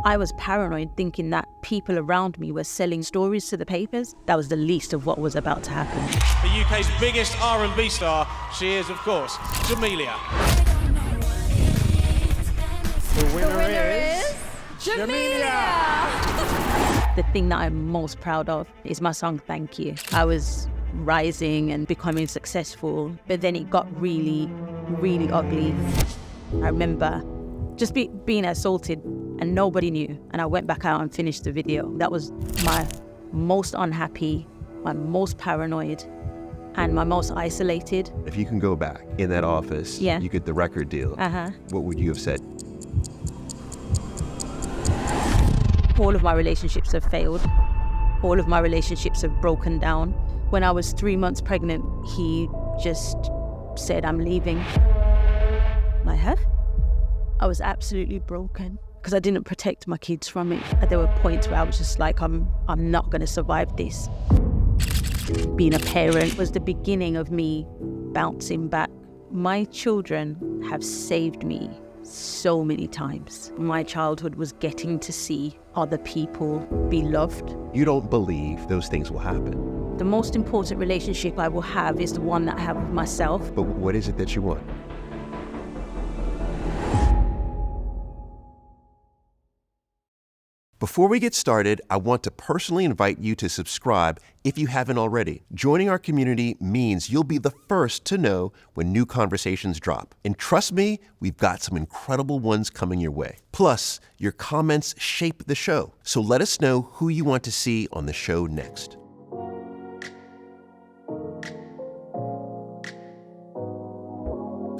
I was paranoid, thinking that people around me were selling stories to the papers. That was the least of what was about to happen. The UK's biggest R&B star, she is, of course, Jamelia. The winner is Jamelia! The thing that I'm most proud of is my song, Thank You. I was rising and becoming successful, but then it got really, really ugly. I remember just being assaulted and nobody knew. And I went back out and finished the video. That was my most unhappy, my most paranoid, and my most isolated. If you can go back in that office, you get the record deal, what would you have said? All of my relationships have failed. All of my relationships have broken down. When I was 3 months pregnant, he just said, I'm leaving. Like, huh? I was absolutely broken because I didn't protect my kids from it. There were points where I was just like, I'm not going to survive this. Being a parent was the beginning of me bouncing back. My children have saved me so many times. My childhood was getting to see other people be loved. You don't believe those things will happen. The most important relationship I will have is the one that I have with myself. But what is it that you want? Before we get started, I want to personally invite you to subscribe if you haven't already. Joining our community means you'll be the first to know when new conversations drop. And trust me, we've got some incredible ones coming your way. Plus, your comments shape the show. So let us know who you want to see on the show next.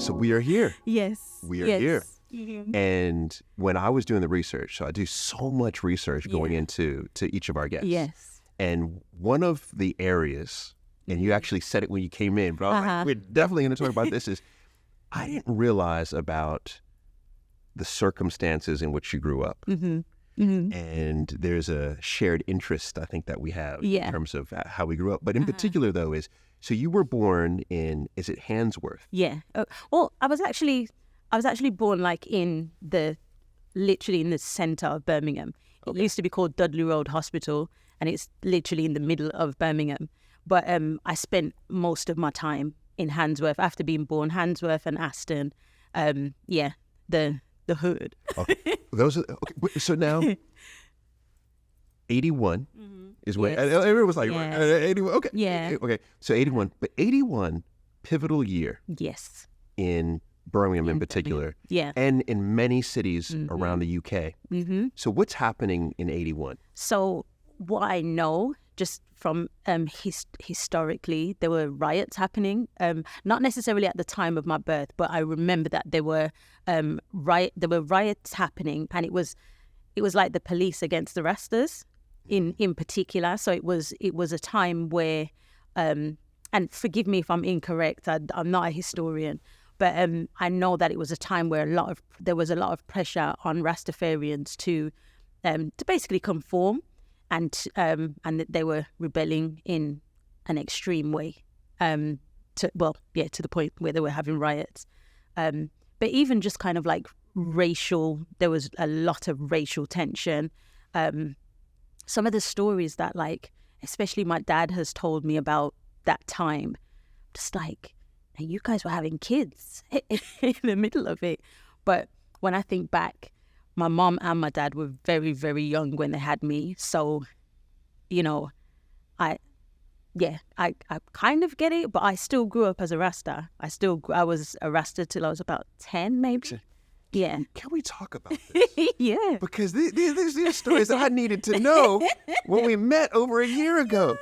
So we are here. Yes. We are here. Mm-hmm. And when I was doing the research, so I do so much research going into each of our guests. Yes. And one of the areas, and you actually said it when you came in, but I was like, we're definitely going to talk about this, is I didn't realize about the circumstances in which you grew up. Mm-hmm. Mm-hmm. And there's a shared interest, I think, that we have in terms of how we grew up. But in particular, though, so you were born in, is it Handsworth? Yeah. Well, I was actually born like literally in the center of Birmingham. It used to be called Dudley Road Hospital, and it's literally in the middle of Birmingham. But I spent most of my time in Handsworth after being born. Handsworth and Aston, the hood. Okay. So now, 81 is when everyone was like, 81. Okay. Yeah. Okay. So 81, but 81 pivotal year. Yes. In Birmingham in particular, and in many cities around the UK. Mm-hmm. So what's happening in 81? So what I know, just from historically, there were riots happening. Not necessarily at the time of my birth, but I remember that there were riots happening, and it was like the police against the Rastas in particular. So it was a time where, and forgive me if I'm incorrect, I'm not a historian. But I know that it was a time where there was a lot of pressure on Rastafarians to basically conform, and that they were rebelling in an extreme way, to the point where they were having riots. But even just kind of like there was a lot of racial tension. Some of the stories that, like, especially my dad has told me about that time, just like, and you guys were having kids in the middle of it. But when I think back, my mom and my dad were very, very young when they had me. So, I kind of get it, but I still grew up as a Rasta. I was a Rasta till I was about 10, maybe. Yeah. Can we talk about this? Yeah. Because these are stories that I needed to know when we met over a year ago.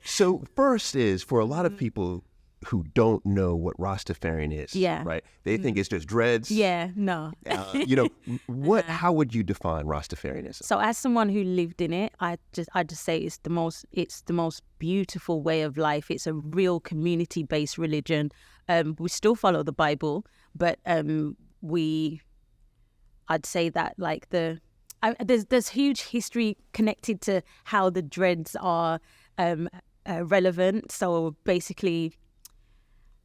So first is, for a lot of people who don't know what Rastafarian is, right? They think it's just dreads. Yeah, no. How would you define Rastafarianism? So as someone who lived in it, I just say it's the most beautiful way of life. It's a real community-based religion. We still follow the Bible, but I'd say that like there's huge history connected to how the dreads are relevant. So basically,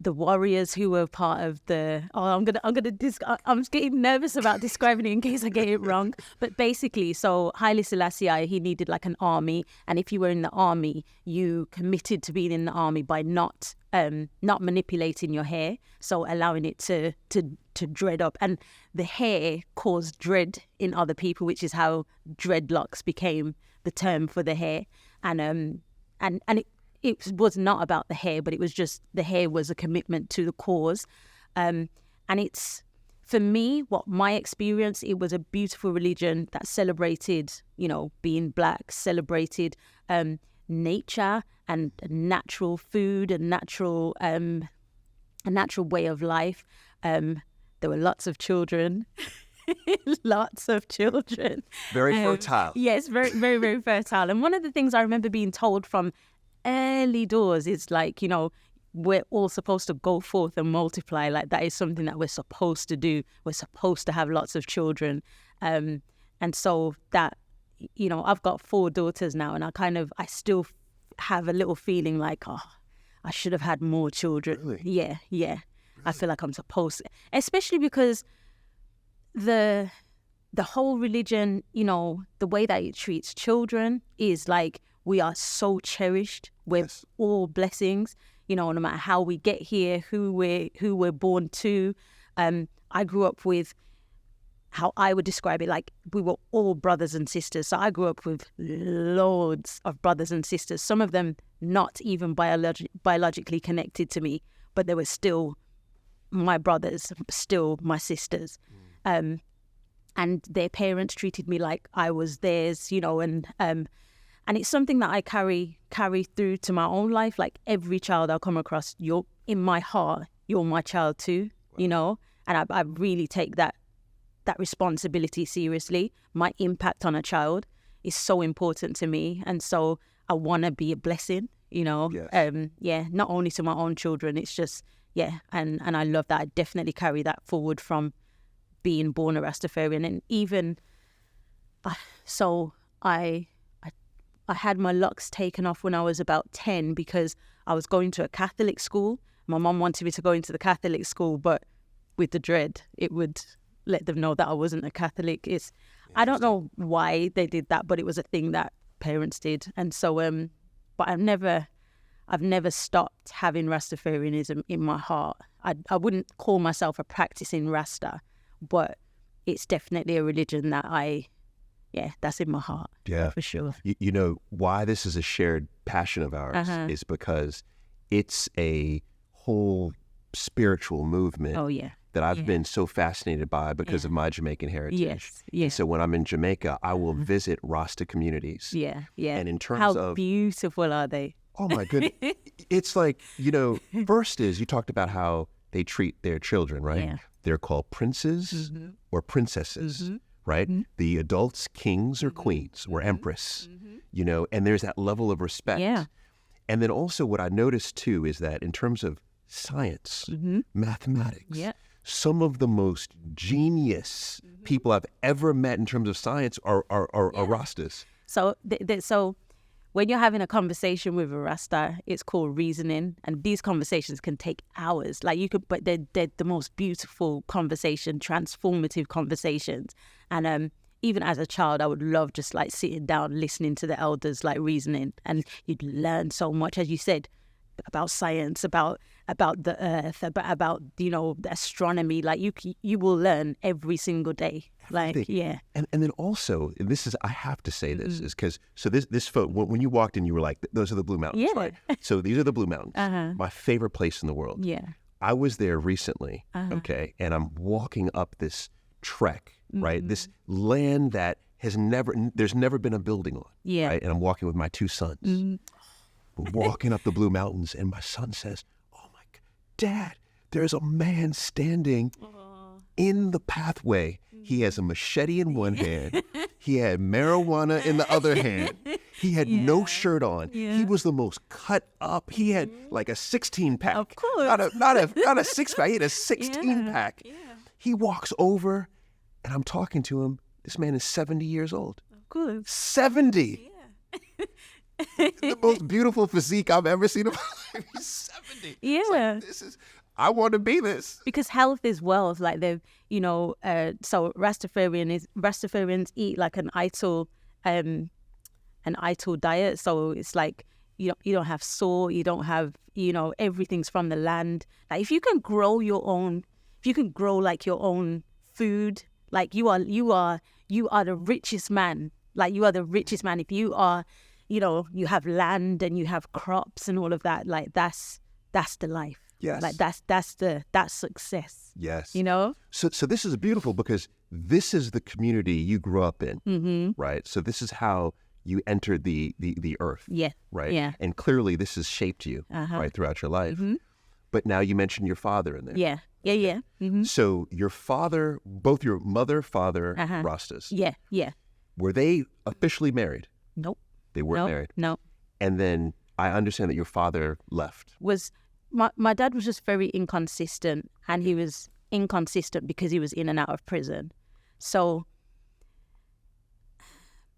warriors who were part of the. Oh, I'm getting nervous about describing it in case I get it wrong. But basically, so Haile Selassie, he needed like an army, and if you were in the army, you committed to being in the army by not manipulating your hair, so allowing it to dread up, and the hair caused dread in other people, which is how dreadlocks became the term for the hair, and it was not about the hair, but it was just the hair was a commitment to the cause. And it's, for me, what my experience, it was a beautiful religion that celebrated, being Black, celebrated nature and natural food and natural a natural way of life. There were lots of children. Lots of children. Very fertile. Yes, very, very, very fertile. And one of the things I remember being told from early doors is like, we're all supposed to go forth and multiply. Like that is something that we're supposed to do. We're supposed to have lots of children. And so that, I've got 4 daughters now, and I still have a little feeling like, oh, I should have had more children. Really? Yeah. Really? I feel like I'm supposed to, especially because the whole religion, the way that it treats children is like, we are so cherished. We're all blessings, no matter how we get here, who we're born to. I grew up with, how I would describe it, like we were all brothers and sisters. So I grew up with loads of brothers and sisters, some of them not even biologically connected to me, but they were still my brothers, still my sisters. And their parents treated me like I was theirs, and it's something that I carry through to my own life. Like every child I'll come across, you're in my heart, you're my child too, and I really take that responsibility seriously. My impact on a child is so important to me, and so I want to be a blessing, Yes. Not only to my own children, it's just, and I love that. I definitely carry that forward from being born a Rastafarian. And even, so I had my locks taken off when I was about 10 because I was going to a Catholic school. My mum wanted me to go into the Catholic school, but with the dread, it would let them know that I wasn't a Catholic. I don't know why they did that, but it was a thing that parents did. And so, but I've never stopped having Rastafarianism in my heart. I wouldn't call myself a practicing Rasta, but it's definitely a religion that that's in my heart. Yeah, for sure. Why this is a shared passion of ours is because it's a whole spiritual movement. Oh, yeah. That I've been so fascinated by because of my Jamaican heritage. Yes. So when I'm in Jamaica, I will visit Rasta communities. Yeah. And in terms how beautiful are they? Oh my goodness. It's like, first is you talked about how they treat their children, right? Yeah. They're called princes or princesses, right? Mm-hmm. The adults, kings or queens or empress, and there's that level of respect. Yeah. And then also what I noticed too is that in terms of science, mathematics, some of the most genius people I've ever met in terms of science are Rastas. So so when you're having a conversation with a Rasta, it's called reasoning, and these conversations can take hours. But they're the most beautiful conversation, transformative conversations. And even as a child, I would love just like sitting down, listening to the elders, like reasoning, and you'd learn so much, as you said, about science, about the earth, about the astronomy. Like you will learn every single day. Like, yeah. And then also, this is, I have to say this, is because, so this photo, when you walked in, you were like, those are the Blue Mountains, right? So these are the Blue Mountains, my favorite place in the world. Yeah. I was there recently, okay, and I'm walking up this trek, right? This land that there's never been a building on, right? And I'm walking with my 2 sons. We're walking up the Blue Mountains, and my son says, "Oh my God, Dad, there's a man standing in the pathway. He has a machete in one hand. He had marijuana in the other hand. He had no shirt on. He was the most cut up. He had like a 16-pack. Of course. Not a 6-pack. He had a 16-pack. Yeah. He walks over, and I'm talking to him. This man is 70 years old. Of course. 70. Yeah. The most beautiful physique I've ever seen in my life. He's 70. Yeah. It's like, this is, I want to be this. Because health is wealth. Like they've, so Rastafarians eat like an ital diet. So it's like you don't have soil, you don't have, everything's from the land. Like if you can grow like your own food, like you are the richest man. Like you are the richest man if you are, you have land and you have crops and all of that. Like that's the life. Yes. Like that's success. Yes. So this is beautiful because this is the community you grew up in, right? So this is how you entered the earth. Yeah. Right? Yeah. And clearly this has shaped you, right, throughout your life. But now you mentioned your father in there. Yeah. Yeah. Yeah. Mm-hmm. So your father, both your mother, father, Rastas. Yeah. Yeah. Were they officially married? Nope. They weren't married. No. And then I understand that your father left. My dad was just very inconsistent, and he was inconsistent because he was in and out of prison. So,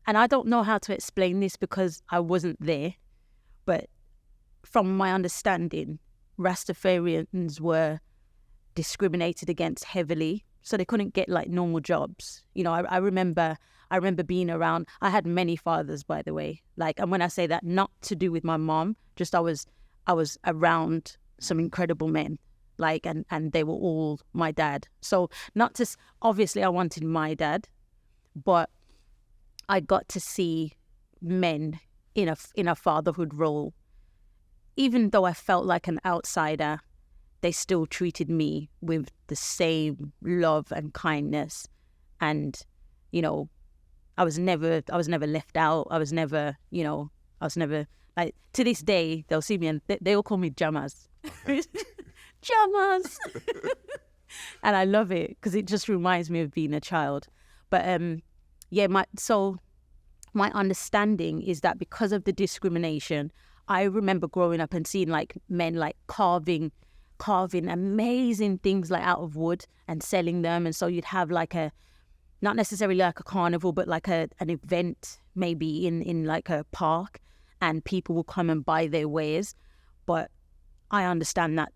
and I don't know how to explain this because I wasn't there, but from my understanding, Rastafarians were discriminated against heavily, so they couldn't get like normal jobs. I remember being around. I had many fathers, by the way. Like, and when I say that, not to do with my mom, just I was around some incredible men, like, and they were all my dad. So obviously I wanted my dad, but I got to see men in a fatherhood role. Even though I felt like an outsider, they still treated me with the same love and kindness. And, I was never left out. I was never like, to this day, they'll see me and they all call me Jamas. Jamas. And I love it because it just reminds me of being a child. But my understanding is that because of the discrimination, I remember growing up and seeing like men like carving amazing things like out of wood and selling them. And so you'd have like not necessarily like a carnival, but like an event maybe in like a park, and people will come and buy their wares. But I understand that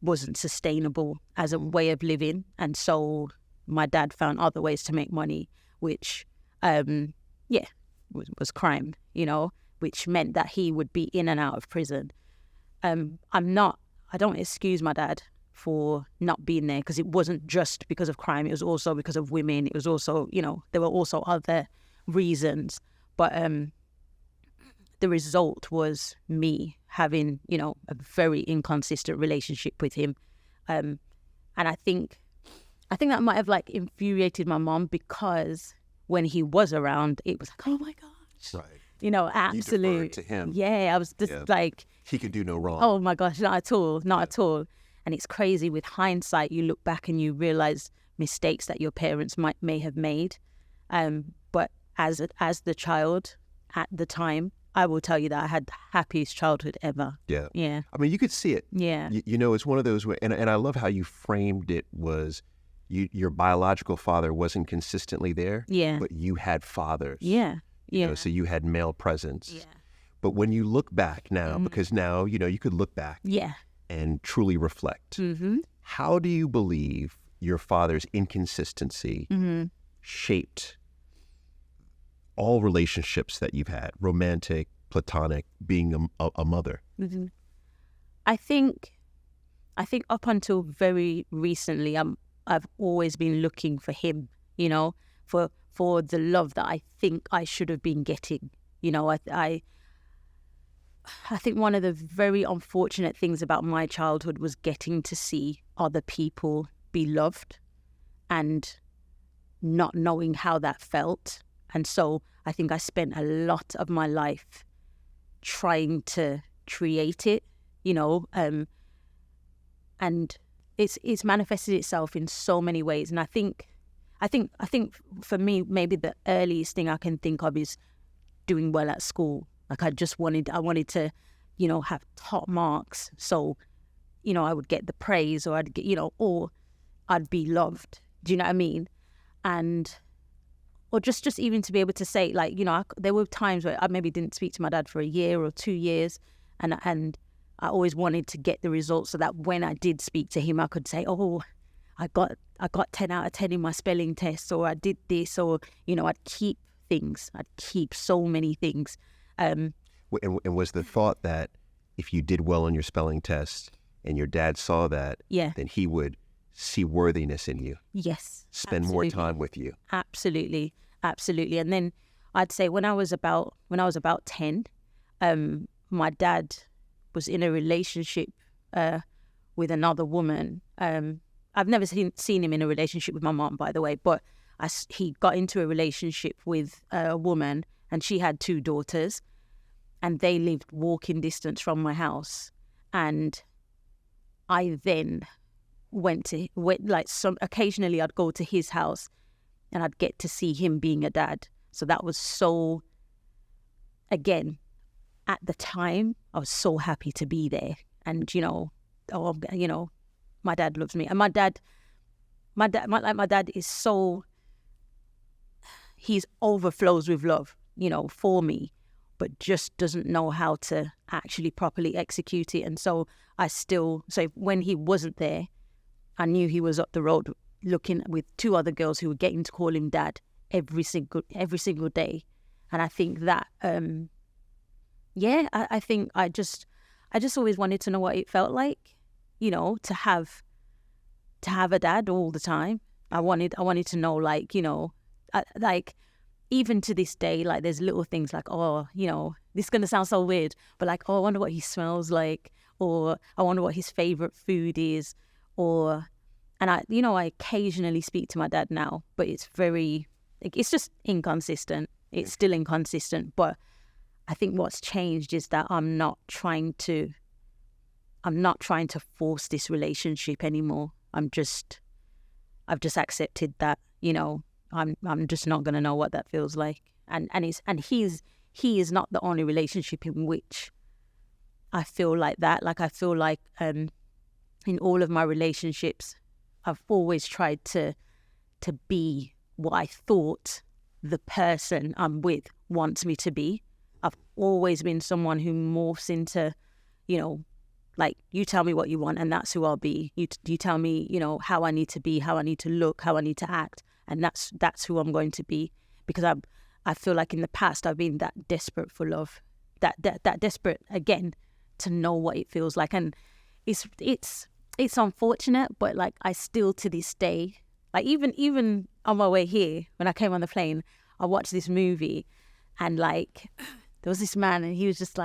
wasn't sustainable as a way of living. And so my dad found other ways to make money, which, was crime, which meant that he would be in and out of prison. I don't excuse my dad for not being there, because it wasn't just because of crime. It was also because of women. It was also, there were also other reasons. But the result was me having, a very inconsistent relationship with him. And I think that might have like infuriated my mom, because when he was around, it was like, oh my gosh. Right. Absolutely. You deferred to him. Yeah, I was just like... He could do no wrong. Oh my gosh, not at all. Not at all. And it's crazy, with hindsight, you look back and you realize mistakes that your parents may have made. But as the child at the time, I will tell you that I had the happiest childhood ever. Yeah. Yeah. I mean, you could see it. Yeah. It's one of those where, and I love how you framed it, was your biological father wasn't consistently there. Yeah. But you had fathers. Yeah. Yeah. So you had male presence. Yeah. But when you look back now, because now, you could look back. Yeah. And truly reflect. Mm-hmm. How do you believe your father's inconsistency shaped all relationships that you've had, romantic, platonic, being a mother? Mm-hmm. I think up until very recently, I've always been looking for him, for the love that I think I should have been getting. I think one of the very unfortunate things about my childhood was getting to see other people be loved and not knowing how that felt. And so I think I spent a lot of my life trying to create it, and it's manifested itself in so many ways. And I think for me, maybe the earliest thing I can think of is doing well at school. Like I wanted to, have top marks. So, I would get the praise, or I'd get, or I'd be loved. Do you know what I mean? Or just even to be able to say, like, there were times where I maybe didn't speak to my dad for a year or 2 years, and I always wanted to get the results so that when I did speak to him, I could say, oh, I got 10 out of 10 in my spelling test, or I did this, or, I'd keep things. I'd keep so many things. And was the thought that if you did well on your spelling test and your dad saw that, then he would see worthiness in you? Yes. Spend absolutely. more time with you? Absolutely. Absolutely. And then I'd say when I was about 10, my dad was in a relationship with another woman. I've never seen him in a relationship with my mom, by the way, but he got into a relationship with a woman, and she had 2 daughters, and they lived walking distance from my house. And I then occasionally I'd go to his house and I'd get to see him being a dad. So that was so, again, at the time, I was so happy to be there. And, my dad loves me. And my dad is so, he's overflows with love, for me, but just doesn't know how to actually properly execute it. And so so when he wasn't there, I knew he was up the road looking with 2 other girls who were getting to call him dad every single day. And I think that, I think I just always wanted to know what it felt like, to have a dad all the time. I wanted to know, like, even to this day, like, there's little things like, oh, this is going to sound so weird, but like, oh, I wonder what he smells like, or I wonder what his favorite food is, and I occasionally speak to my dad now, but it's just inconsistent. It's still inconsistent, but I think what's changed is that I'm not trying to force this relationship anymore. I've just accepted that, I'm just not going to know what that feels like. And he is not the only relationship in which I feel like that. Like, I feel like in all of my relationships, I've always tried to be what I thought the person I'm with wants me to be. I've always been someone who morphs into, like, you tell me what you want and that's who I'll be. You tell me, how I need to be, how I need to look, how I need to act, and that's who I'm going to be. Because I feel like in the past I've been that desperate for love, that desperate, again, to know what it feels like. And it's unfortunate, but like, I still to this day, like, even on my way here, when I came on the plane, I watched this movie, and like, there was this man, and he was just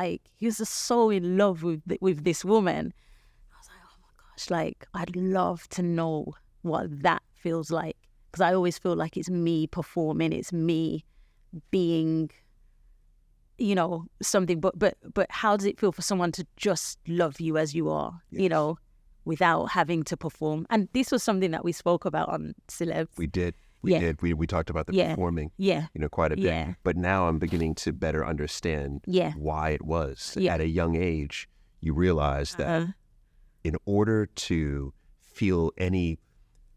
so in love with this woman. I was like, oh my gosh, like, I'd love to know what that feels like, because I always feel like it's me performing, it's me being, something. But how does it feel for someone to just love you as you are, Yes. Without having to perform? And this was something that we spoke about on Celebs. We did. We talked about the performing, quite a bit. Yeah. But now I'm beginning to better understand why it was. Yeah. At a young age, you realize that in order to feel any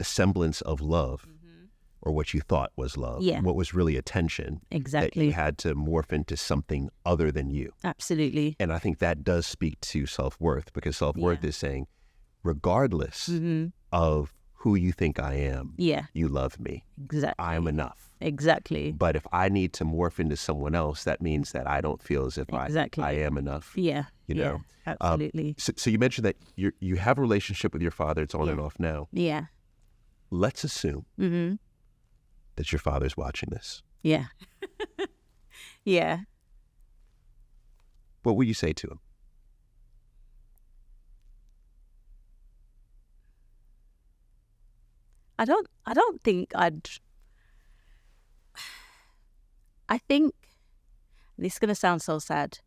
semblance of love, or what you thought was love, what was really attention, Exactly. that you had to morph into something other than you. Absolutely. And I think that does speak to self-worth, because self-worth is saying, regardless of who you think I am, you love me. Exactly. I am enough. Exactly. But if I need to morph into someone else, that means that I don't feel as if I am enough. Yeah. You know? Absolutely. So you mentioned that you have a relationship with your father. It's on and off now. Yeah. Let's assume that your father's watching this. Yeah. Yeah. What would you say to him? I don't think I think this is going to sound so sad,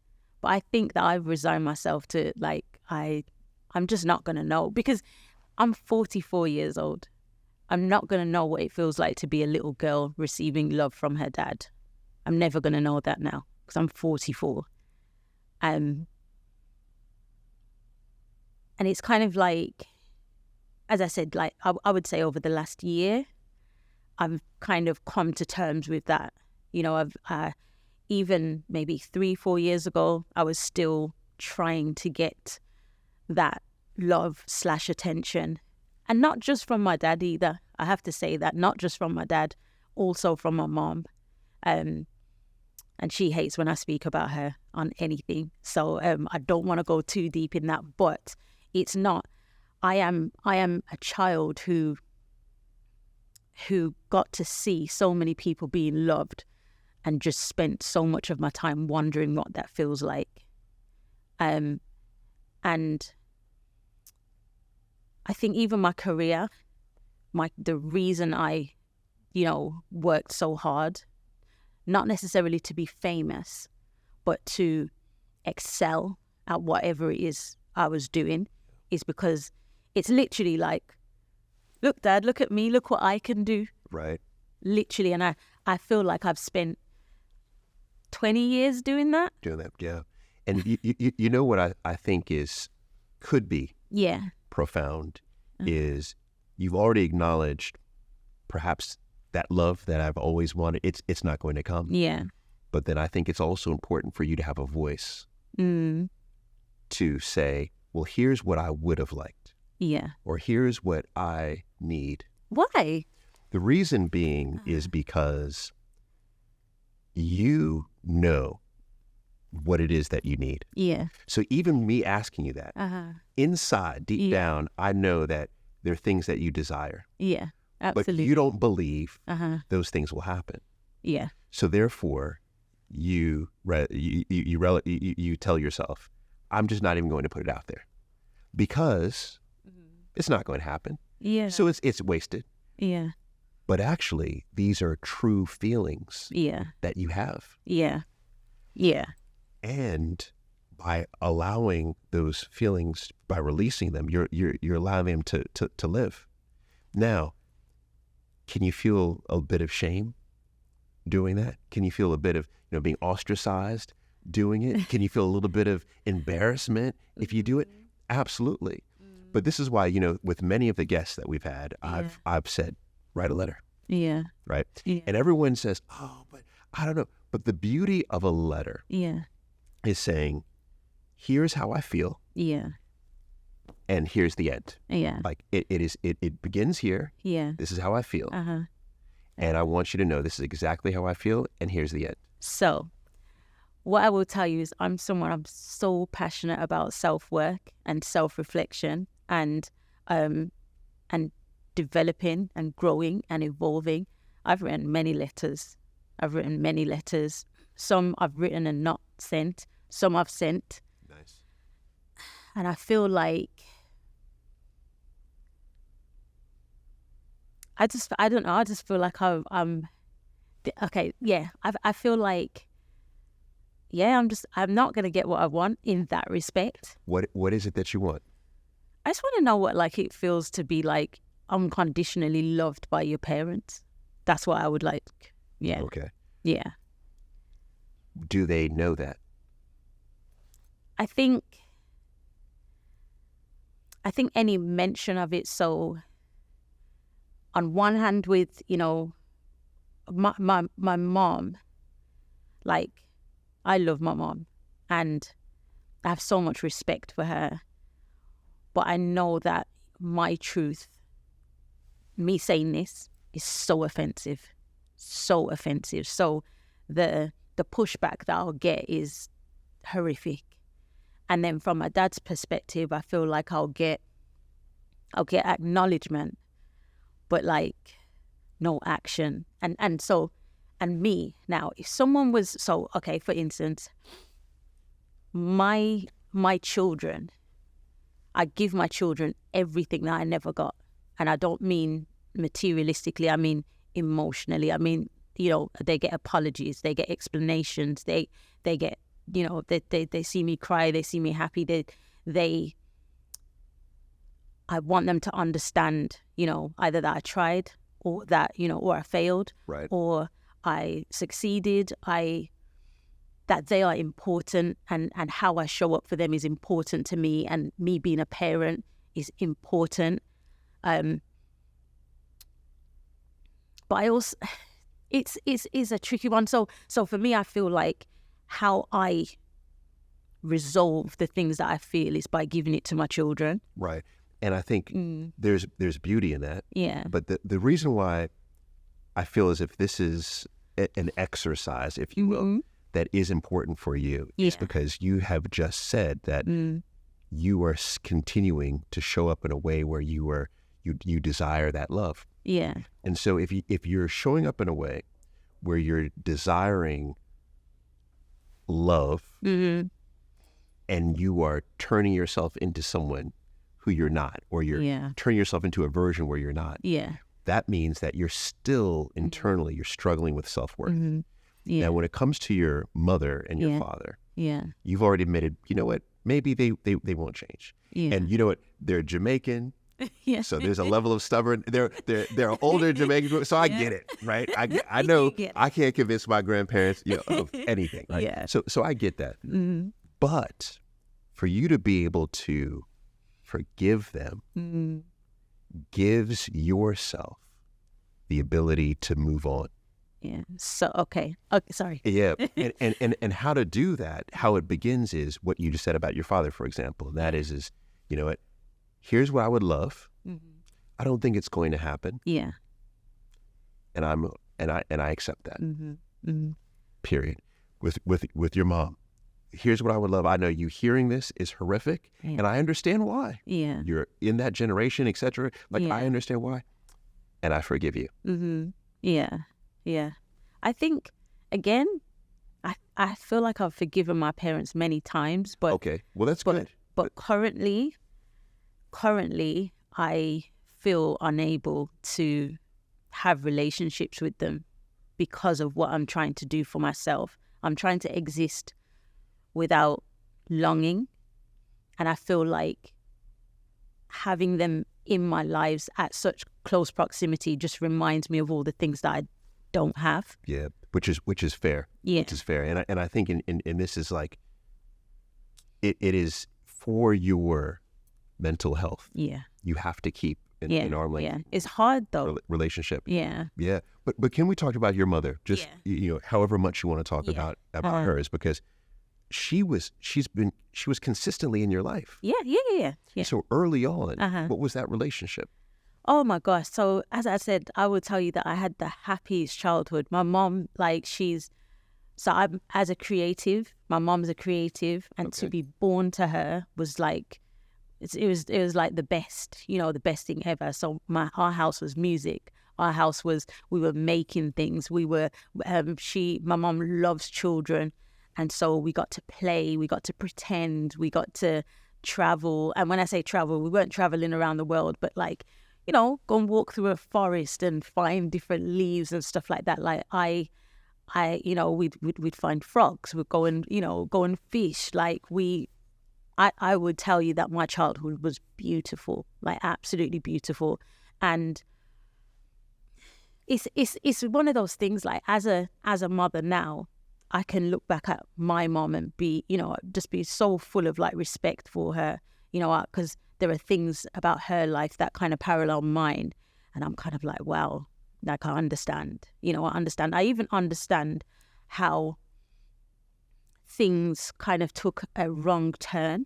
but I think that I've resigned myself to, like, I'm just not going to know, because I'm 44 years old. I'm not going to know what it feels like to be a little girl receiving love from her dad. I'm never going to know that now, because I'm 44. And it's kind of like, as I said, like, I would say over the last year, I've kind of come to terms with that. I've even maybe 3-4 years ago, I was still trying to get that love/attention. And not just from my dad either. I have to say that, not just from my dad, also from my mom. And she hates when I speak about her on anything. So I don't want to go too deep in that, but it's not. I am a child who got to see so many people being loved and just spent so much of my time wondering what that feels like. And I think even my career, the reason I, worked so hard, not necessarily to be famous, but to excel at whatever it is I was doing, is because it's literally like, look, Dad, look at me, look what I can do. Right. Literally. And I feel like I've spent 20 years doing that. Doing that, yeah. And you know what I think could be profound is you've already acknowledged perhaps that love that I've always wanted. It's not going to come. Yeah. But then I think it's also important for you to have a voice to say, well, here's what I would have liked. Yeah. Or here's what I need. Why? The reason being is because you know what it is that you need. Yeah. So even me asking you that, inside, deep down, I know that there are things that you desire. Yeah, absolutely. But you don't believe those things will happen. Yeah. So therefore, you tell yourself, I'm just not even going to put it out there because it's not going to happen. Yeah. So it's wasted. Yeah. But actually, these are true feelings that you have. Yeah. Yeah. And by allowing those feelings, by releasing them, you're allowing them to live. Now, can you feel a bit of shame doing that? Can you feel a bit of being ostracized doing it? Can you feel a little bit of embarrassment if you do it? Absolutely. But this is why with many of the guests that we've had, I've said, write a letter. Yeah. Right. Yeah. And everyone says, oh, but I don't know. But the beauty of a letter is saying, here's how I feel. Yeah. And here's the end. Yeah. Like it begins here. Yeah. This is how I feel. And I want you to know this is exactly how I feel. And here's the end. So what I will tell you is I'm so passionate about self-work and self-reflection and developing and growing and evolving. I've written many letters. Some I've written and not sent. Some I've sent. Nice. And I feel like I don't know. I just feel like I'm okay. Yeah. I feel like, I'm not going to get what I want in that respect. What is it that you want? I just want to know what it feels to be unconditionally loved by your parents. That's what I would like. Yeah. Okay. Yeah. Do they know that? I think any mention of it, so on one hand with, my mom, I love my mom and I have so much respect for her. But I know that my truth, me saying this, is so offensive. So offensive. So the pushback that I'll get is horrific. And then from my dad's perspective, I feel like I'll get acknowledgement, but no action. And me now, if someone was for instance, my children, I give my children everything that I never got. And I don't mean materialistically, I mean emotionally. I mean, they get apologies, they get explanations, they get, they see me cry, they see me happy, I want them to understand, either that I tried or that, or I failed, right, or I succeeded, that they are important and how I show up for them is important to me, and me being a parent is important. But I also, it's a tricky one. So for me, I feel like how I resolve the things that I feel is by giving it to my children. Right. And I think there's beauty in that. Yeah. But the reason why I feel as if this is an exercise, if you will, that is important for you is because you have just said that you are continuing to show up in a way where you desire that love. Yeah. And so if you're showing up in a way where you're desiring love and you are turning yourself into someone who you're not, or you're turning yourself into a version where you're not, that means that you're still internally, you're struggling with self-worth. Now, when it comes to your mother and your father, you've already admitted, you know what, maybe they won't change. And you know what, they're Jamaican. So there's a level of stubborn. They're older Jamaican, so I get it, right? I know I can't convince my grandparents, of anything, right? So I get that. But for you to be able to forgive them gives yourself the ability to move on. Yeah. So okay, sorry. Yeah, and how to do that? How it begins is what you just said about your father, for example. And that is you know what? Here's what I would love. I don't think it's going to happen. Yeah. And I accept that. Period. With your mom, here's what I would love. I know you hearing this is horrific, and I understand why. Yeah. You're in that generation, etc. I understand why, and I forgive you. Yeah. Yeah. I think again, I feel like I've forgiven my parents many times, but okay. Well, that's good. But currently, I feel unable to have relationships with them because of what I'm trying to do for myself. I'm trying to exist without longing. And I feel like having them in my lives at such close proximity just reminds me of all the things that I don't have. Yeah, which is fair. Yeah. Which is fair. And I think in this is like, it is for your mental health. Yeah. You have to keep an arm length. Yeah. It's hard though. Relationship. Yeah. Yeah. But can we talk about your mother? Just however much you want to talk about hers, because she was consistently in your life. Yeah. So early on, what was that relationship? Oh my gosh. So as I said, I would tell you that I had the happiest childhood. My mom, I'm as a creative, my mom's a creative, and to be born to her was like, it was like the best, the best thing ever. So our house was music. Our house was, we were making things. We were, my mom loves children. And so we got to play, we got to pretend, we got to travel. And when I say travel, we weren't traveling around the world, but go and walk through a forest and find different leaves and stuff like that. Like we'd find frogs, we'd go and fish. I would tell you that my childhood was beautiful, like absolutely beautiful. And it's one of those things, like as a mother now, I can look back at my mom and be, just be so full of respect for her, because there are things about her life that kind of parallel mine. And I'm kind of like, wow, I understand, I understand. I even understand how things kind of took a wrong turn.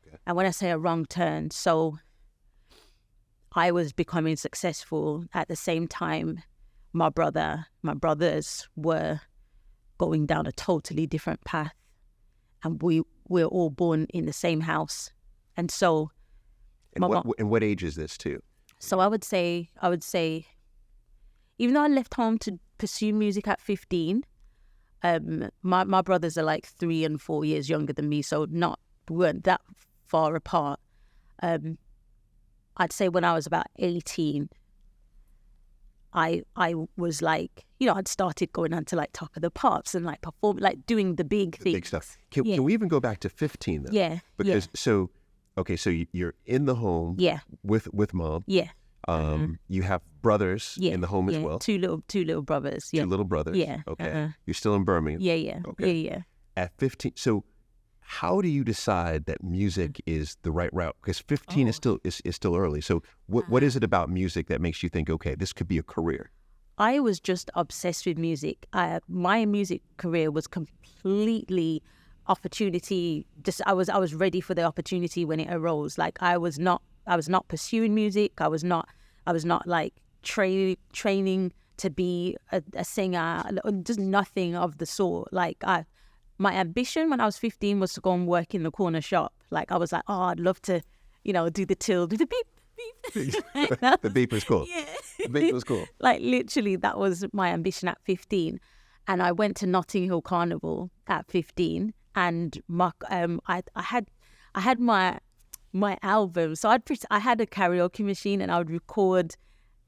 Okay. And when I say a wrong turn, so I was becoming successful at the same time my brothers were going down a totally different path, and we're all born in the same house. And so and what age is this too? So I would say even though I left home to pursue music at 15, my brothers are 3 and 4 years younger than me, so we weren't that far apart. I'd say when I was about 18, I was I'd started going on to Top of the Pops and perform, doing the big things. Big stuff. Can we even go back to 15 though? Yeah. Because so you're in the home. Yeah. With mom. Yeah. You have brothers in the home as well. Two little brothers. Yeah. 2 little brothers. Yeah. Okay. You're still in Birmingham. Yeah. Okay. Yeah. At 15, so how do you decide that music is the right route? Because 15 is still early. So what is it about music that makes you think, okay, this could be a career? I was just obsessed with music. My music career was completely opportunity, just I was ready for the opportunity when it arose. Like I was not pursuing music. I was not like training to be a singer, just nothing of the sort. Like my ambition when I was 15 was to go and work in the corner shop. Like I was like, oh, I'd love to, do the till, do the beep, beep. The beep was cool. Yeah. The beep was cool. Like literally that was my ambition at 15. And I went to Notting Hill Carnival at 15 and I had my album. So I had a karaoke machine and I would record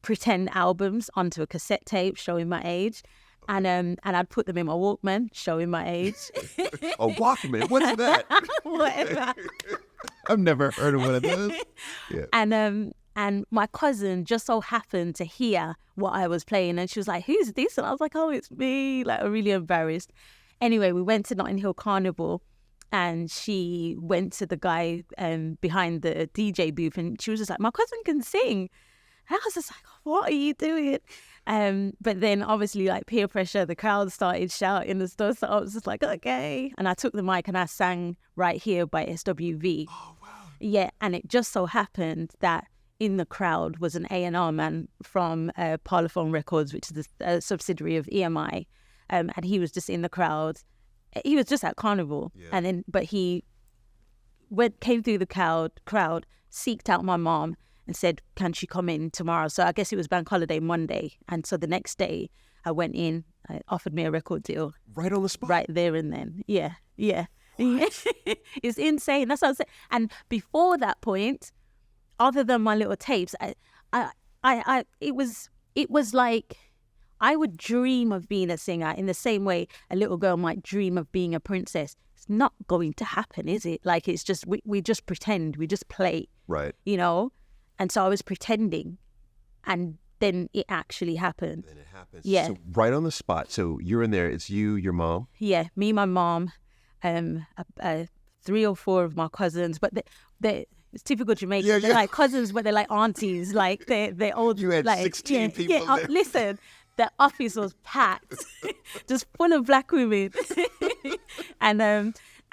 pretend albums onto a cassette tape showing my age. And I'd put them in my Walkman, showing my age. A Walkman? What's that? Whatever. I've never heard of one of those. Yeah. And my cousin just so happened to hear what I was playing, and she was like, "Who's this?" And I was like, "Oh, it's me." Like, I'm really embarrassed. Anyway, we went to Notting Hill Carnival, and she went to the guy behind the DJ booth, and she was just like, "My cousin can sing." And I was just like, "What are you doing?" But then obviously like peer pressure, the crowd started shouting and stuff. So I was just like, okay. And I took the mic and I sang Right Here by SWV. Oh, wow. Yeah. And it just so happened that in the crowd was an A&R man from Parlophone Records, which is a subsidiary of EMI. And he was just in the crowd. He was just at Carnival. Yeah. But he came through the crowd, seeked out my mom, and said, can she come in tomorrow? So I guess it was Bank Holiday Monday. And so the next day I went in, I offered me a record deal. Right on the spot? Right there and then. Yeah. It's insane. That's what I'm saying. And before that point, other than my little tapes, it was like I would dream of being a singer in the same way a little girl might dream of being a princess. It's not going to happen, is it? Like, it's just, we just pretend, we just play. Right. And so I was pretending, and then it actually happened. Then it happens. Yeah. So right on the spot. So you're in there. It's you, your mom. Yeah, me, my mom, 3 or 4 of my cousins. But it's typical Jamaican. Yeah. They're like cousins, but they're like aunties. Like they're old. You had like, 16 people there. Listen, the office was packed, just full of black women.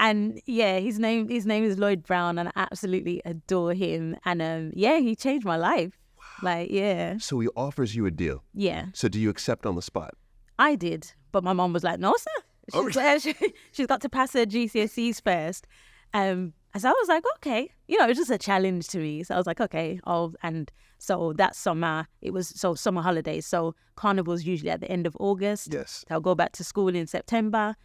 And yeah, his name is Lloyd Brown, and I absolutely adore him. And he changed my life. Wow. Like, yeah. So he offers you a deal. Yeah. So do you accept on the spot? I did, but my mom was like, "No, sir. She's got to pass her GCSEs first." And so I was like, "Okay," it was just a challenge to me. So I was like, "Okay." And so that summer, it was summer holidays. So Carnival's usually at the end of August. Yes. I'll go back to school in September.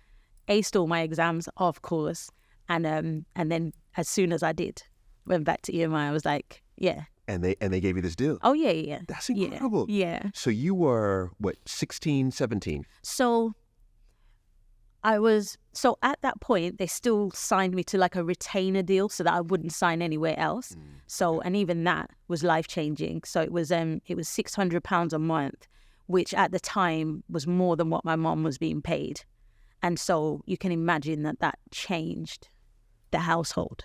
Aced all my exams, of course, and then as soon as I did, went back to EMI. I was like, yeah. And they gave you this deal. Oh yeah. That's incredible. Yeah. So you were 16, 17? So at that point they still signed me to like a retainer deal so that I wouldn't sign anywhere else. So, and even that was life changing. So it was £600 a month, which at the time was more than what my mom was being paid. And so you can imagine that changed the household.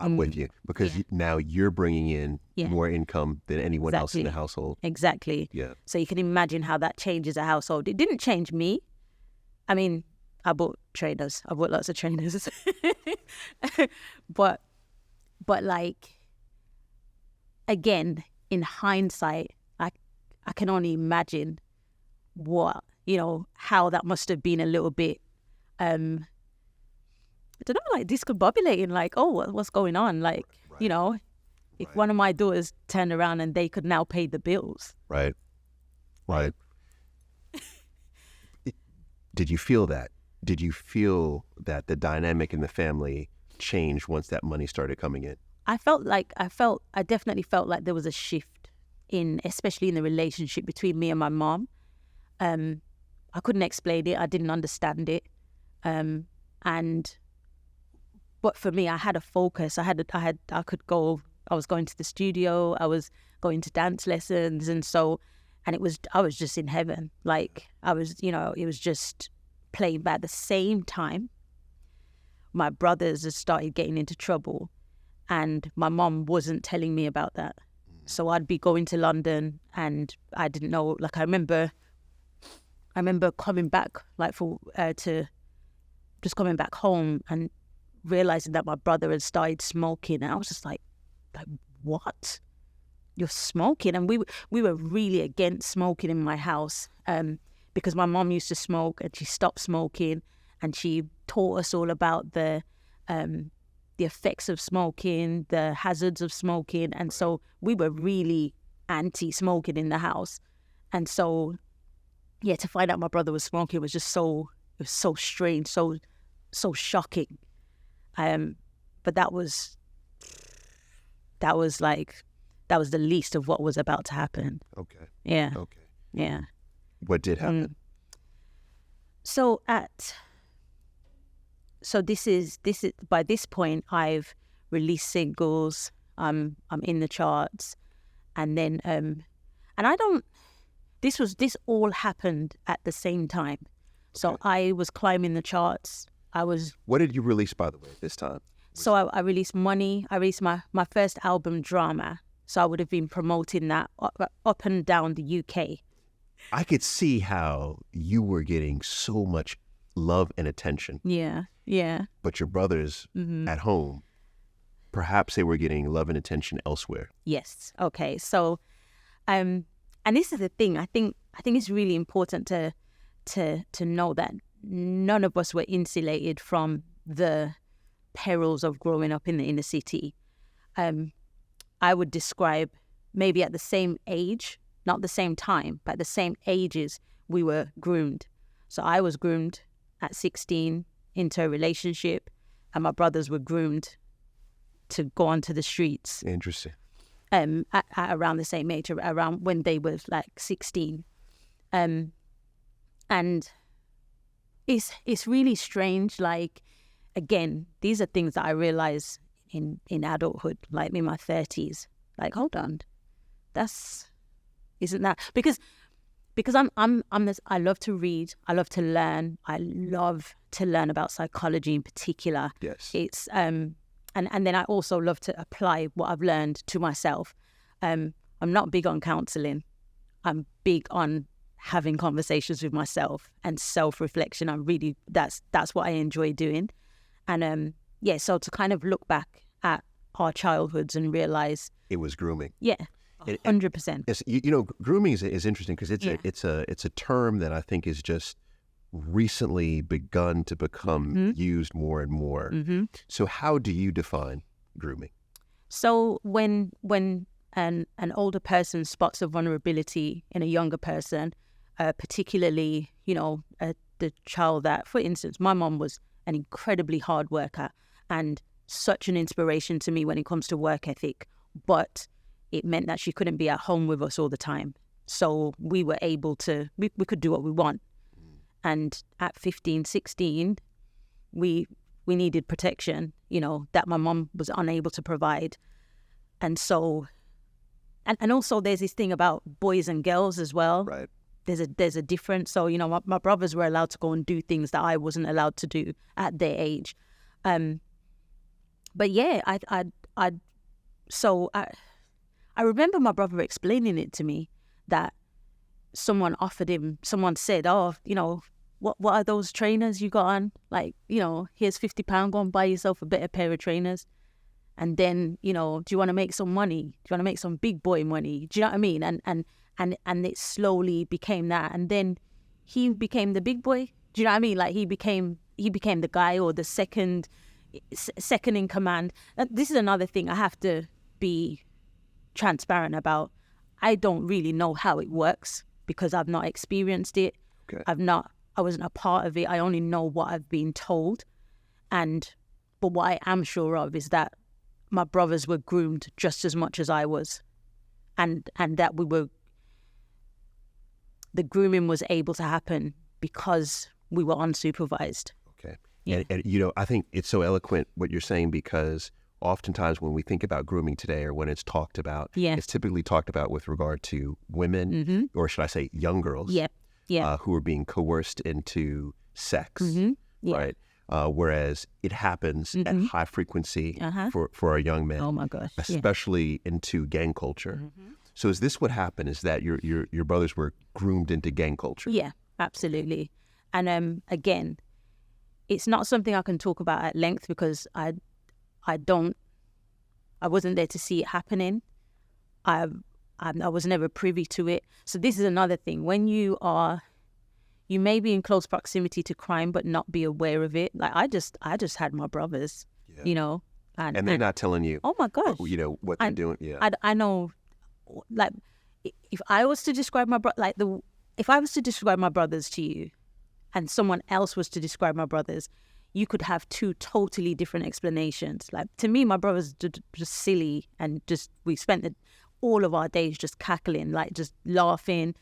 I'm with you, because now you're bringing in more income than anyone else in the household. Exactly. Yeah. So you can imagine how that changes a household. It didn't change me. I mean, I bought trainers. I bought lots of trainers. but like, again, in hindsight, I can only imagine what, how that must have been a little bit, I don't know, like discombobulating, like, oh, what's going on? Like, right. If one of my daughters turned around and they could now pay the bills. Right. Did you feel that? Did you feel that the dynamic in the family changed once that money started coming in? I definitely felt like there was a shift especially in the relationship between me and my mom. I couldn't explain it. I didn't understand it. But for me, I had a focus. I could go. I was going to the studio. I was going to dance lessons, and I was just in heaven. Like I was, it was just playing. But at the same time, my brothers had started getting into trouble, and my mom wasn't telling me about that. So I'd be going to London, and I didn't know. Like I remember coming back, like to just coming back home and realizing that my brother had started smoking. And I was just like, what? You're smoking? And we were really against smoking in my house because my mom used to smoke and she stopped smoking, and she taught us all about the effects of smoking, the hazards of smoking. And so we were really anti-smoking in the house. And so, yeah, to find out my brother was smoking was just so strange, so shocking. But that was the least of what was about to happen. Okay. Yeah. Okay. Yeah. What did happen? So this is by this point I've released singles. I'm in the charts, and then and I don't. This all happened at the same time. So I was climbing the charts. What did you release, by the way, this time? So I released Money. I released my first album, Drama. So I would have been promoting that up and down the UK. I could see how you were getting so much love and attention. Yeah, yeah. But your brothers at home, perhaps they were getting love and attention elsewhere. Yes. Okay. So, and this is the thing. I think it's really important to know that none of us were insulated from the perils of growing up in the inner city. I would describe maybe at the same age, not the same time, but the same ages, we were groomed. So I was groomed at 16 into a relationship, and my brothers were groomed to go onto the streets. Interesting. At around the same age, around when they were like 16. And it's really strange. Like, again, these are things that I realize in adulthood, like in my 30s. Like, hold on, isn't that because I'm this. I love to read. I love to learn. I love to learn about psychology in particular. Yes. It's and then I also love to apply what I've learned to myself. I'm not big on counselling. I'm big on having conversations with myself and self-reflection. That's what I enjoy doing. And so to kind of look back at our childhoods and realize it was grooming. Yeah, 100%. Yes, grooming is interesting because it's a term that I think is just recently begun to become used more and more. So how do you define grooming? So when an older person spots a vulnerability in a younger person, particularly the child that, for instance, my mom was an incredibly hard worker and such an inspiration to me when it comes to work ethic, but it meant that she couldn't be at home with us all the time. So we were able to, we could do what we want. And at 15, 16, we needed protection, that my mom was unable to provide. And so, and also there's this thing about boys and girls as well. Right. There's a difference. So, my brothers were allowed to go and do things that I wasn't allowed to do at their age. But yeah, I remember my brother explaining it to me that someone said, oh, what are those trainers you got on? Like, here's £50, go and buy yourself a better pair of trainers. And then, do you want to make some money? Do you want to make some big boy money? Do you know what I mean? And it slowly became that. And then he became the big boy. Do you know what I mean? Like he became the guy or the second in command. This is another thing I have to be transparent about. I don't really know how it works because I've not experienced it. Okay. I wasn't a part of it. I only know what I've been told. But what I am sure of is that my brothers were groomed just as much as I was. And that the grooming was able to happen because we were unsupervised. Okay. Yeah. And I think it's so eloquent what you're saying because oftentimes when we think about grooming today or when it's talked about, it's typically talked about with regard to women, or should I say young girls, who are being coerced into sex, right? Whereas it happens at high frequency for our young men, oh my gosh, especially into gang culture. So is this what happened? Is that your brothers were groomed into gang culture? Yeah, absolutely. And again, it's not something I can talk about at length because I wasn't there to see it happening. I was never privy to it. So this is another thing. When you may be in close proximity to crime but not be aware of it. Like I just had my brothers, you know. And they're not telling you, oh my gosh, you know, what they're doing. Yeah. I know, like, if I was to describe if I was to describe my brothers to you and someone else was to describe my brothers, you could have two totally different explanations. Like, to me, my brothers just silly, and we spent all of our days just cackling, like just laughing,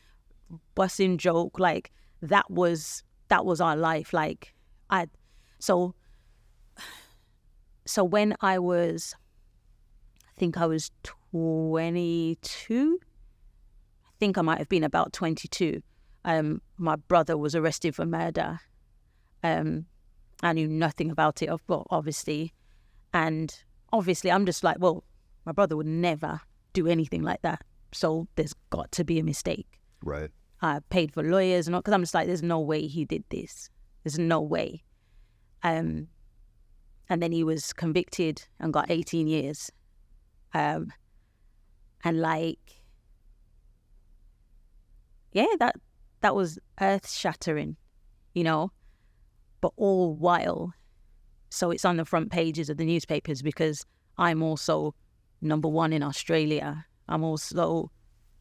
busting joke. Like that was our life. Like so when I think I was 22, I think I might have been about 22. My brother was arrested for murder. I knew nothing about it, obviously. And obviously I'm just like, well, my brother would never do anything like that. So there's got to be a mistake. Right. I paid for lawyers and all, because I'm just like, there's no way he did this. There's no way. And then he was convicted and got 18 years. And like, yeah, that was earth-shattering, you know? But all while, so it's on the front pages of the newspapers because I'm also #1 in Australia. I'm also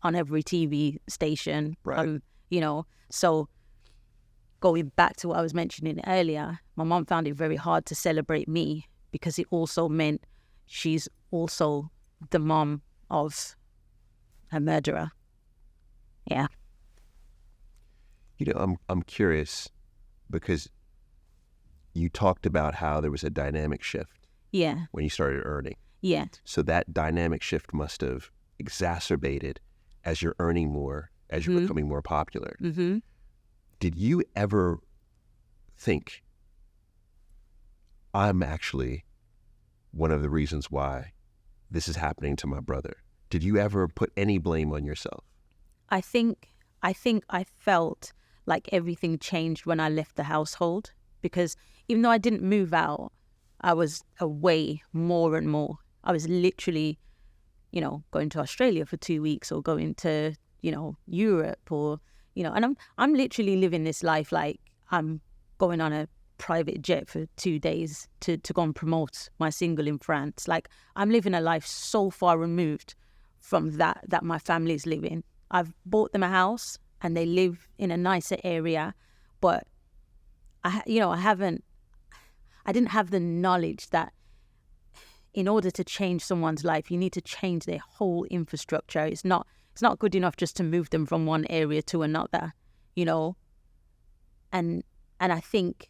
on every TV station, right. You know. So going back to what I was mentioning earlier, my mom found it very hard to celebrate me because it also meant she's also the mom of a murderer. Yeah. You know, I'm curious because you talked about how there was a dynamic shift. Yeah. When you started earning. Yeah. So that dynamic shift must have exacerbated as you're earning more, as you're becoming more popular. Mm-hmm. Did you ever think, I'm actually one of the reasons why this is happening to my brother? Did you ever put any blame on yourself? I think I felt like everything changed when I left the household, because even though I didn't move out, I was away more and more. I was literally, you know, going to Australia for 2 weeks or going to, you know, Europe or, you know, and I'm literally living this life like I'm going on a private jet for 2 days to go and promote my single in France. Like, I'm living a life so far removed from that my family's living. I've bought them a house and they live in a nicer area, but I didn't have the knowledge that in order to change someone's life, you need to change their whole infrastructure. It's not good enough just to move them from one area to another, you know. And I think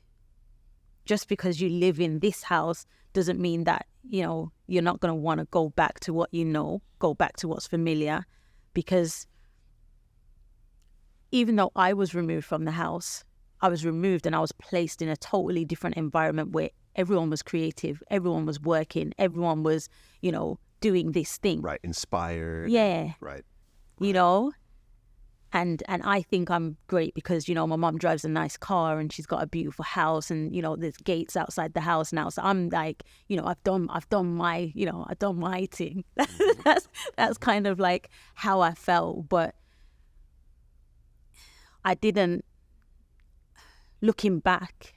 just because you live in this house doesn't mean that, you know, you're not going to want to go back to what you know, go back to what's familiar. Because even though I was removed from the house, I was removed and I was placed in a totally different environment where everyone was creative, everyone was working, everyone was, you know, doing this thing. Right, inspired. Yeah. Right. You know? And I think I'm great because, you know, my mom drives a nice car and she's got a beautiful house and, you know, there's gates outside the house now. So I'm like, you know, I've done my thing. That's kind of like how I felt. But I didn't, looking back,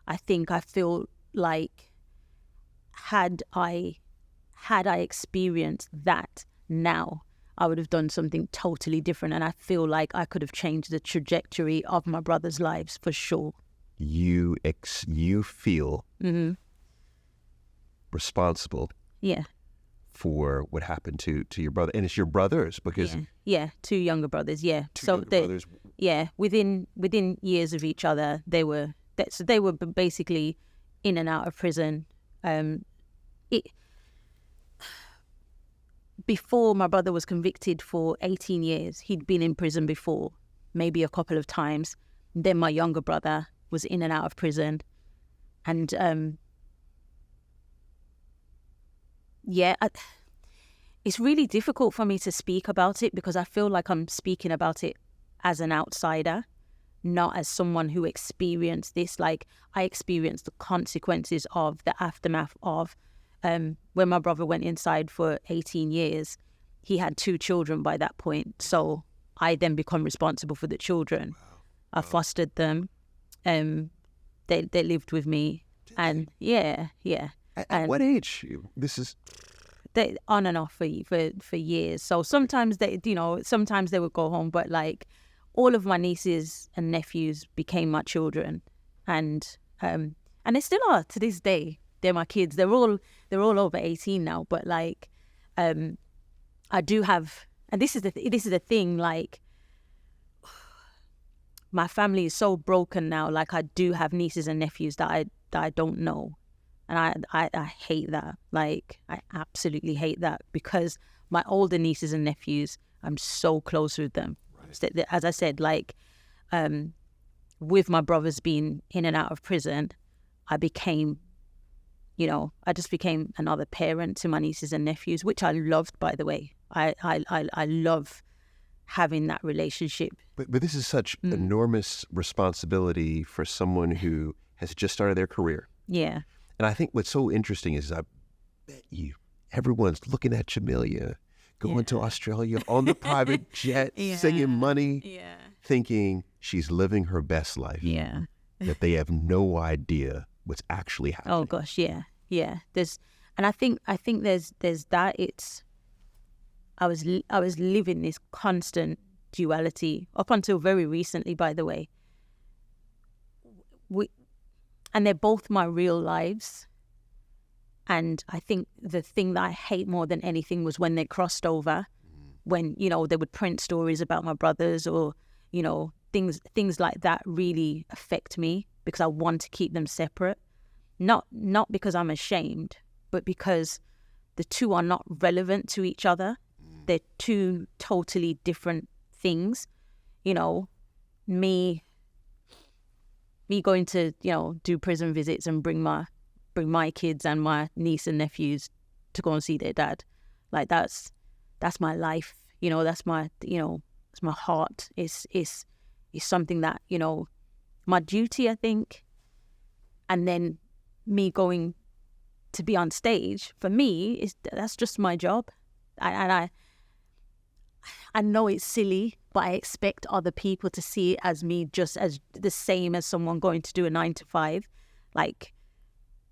I think I feel like had I experienced that now, I would have done something totally different. And I feel like I could have changed the trajectory of my brothers' lives for sure. You feel responsible for what happened to your brother. And it's your brothers because... Yeah, 2 younger brothers, yeah. Brothers. Yeah, within years of each other, they were basically in and out of prison. Before my brother was convicted for 18 years, he'd been in prison before, maybe a couple of times. Then my younger brother was in and out of prison. And it's really difficult for me to speak about it because I feel like I'm speaking about it as an outsider. not as someone who experienced this. Like, I experienced the consequences of the aftermath of when my brother went inside for 18 years. He had 2 children by that point. So I then become responsible for the children. Wow. I fostered them. They lived with me. And yeah. At what age? This is... They on and off for years. So sometimes sometimes they would go home, but like all of my nieces and nephews became my children, and they still are to this day. They're my kids. They're all over 18 now. But like, I do have, and this is the thing. Like, my family is so broken now. Like, I do have nieces and nephews that I don't know. And I hate that. Like, I absolutely hate that, because my older nieces and nephews, I'm so close with them. Right. As I said, like, with my brothers being in and out of prison, I just became another parent to my nieces and nephews, which I loved, by the way. I love having that relationship. But this is such enormous responsibility for someone who has just started their career. Yeah. And I think what's so interesting is I bet you everyone's looking at Jamelia going to Australia on the private jet, singing money, thinking she's living her best life. Yeah. That they have no idea what's actually happening. Oh gosh, yeah. I think there's that. I was living this constant duality up until very recently, by the way. And they're both my real lives. And I think the thing that I hate more than anything was when they crossed over, when, they would print stories about my brothers, or, things like that really affect me, because I want to keep them separate. Not because I'm ashamed, but because the two are not relevant to each other. They're 2 totally different things. Me going to, do prison visits and bring my kids and my niece and nephews to go and see their dad. Like, that's my life. That's my heart. It's something that, my duty, I think. And then me going to be on stage, for me, that's just my job. And I know it's silly, but I expect other people to see it as me just as the same as someone going to do a 9 to 5. Like,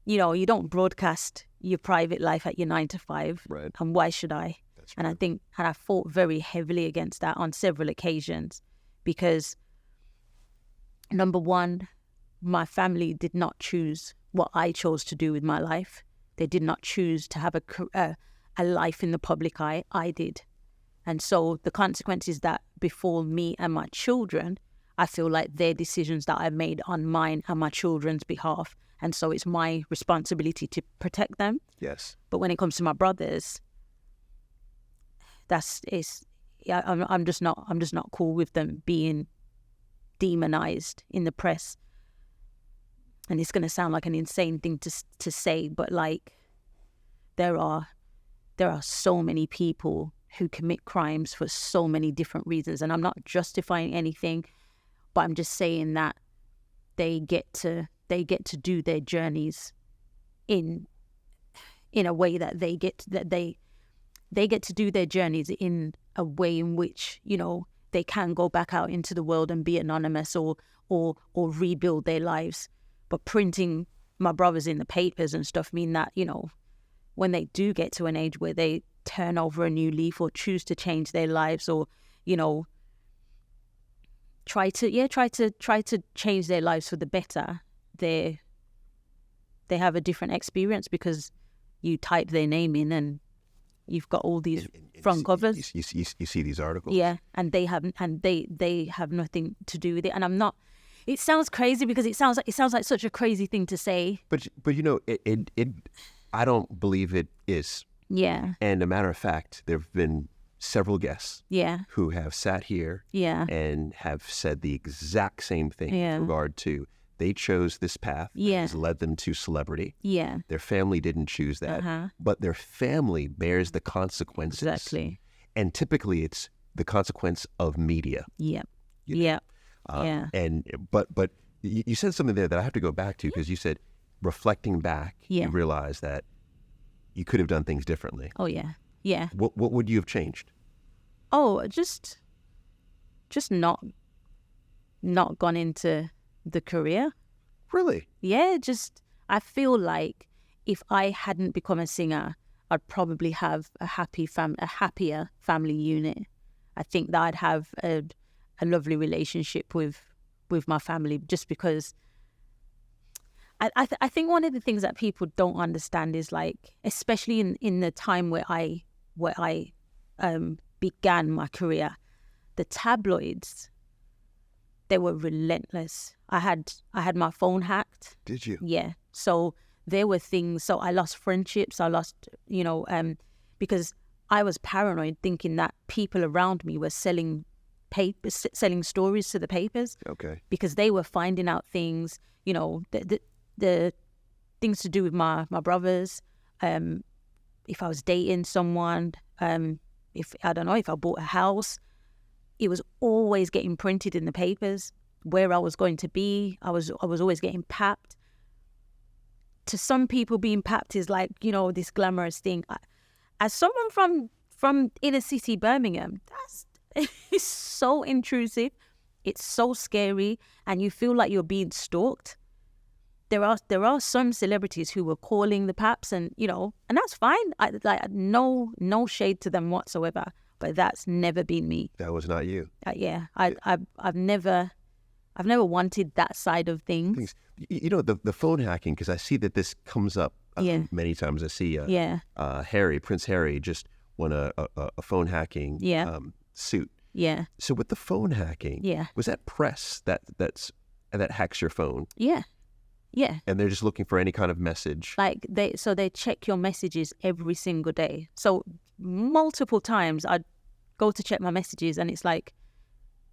you don't broadcast your private life at your 9 to 5. Right. And why should I? That's and right. I fought very heavily against that on several occasions, because number one, my family did not choose what I chose to do with my life. They did not choose to have a life in the public eye. I did. And so the consequences that befall me and my children, I feel like they're decisions that I made on mine and my children's behalf. And so it's my responsibility to protect them. Yes. But when it comes to my brothers, I'm just not cool with them being demonized in the press. And it's going to sound like an insane thing to say, but like, there are so many people who commit crimes for so many different reasons, and I'm not justifying anything, but I'm just saying that they get to do their journeys in a way that they get to do their journeys in a way in which they can go back out into the world and be anonymous or rebuild their lives. But printing my brothers in the papers and stuff mean that when they do get to an age where they turn over a new leaf or choose to change their lives, or try to change their lives for the better, they have a different experience, because you type their name in and you've got all these front covers. You see these articles. Yeah, and they have nothing to do with it. And I'm not. It sounds crazy, because it sounds like such a crazy thing to say. But it I don't believe it is. Yeah. And a matter of fact, there have been several guests who have sat here and have said the exact same thing with regard to they chose this path that has led them to celebrity. Yeah. Their family didn't choose that, but their family bears the consequences. Exactly. And typically it's the consequence of media. Yeah. Yeah. But you said something there that I have to go back to, because you said, reflecting back, you realize that you could have done things differently. Oh, yeah. Yeah. What would you have changed? Oh, just not gone into the career. Really? Yeah, just I feel like if I hadn't become a singer, I'd probably have a happier family unit. I think that I'd have a lovely relationship with my family, just because I think one of the things that people don't understand is, like, especially in the time where I began my career, the tabloids, they were relentless. I had my phone hacked. Did you? Yeah. So there were things. So I lost friendships. I lost, because I was paranoid, thinking that people around me were selling stories to the papers. Okay. Because they were finding out things, the things to do with my brothers. If I was dating someone, if I bought a house, it was always getting printed in the papers where I was going to be. I was always getting papped. To some people, being papped is like, this glamorous thing. As someone from inner city Birmingham, it's so intrusive. It's so scary, and you feel like you're being stalked. There are some celebrities who were calling the paps, and that's fine. No shade to them whatsoever. But that's never been me. That was not you. I've never wanted that side of things. The phone hacking, because I see that this comes up many times. I see Prince Harry just won a phone hacking suit. Yeah. So with the phone hacking, was that press that hacks your phone? Yeah. Yeah. And they're just looking for any kind of message. Like they check your messages every single day. So multiple times I'd go to check my messages, and it's like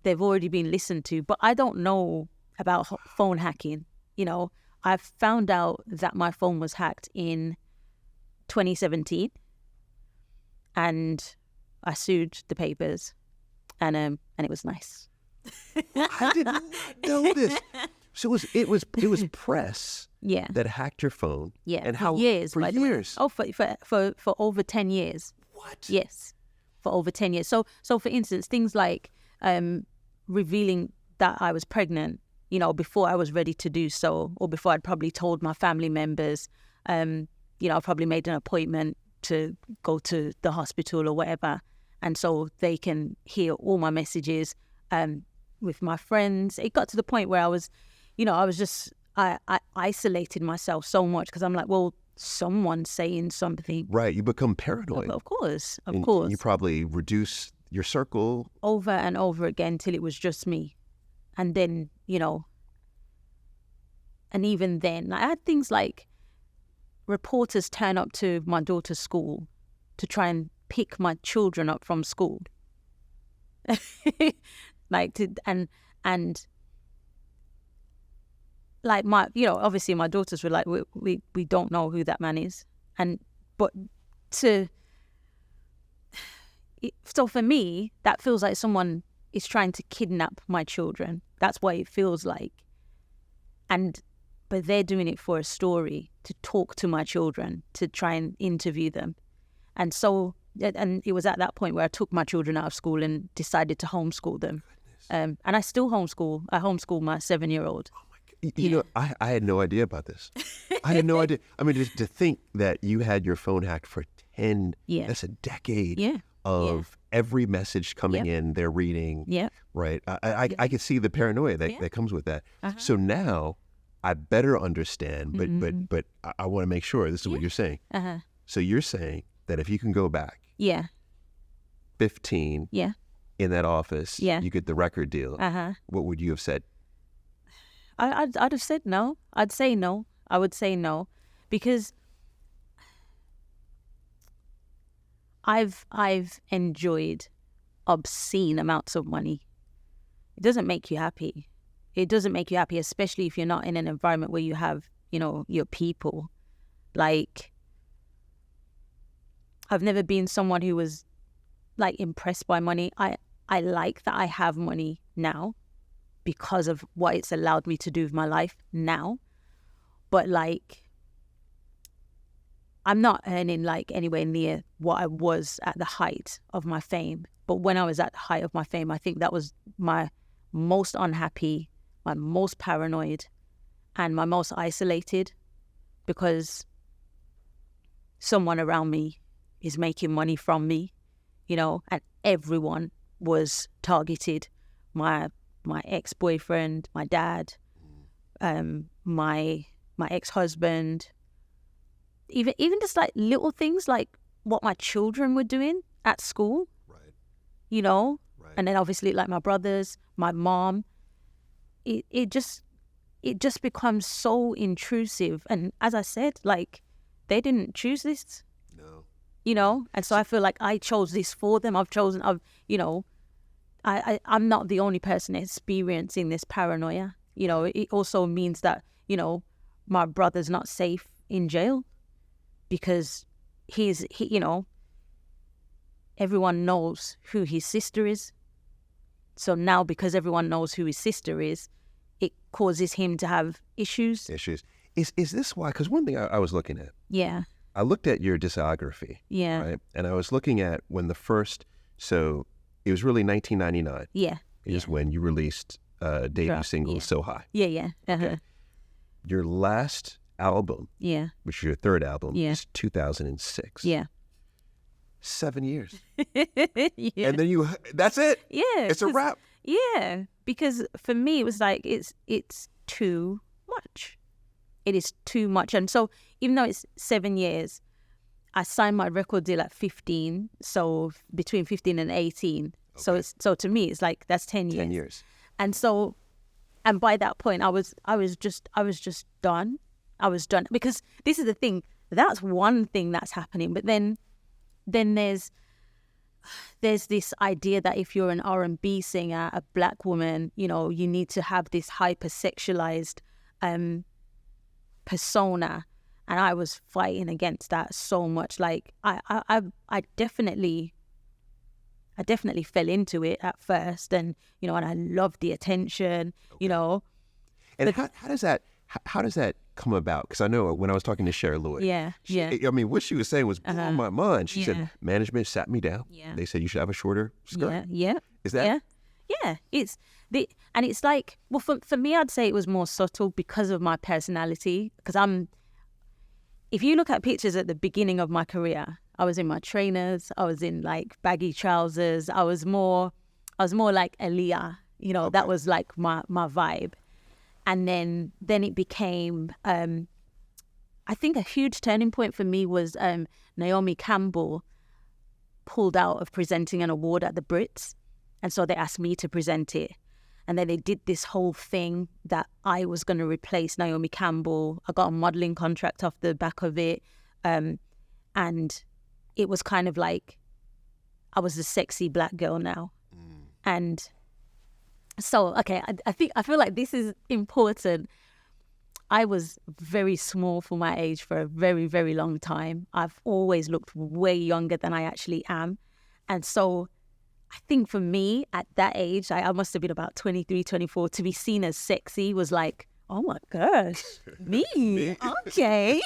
they've already been listened to. But I don't know about phone hacking. I found out that my phone was hacked in 2017, and I sued the papers, and it was nice. I did not know this. So it was press that hacked your phone. Yeah, and for years. For years. Oh, for over 10 years. What? Yes, for over 10 years. So for instance, things like revealing that I was pregnant, before I was ready to do so, or before I'd probably told my family members, I probably made an appointment to go to the hospital or whatever. And so they can hear all my messages with my friends. It got to the point where I was I isolated myself so much, because I'm like, well, someone's saying something. Right. You become paranoid. Of course. You probably reduce your circle. Over and over again till it was just me. And then, and even then, I had things like reporters turn up to my daughter's school to try and pick my children up from school. Obviously my daughters were like, we don't know who that man is. So for me, that feels like someone is trying to kidnap my children. That's what it feels like. But they're doing it for a story, to talk to my children, to try and interview them. And it was at that point where I took my children out of school and decided to homeschool them. And I still homeschool. I homeschool my 7-year-old. I had no idea about this. I had no idea. I mean, to think that you had your phone hacked for 10, that's a decade of every message coming in, they're reading. Yeah. Right. I could see the paranoia that comes with that. Uh-huh. So now I better understand, but I want to make sure this is what you're saying. Uh-huh. So you're saying that if you can go back 15 in that office, you get the record deal, what would you have said? I'd have said no. I'd say no. I would say no, because I've enjoyed obscene amounts of money. It doesn't make you happy. It doesn't make you happy, especially if you're not in an environment where you have, your people. Like, I've never been someone who was like impressed by money. I like that I have money now. because of what it's allowed me to do with my life now. But like, I'm not earning like anywhere near what I was at the height of my fame. But when I was at the height of my fame, I think that was my most unhappy, my most paranoid, and my most isolated, because someone around me is making money from me, you know, and everyone was targeted. My ex-boyfriend, my dad, my ex-husband, even just like little things like what my children were doing at school, Right. you know, Right. and then obviously like my brothers, my mom, it just becomes so intrusive. And as I said, like, they didn't choose this, No. you know, and so I feel like I chose this for them. You know, I'm not the only person experiencing this paranoia. You know, it also means that, you know, my brother's not safe in jail because he, you know, everyone knows who his sister is. So now, because everyone knows who his sister is, it causes him to have issues. Is this why? Because one thing I was looking at, Yeah. I looked at your discography, Yeah. right? And I was looking at when so it was really 1999 Yeah. is when you released debut single, Yeah. So High. Yeah. Yeah. Uh-huh. Okay. Your last album, Yeah. which is your third album, Yeah. is 2006. Yeah. 7 years. Yeah. And then that's it. Yeah. It's a 'cause- wrap. Yeah. Because for me, it was like, it's too much. It is too much. And so even though it's 7 years, I signed my record deal at 15. So between 15 and 18. Okay. So to me, it's like, that's 10 years. 10 years. And by that point, I was just done. I was done, because this is the thing. That's one thing that's happening. But then there's this idea that if you're an R&B singer, a black woman, you know, you need to have this hypersexualized persona, and I was fighting against that so much. Like I definitely fell into it at first, and you know, and I loved the attention, you know. And how does that come about? Because I know when I was talking to Sherry Lloyd, Yeah. I mean, what she was saying was blowing my mind. She Yeah. said management sat me down. Yeah. They said you should have a shorter skirt. Yeah, yeah. Is that? Yeah. And it's like, well, for me, I'd say it was more subtle because of my personality. Because if you look at pictures at the beginning of my career, I was in my trainers, I was in like baggy trousers, I was more like Aaliyah, you know. That was like my vibe. And then it became, I think a huge turning point for me was Naomi Campbell pulled out of presenting an award at the Brits. And so they asked me to present it. And then they did this whole thing that I was going to replace Naomi Campbell. I got a modeling contract off the back of it. And it was kind of like I was the sexy black girl now. And so, okay, I feel like this is important. I was very small for my age for a very, very long time. I've always looked way younger than I actually am. And so I think for me at that age, I must have been about 23, 24, to be seen as sexy was like, oh my gosh, me? Okay.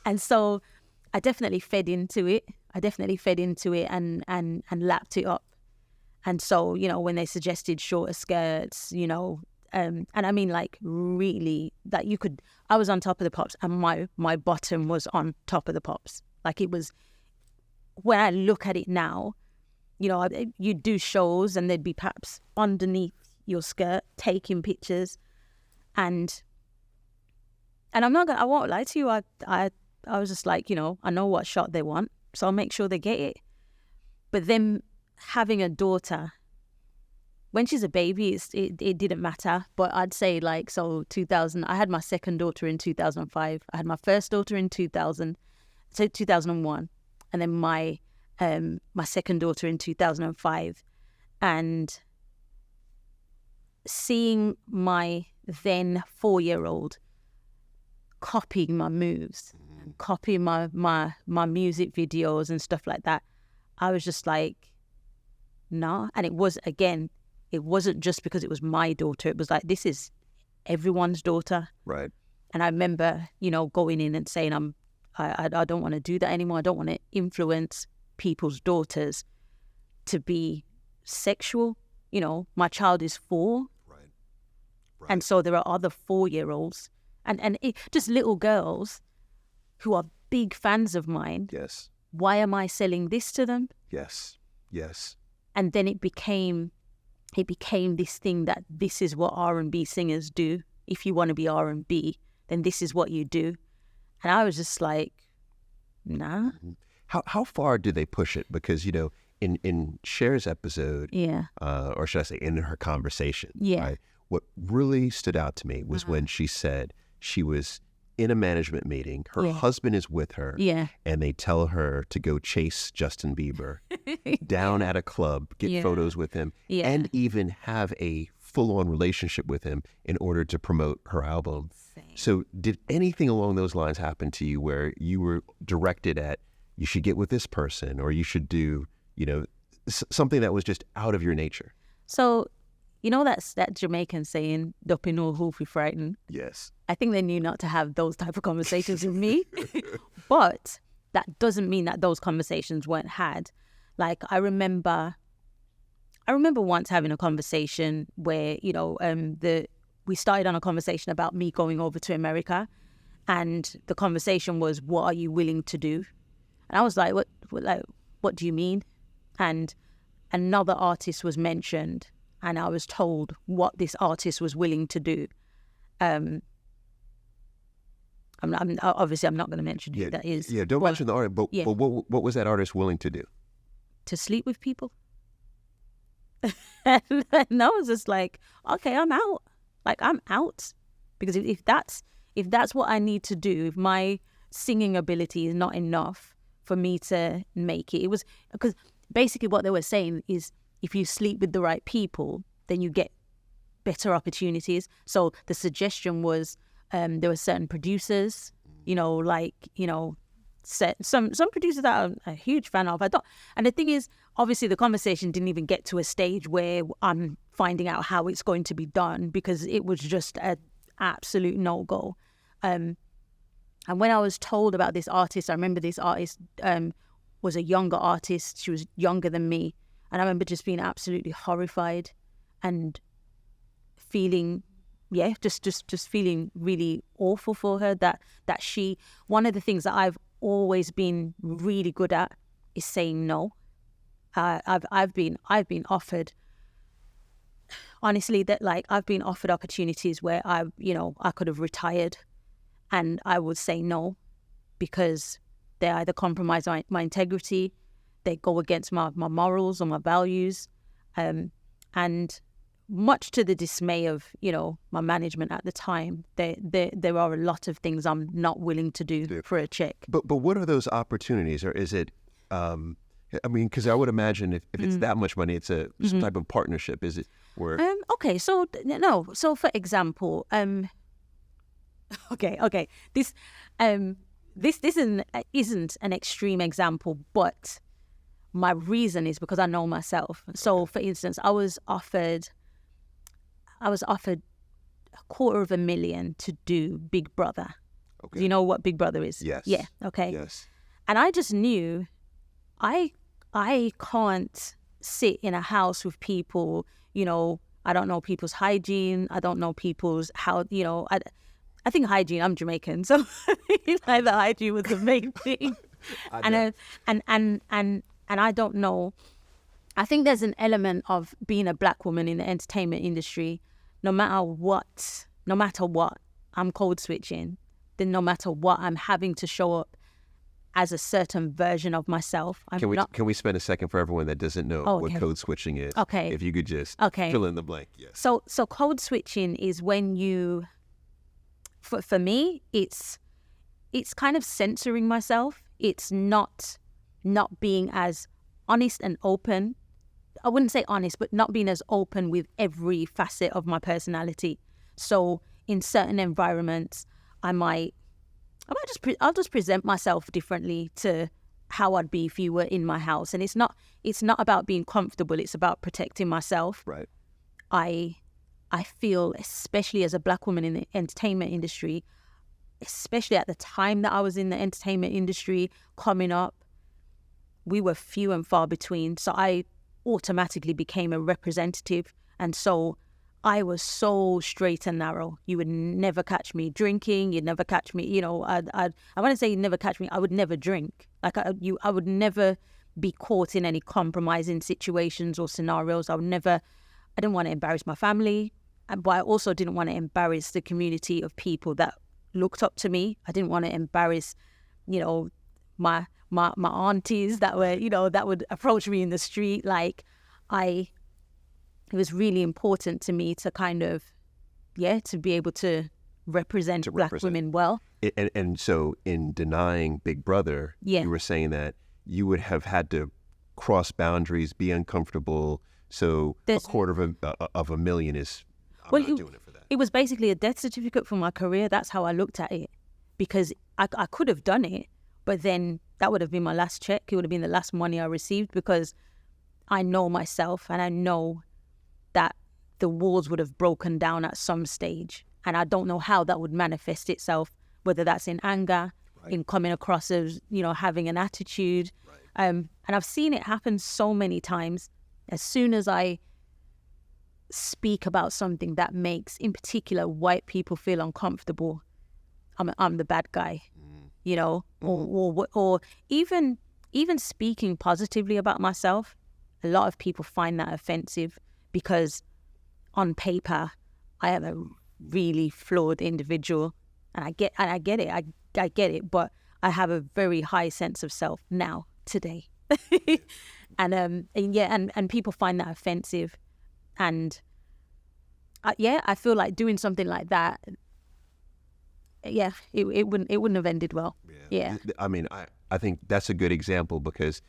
And so I definitely fed into it. And lapped it up. And so, you know, when they suggested shorter skirts, you know, and I mean like really that I was on top of the pops and my bottom was on top of the pops. Like it was, when I look at it now, you know, you do shows and they'd be perhaps underneath your skirt taking pictures. And I won't lie to you. I was just like, you know, I know what shot they want, so I'll make sure they get it. But then having a daughter, when she's a baby, it didn't matter. But I'd say like, so 2000, I had my second daughter in 2005. I had my first daughter in 2001. And then my second daughter in 2005. And seeing my then 4-year-old copying my moves, copying my music videos and stuff like that, I was just like, nah. And it was it wasn't just because it was my daughter. It was like, this is everyone's daughter. Right. And I remember, going in and saying, I don't want to do that anymore. I don't want to influence people's daughters to be sexual. My child is 4. Right. And so there are other 4-year-olds and just little girls who are big fans of mine. Yes. Why am I selling this to them? Yes. Yes. And then it became this thing that this is what R&B singers do. If you want to be R&B, then this is what you do. And I was just like, nah. How far do they push it? Because, in Cher's episode, Yeah. Or should I say in her conversation, Yeah. right, what really stood out to me was when she said she was in a management meeting, her husband is with her, Yeah. and they tell her to go chase Justin Bieber down at a club, get photos with him, and even have a full-on relationship with him in order to promote her album. Same. So did anything along those lines happen to you where you were directed at, you should get with this person, or you should do, something that was just out of your nature? So, that's that Jamaican saying, "Dopping all who be frightened." Yes. I think they knew not to have those type of conversations with me. But that doesn't mean that those conversations weren't had. Like, I remember once having a conversation where, we started on a conversation about me going over to America, and the conversation was, what are you willing to do? And I was like, what do you mean? And another artist was mentioned, and I was told what this artist was willing to do. I'm obviously not going to mention who that is. Yeah, don't mention the artist, but what was that artist willing to do? To sleep with people. And I was just like, okay, I'm out. Like, I'm out. Because if that's what I need to do, if my singing ability is not enough for me to make it, was because basically what they were saying is, if you sleep with the right people, then you get better opportunities. So the suggestion was, there were certain producers, some producers that I'm a huge fan of. And the thing is, obviously the conversation didn't even get to a stage where I'm finding out how it's going to be done, because it was just an absolute no-go. And when I was told about this artist, I remember this artist was a younger artist. She was younger than me. And I remember just being absolutely horrified and feeling, just feeling really awful for her, that she, one of the things that I've always been really good at is saying no. I've been offered, honestly, that like I've been offered opportunities where I could have retired, and I would say no, because they either compromise my integrity, they go against my morals or my values, and much to the dismay of my management at the time, there are a lot of things I'm not willing to do for a check. But what are those opportunities, or is it? Because I would imagine if it's that much money, it's some type of partnership. Is it? Where? Okay. So no. So for example, okay. This isn't an extreme example, but my reason is because I know myself. So for instance, I was offered $250,000 to do Big Brother. Okay. Do you know what Big Brother is? Yes. Yeah. Okay. Yes. And I just knew I can't sit in a house with people, I don't know people's hygiene. I don't know people's I think hygiene, I'm Jamaican, so like the hygiene was the main thing. And I don't know. I think there's an element of being a black woman in the entertainment industry, no matter what, I'm code switching, then no matter what, I'm having to show up as a certain version of myself. Can we spend a second for everyone that doesn't know what code switching is? Okay. If you could just fill in the blank. Yes. So code switching is when you, for me, it's kind of censoring myself. It's not being as honest and open. I wouldn't say honest, but not being as open with every facet of my personality. So in certain environments, I'll just present myself differently to how I'd be if you were in my house. And it's not about being comfortable. It's about protecting myself. Right. I feel, especially as a Black woman in the entertainment industry, especially at the time that I was in the entertainment industry coming up, we were few and far between. So I automatically became a representative. And so I was so straight and narrow. You would never catch me drinking. You'd never catch me, I want to say you'd never catch me. I would never drink. Like I would never be caught in any compromising situations or scenarios. I didn't want to embarrass my family, but I also didn't want to embarrass the community of people that looked up to me. I didn't want to embarrass, my aunties that were, that would approach me in the street. Like it was really important to me to kind of, to be able to represent Black women well. And so in denying Big Brother, you were saying that you would have had to cross boundaries, be uncomfortable. So a quarter of a million is, I'm not doing it for that. It was basically a death certificate for my career. That's how I looked at it, because I could have done it, but then that would have been my last check. It would have been the last money I received, because I know myself and I know that the walls would have broken down at some stage. And I don't know how that would manifest itself, whether that's in anger, in coming across as, having an attitude. And I've seen it happen so many times. As soon as I speak about something that makes, in particular, white people feel uncomfortable, I'm the bad guy, or even speaking positively about myself. A lot of people find that offensive, because on paper, I am a really flawed individual, and I get it. I get it, but I have a very high sense of self now, today. And people find that offensive, and I feel like doing something like that, it wouldn't have ended well. Yeah. I mean, I think that's a good example, because,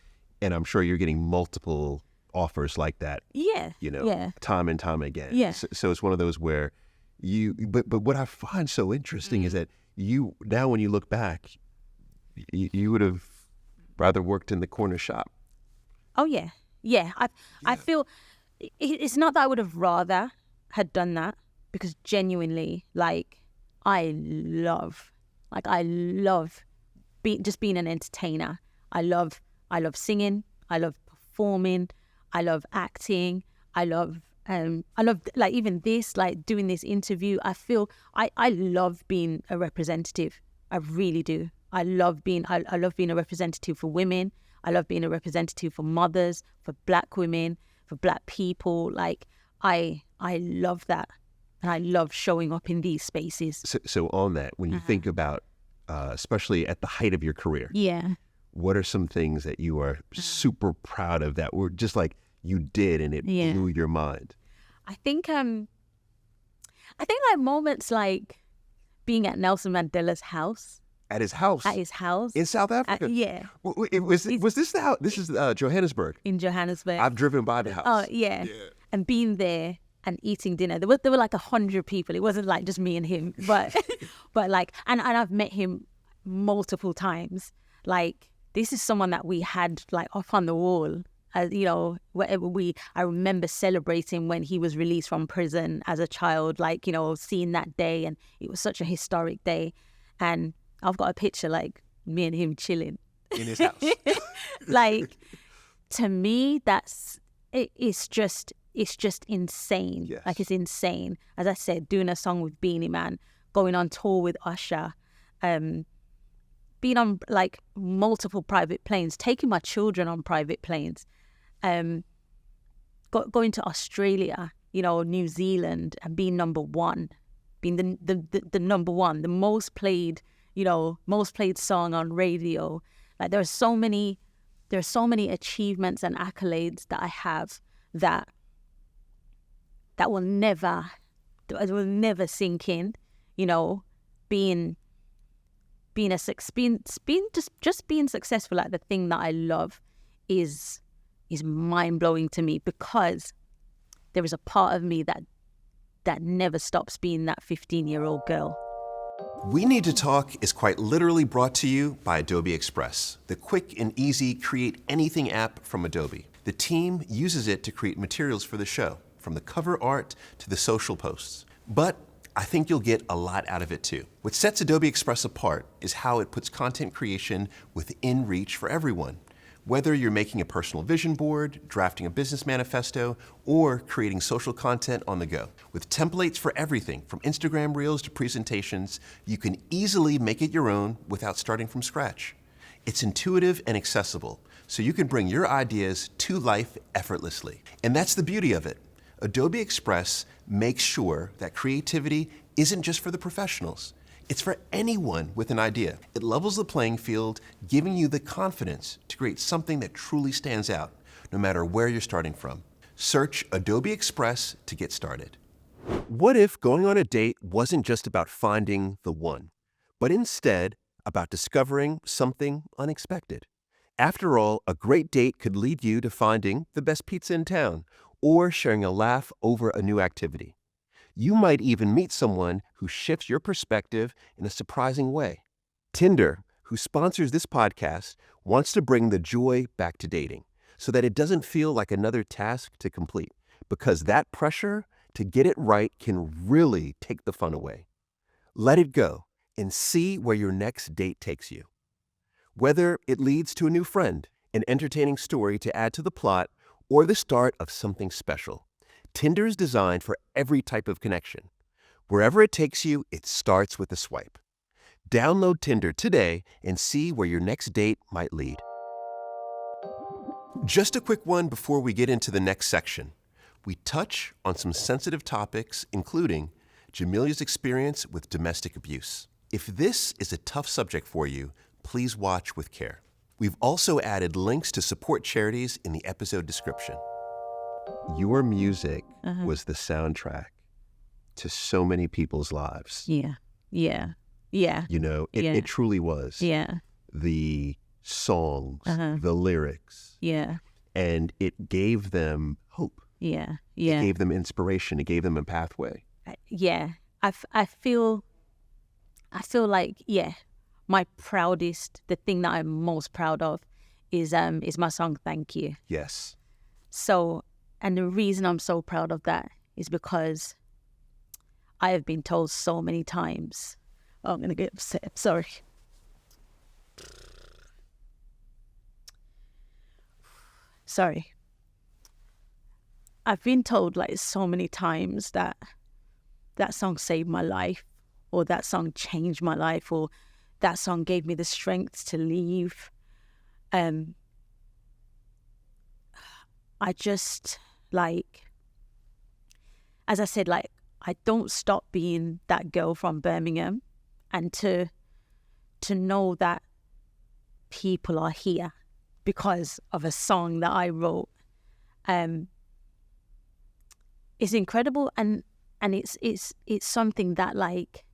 and I'm sure you're getting multiple offers like that. Time and time again. Yeah. So it's one of those where but what I find so interesting is that now when you look back, you would have rather worked in the corner shop. Oh yeah. I feel it's not that I would have rather had done that, because genuinely, I love just being an entertainer. I love singing. I love performing. I love acting. I love even this, doing this interview. I feel I love being a representative. I really do. I love being a representative for women. I love being a representative for mothers, for Black women, for Black people. I love that. And I love showing up in these spaces. So on that, when you think about, especially at the height of your career, what are some things that you are super proud of that were just like you did and it blew your mind? I think like moments like being at Nelson Mandela's house. At his house? At his house. In South Africa? Yeah. Was this the house? This is Johannesburg. In Johannesburg. I've driven by the house. Oh, yeah. And being there and eating dinner. There were like 100 people. It wasn't like just me and him. But and I've met him multiple times. This is someone that we had up on the wall. I remember celebrating when he was released from prison as a child, seeing that day, and it was such a historic day. And I've got a picture me and him chilling in his house. To me, it's just insane. Yes. It's insane. As I said, doing a song with Beanie Man, going on tour with Usher, being on multiple private planes, taking my children on private planes, going to Australia, New Zealand, and being number one, being the number one, the most played song on radio. There are so many achievements and accolades that I have that will never sink in. Being successful at the thing that I love is mind blowing to me, because there is a part of me that never stops being that 15-year-old girl. We Need to Talk is quite literally brought to you by Adobe Express, the quick and easy create anything app from Adobe. The team uses it to create materials for the show, from the cover art to the social posts. But I think you'll get a lot out of it too. What sets Adobe Express apart is how it puts content creation within reach for everyone. Whether you're making a personal vision board, drafting a business manifesto, or creating social content on the go. With templates for everything from Instagram Reels to presentations, you can easily make it your own without starting from scratch. It's intuitive and accessible, so you can bring your ideas to life effortlessly. And that's the beauty of it. Adobe Express makes sure that creativity isn't just for the professionals. It's for anyone with an idea. It levels the playing field, giving you the confidence to create something that truly stands out, no matter where you're starting from. Search Adobe Express to get started. What if going on a date wasn't just about finding the one, but instead about discovering something unexpected? After all, a great date could lead you to finding the best pizza in town or sharing a laugh over a new activity. You might even meet someone who shifts your perspective in a surprising way. Tinder, who sponsors this podcast, wants to bring the joy back to dating so that it doesn't feel like another task to complete, because that pressure to get it right can really take the fun away. Let it go and see where your next date takes you. Whether it leads to a new friend, an entertaining story to add to the plot, or the start of something special, Tinder is designed for every type of connection. Wherever it takes you, it starts with a swipe. Download Tinder today and see where your next date might lead. Just a quick one before we get into the next section. We touch on some sensitive topics, including Jamelia's experience with domestic abuse. If this is a tough subject for you, please watch with care. We've also added links to support charities in the episode description. Your music was the soundtrack to so many people's lives. Yeah. You know, it truly was. Yeah. The songs, the lyrics. Yeah. And it gave them hope. Yeah. It gave them inspiration. It gave them a pathway. Yeah. I feel like, my proudest, the thing that I'm most proud of is my song Thank You. Yes. So, and the reason I'm so proud of that is because I have been told so many times, I'm going to get upset, sorry. Sorry. I've been told like so many times that that song saved my life, or that song changed my life, or that song gave me the strength to leave. I just, like, as I said, like, I don't stop being that girl from Birmingham, and to know that people are here because of a song that I wrote, is incredible, and it's something that, like,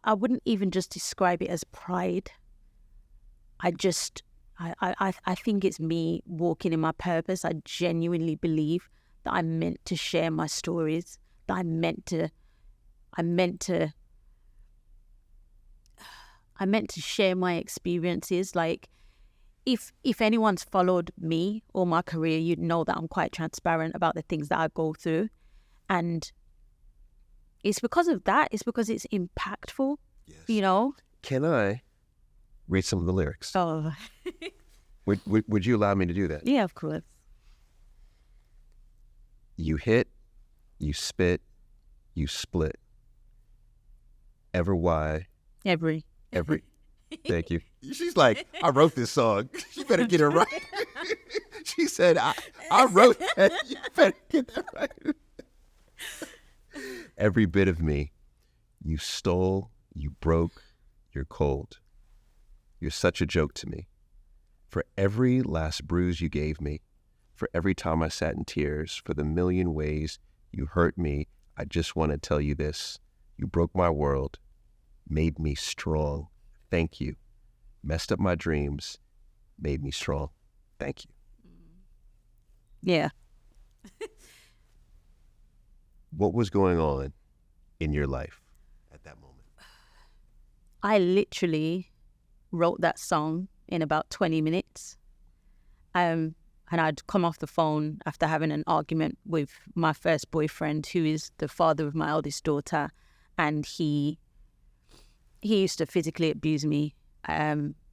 I wouldn't even just describe it as pride. I think it's me walking in my purpose. I genuinely believe that I'm meant to share my stories, that I'm meant to share my experiences. Like, if anyone's followed me or my career, you'd know that I'm quite transparent about the things that I go through. And it's because of that. It's because it's impactful, you know? Can I read some of the lyrics? Oh. Would you allow me to do that? Yeah, of course. You hit, you spit, you split. Every. Thank you. She's like, I wrote this song. You better get it right. She said, I wrote that. You better get that right. Every bit of me, you stole, you broke, you're cold. You're such a joke to me. For every last bruise you gave me, for every time I sat in tears, for the million ways you hurt me, I just want to tell you this. You broke my world, made me strong. Thank you. Messed up my dreams, made me strong. Thank you. Yeah. What was going on in your life at that moment? I literally wrote that song in about 20 minutes. I and I'd come off the phone after having an argument with my first boyfriend, who is the father of my eldest daughter, and he used to physically abuse me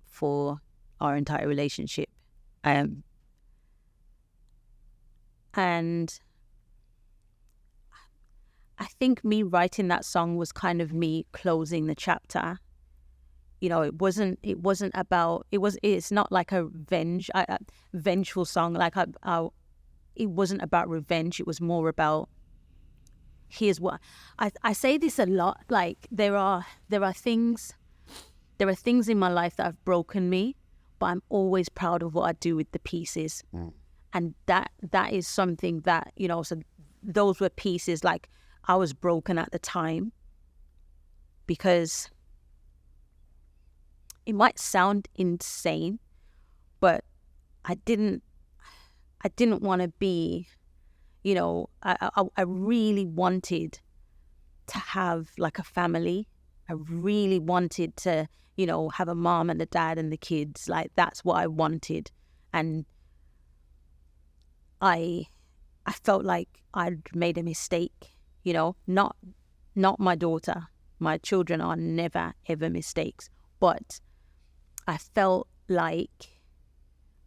for our entire relationship. And I think me writing that song was kind of me closing the chapter. You know, it's not like a vengeful song. Like it wasn't about revenge. It was more about, here's what I say this a lot. Like there are things in my life that have broken me, but I'm always proud of what I do with the pieces. And that is something that, you know, so those were pieces. Like, I was broken at the time because it might sound insane, but I didn't want to be, you know, I really wanted to have like a family. I really wanted to, you know, have a mom and a dad and the kids. Like, that's what I wanted. And I felt like I'd made a mistake, you know, not my daughter. My children are never, ever mistakes. But I felt like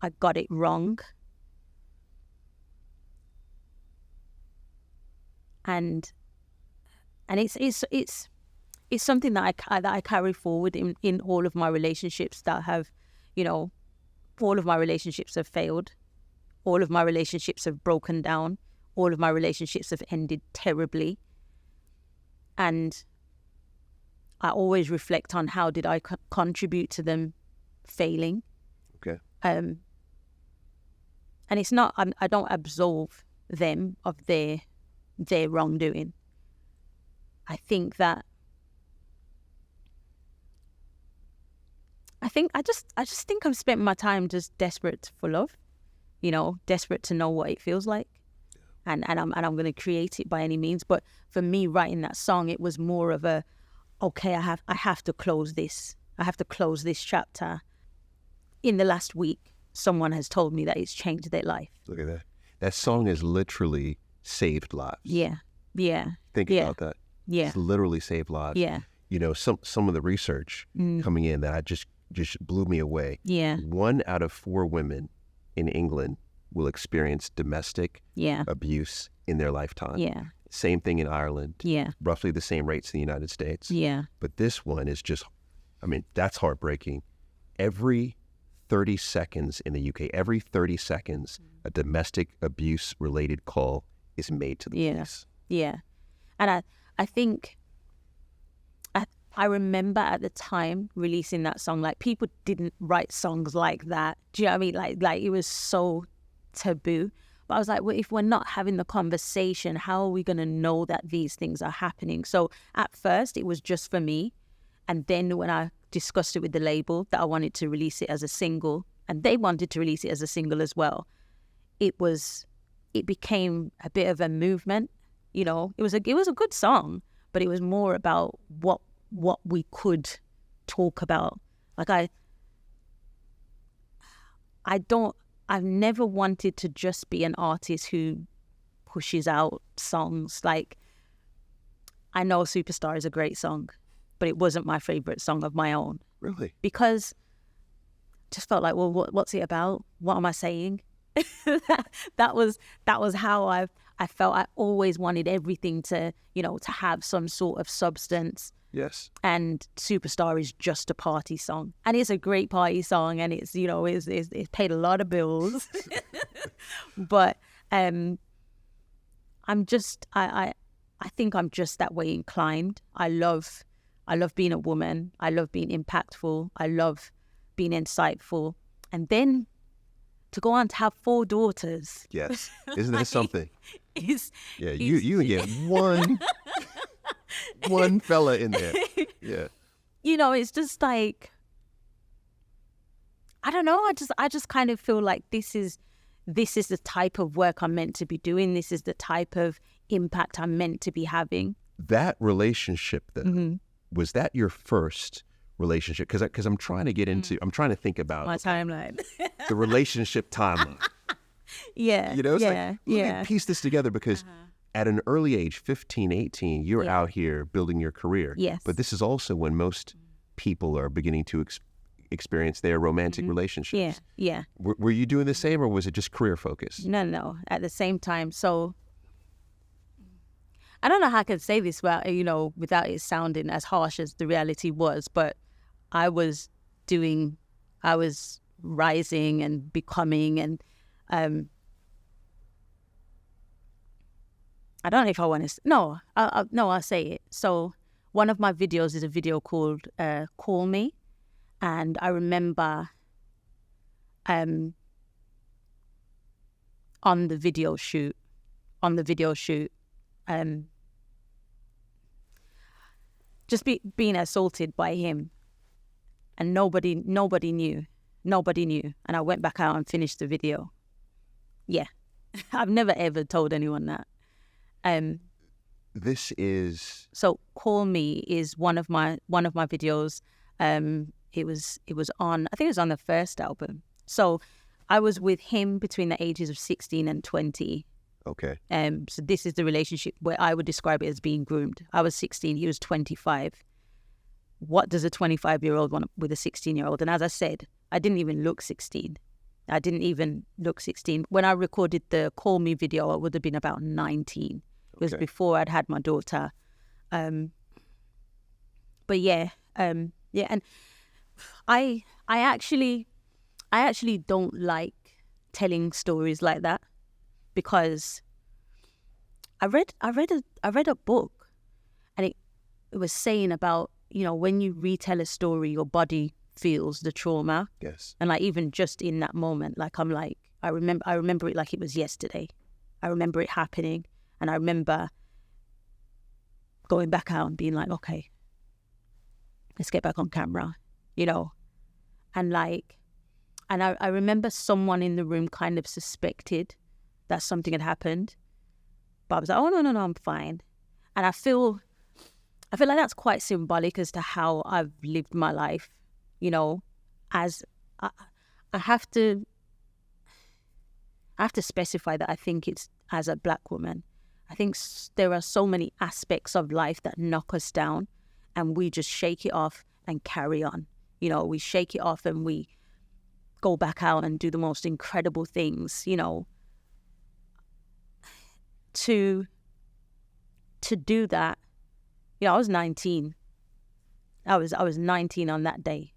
I got it wrong. And it's something that I carry forward in all of my relationships that have, you know, all of my relationships have failed. All of my relationships have broken down. All of my relationships have ended terribly. And I always reflect on how did I contribute to them failing. Okay. And it's not, I don't absolve them of their wrongdoing. I think that I just think I've spent my time just desperate for love, you know, desperate to know what it feels like. And I'm going to create it by any means. But for me, writing that song, it was more of a, okay, I have to close this. I have to close this chapter. In the last week, someone has told me that it's changed their life. Look at that. That song has literally saved lives. Yeah. Think about that. Yeah. It's literally saved lives. Yeah. You know, some of the research coming in that I just blew me away. Yeah. 1 out of 4 women in England will experience domestic abuse in their lifetime. Yeah. Same thing in Ireland. Yeah. Roughly the same rates in the United States. Yeah. But this one is just, I mean, that's heartbreaking. Every 30 seconds in the UK, every 30 seconds, a domestic abuse related call is made to the police. Yeah. And I think, I remember at the time releasing that song, like, people didn't write songs like that. Do you know what I mean? Like it was so taboo. But I was like, well, if we're not having the conversation, how are we going to know that these things are happening? So at first it was just for me. And then when I discussed it with the label that I wanted to release it as a single, and they wanted to release it as a single as well, it became a bit of a movement. You know, it was a good song, but it was more about what we could talk about. Like I've never wanted to just be an artist who pushes out songs. Like, I know Superstar is a great song, but it wasn't my favorite song of my own. Really? Because I just felt like, well, what's it about? What am I saying? that was how I felt. I always wanted everything to, you know, to have some sort of substance. Yes. And Superstar is just a party song, and it's a great party song, and it's, you know, it's paid a lot of bills. But I think I'm just that way inclined. I love being a woman. I love being impactful. I love being insightful, and then to go on to have 4 daughters. Yes. Isn't that something? You can get one fella in there. Yeah. You know, it's just like, I don't know. I just kind of feel like this is the type of work I'm meant to be doing. This is the type of impact I'm meant to be having. That relationship, then, was that your first relationship? Because I'm trying to get into, I'm trying to think about my timeline. the relationship timeline. Yeah. You know, it's yeah. like, let me piece this together because at an early age, 15, 18, you're out here building your career. Yes. But this is also when most people are beginning to experience their romantic relationships. Yeah. Were you doing the same, or was it just career focused? No. At the same time. So I don't know how I can say this without it sounding as harsh as the reality was, but I was rising and becoming, and I don't know if I want to. No, I'll say it. So one of my videos is a video called "Call Me," and I remember on the video shoot, just being assaulted by him, and nobody knew, and I went back out and finished the video. Yeah, I've never ever told anyone that. This is So "Call Me" is one of my videos. It was on, I think it was on the first album. So I was with him between the ages of 16 and 20. okay. So this is the relationship where I would describe it as being groomed. I was 16, he was 25. What does a 25-year-old want with a 16-year-old? And as I said, I didn't even look 16. When I recorded the "Call Me" video, I would have been about 19. It was before I'd had my daughter. And I actually don't like telling stories like that, because I read a book, and it was saying about, when you retell a story, your body feels the trauma. Yes. And like, even just in that moment, like, I remember it like it was yesterday. I remember it happening, and I remember going back out and being like, okay, let's get back on camera, and I remember someone in the room kind of suspected that something had happened, but I was like, oh no, I'm fine. And I feel like that's quite symbolic as to how I've lived my life, as I have to specify that I think it's as a Black woman. I think there are so many aspects of life that knock us down, and we just shake it off and carry on. We shake it off and we go back out and do the most incredible things, to do that. I was 19. I was 19 on that day.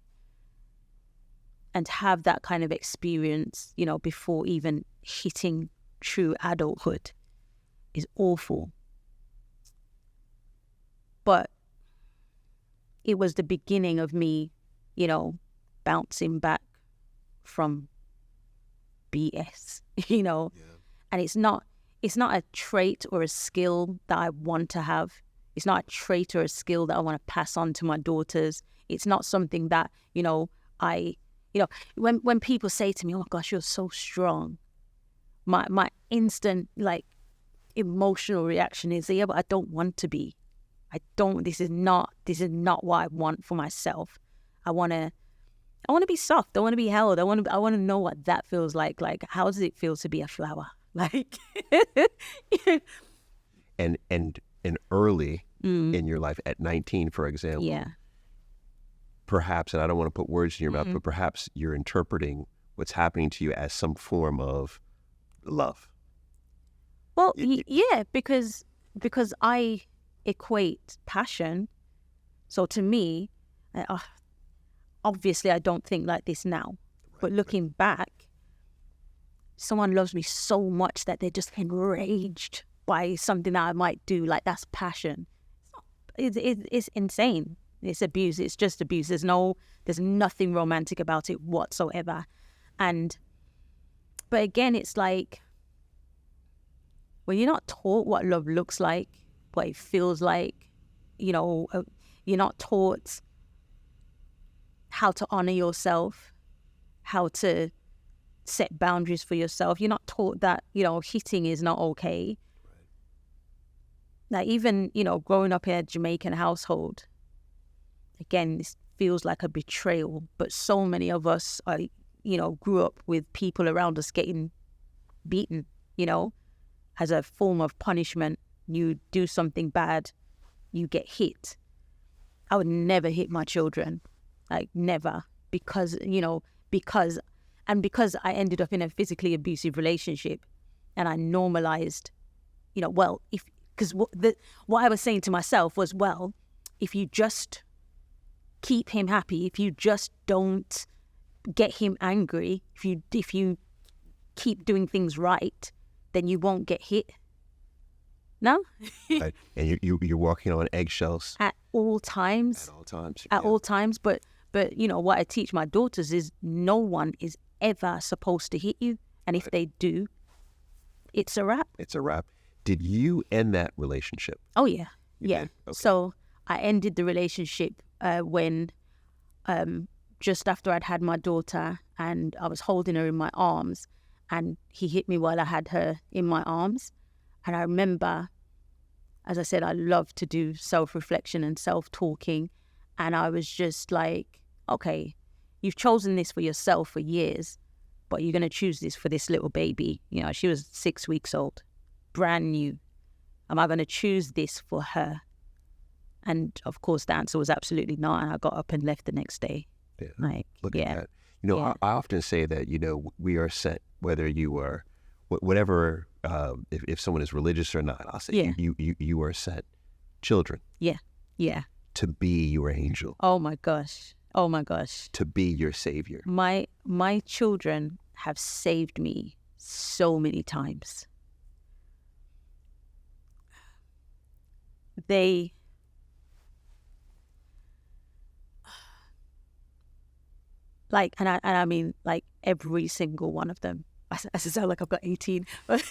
And to have that kind of experience, before even hitting true adulthood is awful. But it was the beginning of me, bouncing back from BS, And it's not a trait or a skill that I want to have. It's not a trait or a skill that I want to pass on to my daughters. It's not something that, when people say to me, oh my gosh, you're so strong, my instant, emotional reaction is, yeah, but I don't want to be. This is not what I want for myself. I want to be soft. I want to be held. I want to know what that feels like. Like, how does it feel to be a flower? Like, and early in your life, at 19, for example. Yeah. Perhaps, and I don't want to put words in your mouth, but perhaps you're interpreting what's happening to you as some form of love. Well, yeah, because I equate passion. So to me, obviously I don't think like this now, but looking back, someone loves me so much that they're just enraged by something that I might do. Like, that's passion. It's insane. It's abuse. It's just abuse. There's nothing romantic about it whatsoever. But again, it's like, when you're not taught what love looks like, what it feels like, you're not taught how to honor yourself, how to set boundaries for yourself. You're not taught that, hitting is not okay. Like, even, growing up in a Jamaican household, again, this feels like a betrayal, but so many of us are, grew up with people around us getting beaten, as a form of punishment. You do something bad, you get hit. I would never hit my children, like never, because I ended up in a physically abusive relationship, and I normalized, because what I was saying to myself was, well, if you just keep him happy, if you just don't get him angry, if you keep doing things right, then you won't get hit. No? Right. And you're walking on eggshells At all times. At all times. But what I teach my daughters is no one is ever supposed to hit you, and if they do, it's a wrap. It's a wrap. Did you end that relationship? Oh yeah. You yeah. did? Okay. So I ended the relationship when just after I'd had my daughter, and I was holding her in my arms, and he hit me while I had her in my arms. And I remember, as I said, I love to do self-reflection and self-talking. And I was just like, okay, you've chosen this for yourself for years, but you're going to choose this for this little baby. She was 6 weeks old, brand new. Am I going to choose this for her? And of course, the answer was absolutely not. And I got up and left the next day. Yeah. Look at that. I often say that, we are sent, whether you are, whatever, if someone is religious or not, I'll say you are sent children. Yeah. Yeah. To be your angel. Oh my gosh. To be your savior. My children have saved me so many times. They I mean every single one of them. I sound like I've got 18, but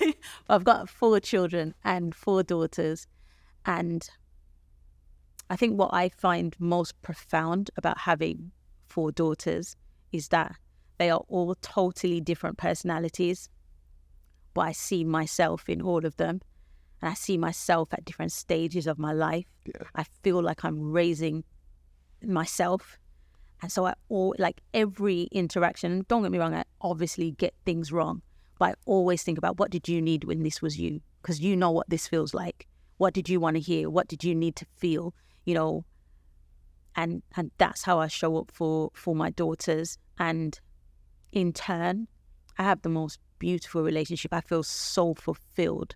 I've got 4 children and 4 daughters. And I think what I find most profound about having 4 daughters is that they are all totally different personalities, but I see myself in all of them, and I see myself at different stages of my life. Yeah. I feel like I'm raising myself. And so every interaction, don't get me wrong, I obviously get things wrong, but I always think about, what did you need when this was you? Because you know what this feels like. What did you want to hear? What did you need to feel? And that's how I show up for my daughters. And in turn, I have the most beautiful relationship. I feel so fulfilled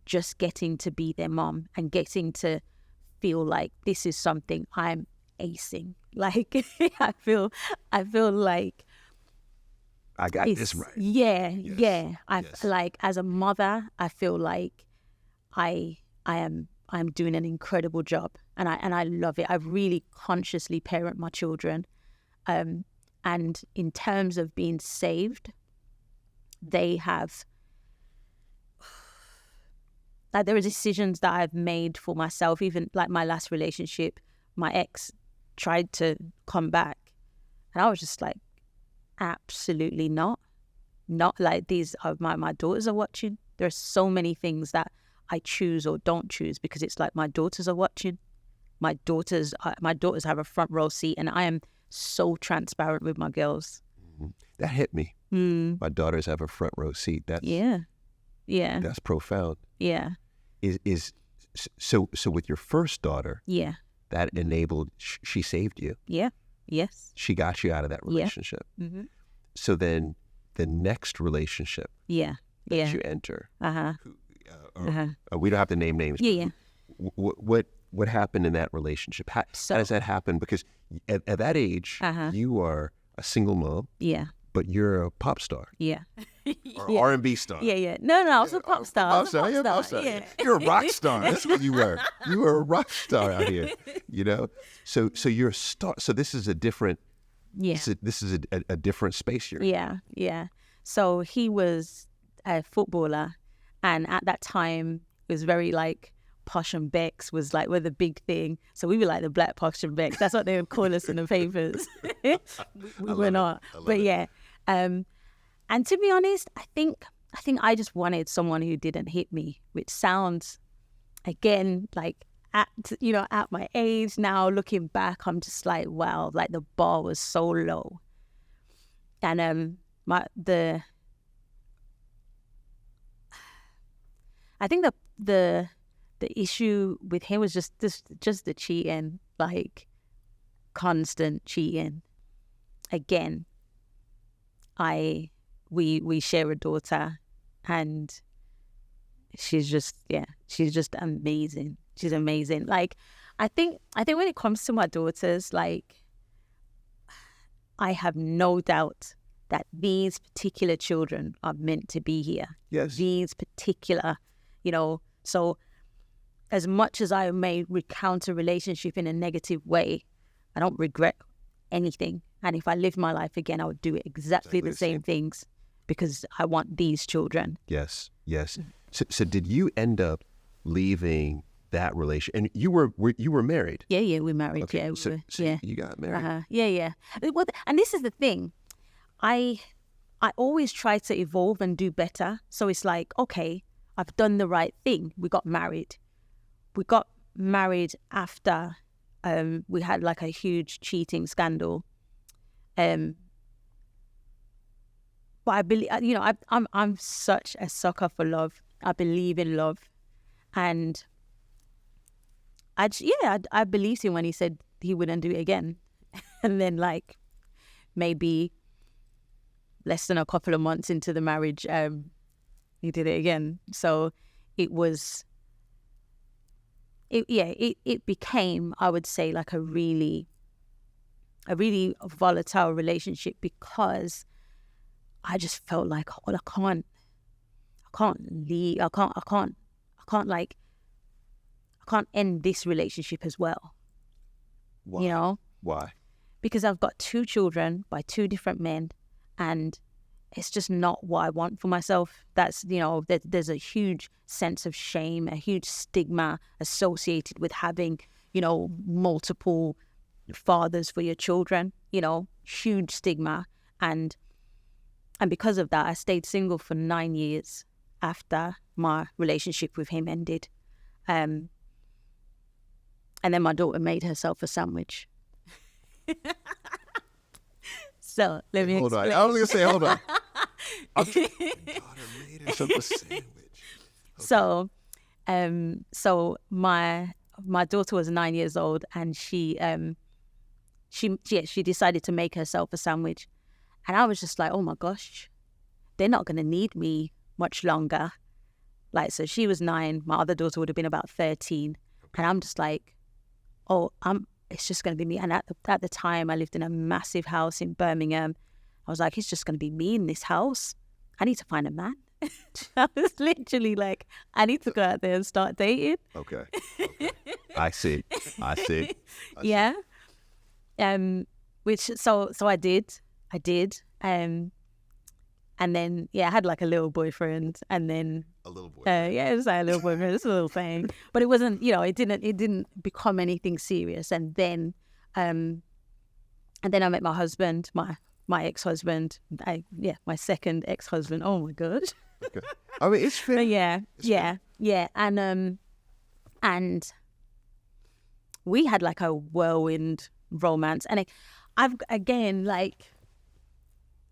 just getting to be their mom and getting to feel like this is something I'm acing. Like I feel like I got this right. Yeah, yes. yeah. Yes. Like as a mother, I feel like I'm doing an incredible job, and I love it. I really consciously parent my children, and in terms of being saved, they have. Like there are decisions that I've made for myself. Even like my last relationship, my ex tried to come back, and I was just like, absolutely not like these are my daughters are watching. There are so many things that I choose or don't choose because it's like my daughters are watching. My daughters have a front row seat, and I am so transparent with my girls. That hit me. My daughters have a front row seat. That's that's profound. Yeah. So with your first daughter, that enabled, she saved you. Yeah. Yes. She got you out of that relationship. Yeah. Mm-hmm. So then the next relationship that you enter, we don't have to name names. What happened in that relationship? How does that happen? Because at that age, you are a single mom. Yeah. But you're a pop star. Yeah. Or R&B star. Yeah. No, I was a pop star. You're a pop star. Yeah. You're a rock star. That's what you were. You were a rock star out here. So you're a star. So this is a different. Yeah. This is a different space you're in. Yeah. So he was a footballer, and at that time it was very like Posh and Becks were the big thing. So we were like the black Posh and Becks. That's what they would call us in the papers. we were not. But yeah. And to be honest, I think I just wanted someone who didn't hit me, which sounds, again, like at my age now, looking back, I'm just like, wow, like the bar was so low. And I think the issue with him was just the cheating, like constant cheating. Again, we share a daughter, and she's just amazing. She's amazing. Like, I think when it comes to my daughters, like, I have no doubt that these particular children are meant to be here. Yes. These particular, so as much as I may recount a relationship in a negative way, I don't regret anything. And if I lived my life again, I would do exactly the same things, because I want these children. Yes. So did you end up leaving that relation? And you were married? Yeah, we're married. Okay. Yeah, So you got married? Yeah. Well, and this is the thing. I always try to evolve and do better. So it's like, okay, I've done the right thing. We got married. We got married after we had like a huge cheating scandal. But I believe, I'm such a sucker for love. I believe in love, and I believed him when he said he wouldn't do it again, and then like maybe less than a couple of months into the marriage, he did it again. So it became, I would say, like a really volatile relationship, because I just felt like, well, I can't leave. I can't end this relationship as well. Why? Why? Because I've got 2 children by 2 different men, and it's just not what I want for myself. That's, there's a huge sense of shame, a huge stigma associated with having, multiple fathers for your children, huge stigma. And because of that, I stayed single for 9 years after my relationship with him ended. And then my daughter made herself a sandwich. So let me Hold explain. on. I was going to say, hold on. My daughter made herself a sandwich. Okay. So my daughter was 9 years old, and she decided to make herself a sandwich. And I was just like, oh my gosh, they're not going to need me much longer. Like, so she was 9, my other daughter would have been about 13. And I'm just like, it's just going to be me. And at the time, I lived in a massive house in Birmingham. I was like, it's just going to be me in this house. I need to find a man. I was literally like, I need to go out there and start dating. Okay. I see. Yeah. So I did. And then, I had like a little boyfriend, and then A little boyfriend. it was like a little boyfriend, it's a little thing, but it wasn't, it didn't become anything serious. And then I met my husband, my ex-husband, my second ex-husband. Oh my God. Okay. I mean, it's fair. But yeah. And we had like a whirlwind romance, and I've again, like,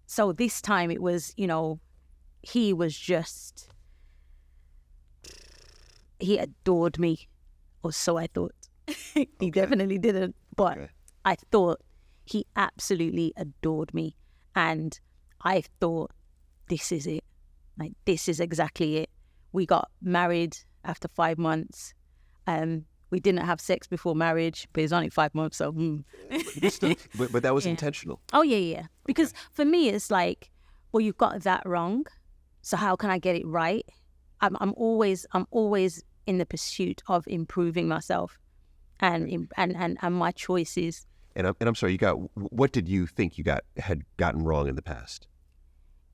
so this time it was, he adored me, or so I thought. He definitely didn't, but I thought he absolutely adored me. And I thought, this is it. Like, this is exactly it. We got married after 5 months. We didn't have sex before marriage, but it's only 5 months, so. But that was intentional. Oh, yeah. Because for me, it's like, well, you've got that wrong, so how can I get it right? I'm always in the pursuit of improving myself, and my choices. And I'm sorry, what did you think had gotten wrong in the past?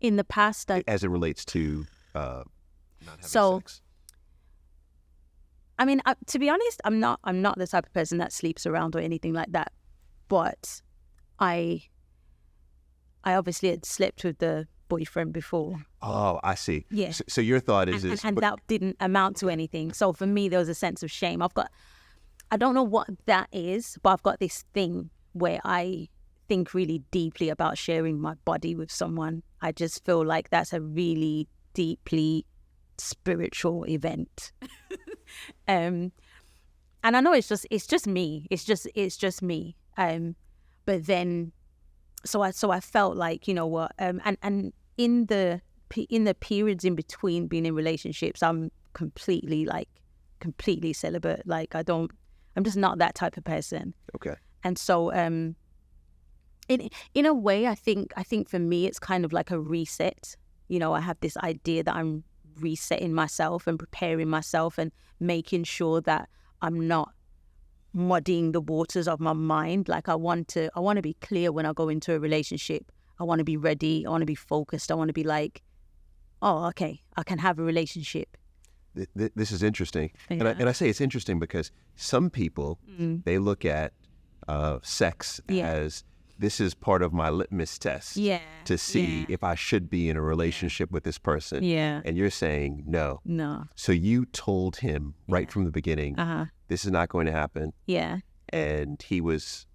In the past, as it relates to not having sex. I mean, to be honest, I'm not the type of person that sleeps around or anything like that. But I obviously had slept with the boyfriend before. Oh, I see. Yeah. So your thought is that didn't amount to anything. So for me, there was a sense of shame. I don't know what that is, but I've got this thing where I think really deeply about sharing my body with someone. I just feel like that's a really deeply spiritual event. And I know it's just me. It's just me. But then, so I felt like, you know what, and in the periods in between being in relationships, I'm completely celibate. Like I'm just not that type of person. Okay. And so, in a way, I think for me, it's kind of like a reset. You know, I have this idea that I'm resetting myself and preparing myself and making sure that I'm not muddying the waters of my mind. Like I want to be clear when I go into a relationship. I want to be ready. I want to be focused. I want to be like, oh, okay, I can have a relationship. This is interesting. Yeah. And I say it's interesting because some people, they look at sex as, this is part of my litmus test to see if I should be in a relationship with this person. Yeah. And you're saying no. No. So you told him right from the beginning, this is not going to happen. Yeah. And he was...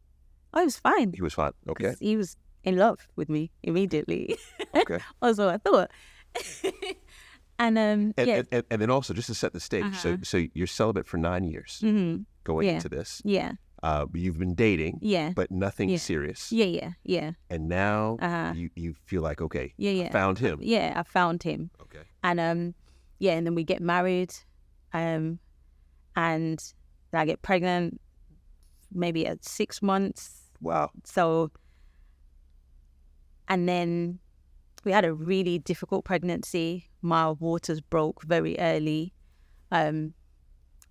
Oh, he was fine. He was fine. Okay. He was in love with me immediately. Okay. Also, I thought. And then also, just to set the stage, so you're celibate for 9 years going into this. Yeah. You've been dating, but nothing serious. Yeah. And now you feel like, okay, I found him. Yeah, I found him. Okay. And and then we get married, and I get pregnant, maybe at 6 months. Wow. So, and then we had a really difficult pregnancy. My waters broke very early. That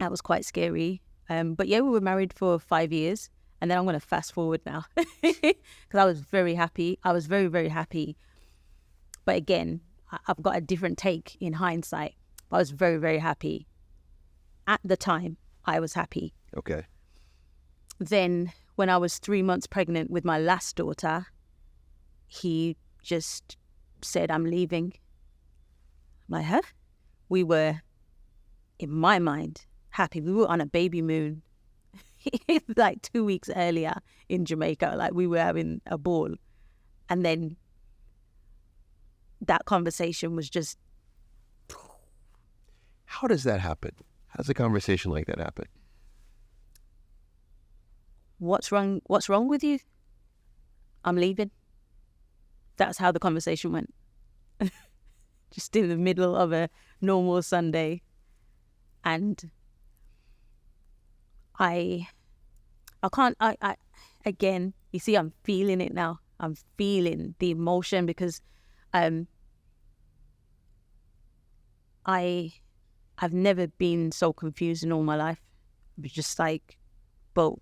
was quite scary. But yeah, we were married for 5 years. And then I'm going to fast forward now because I was very happy. I was very, very happy. But again, I've got a different take in hindsight. I was very, very happy. At the time, I was happy. Okay. Then when I was 3 months pregnant with my last daughter, he just said, I'm leaving. I'm like, huh? We were, in my mind, happy. We were on a baby moon like 2 weeks earlier in Jamaica. Like we were having a ball. And then that conversation was just... How does that happen? How does a conversation like that happen? What's wrong with you? I'm leaving. That's how the conversation went. Just in the middle of a normal Sunday. And I again, you see, I'm feeling it now. I'm feeling the emotion because I've never been so confused in all my life. It was just like, but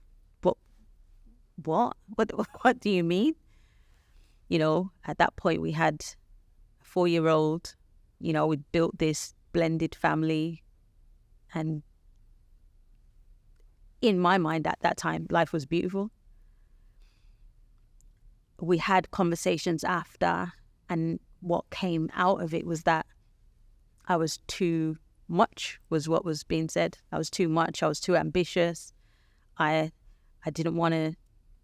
what do you mean? You know, at that point we had a 4-year-old, you know, we built this blended family, and in my mind at that time, life was beautiful. We had conversations after, and what came out of it was that I was too much, was what was being said. I was too much. I was too ambitious. I didn't want to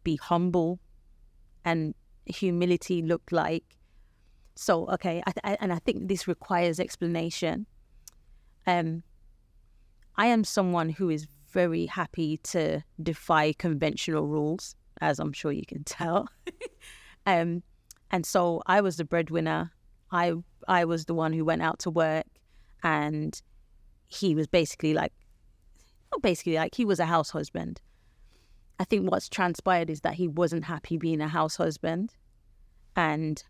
be humble, and humility looked like. So, okay, and I think this requires explanation. I am someone who is very happy to defy conventional rules, as I'm sure you can tell. And so I was the breadwinner. I was the one who went out to work, and he was basically like, not basically like, he was a house husband. I think what's transpired is that he wasn't happy being a house husband, and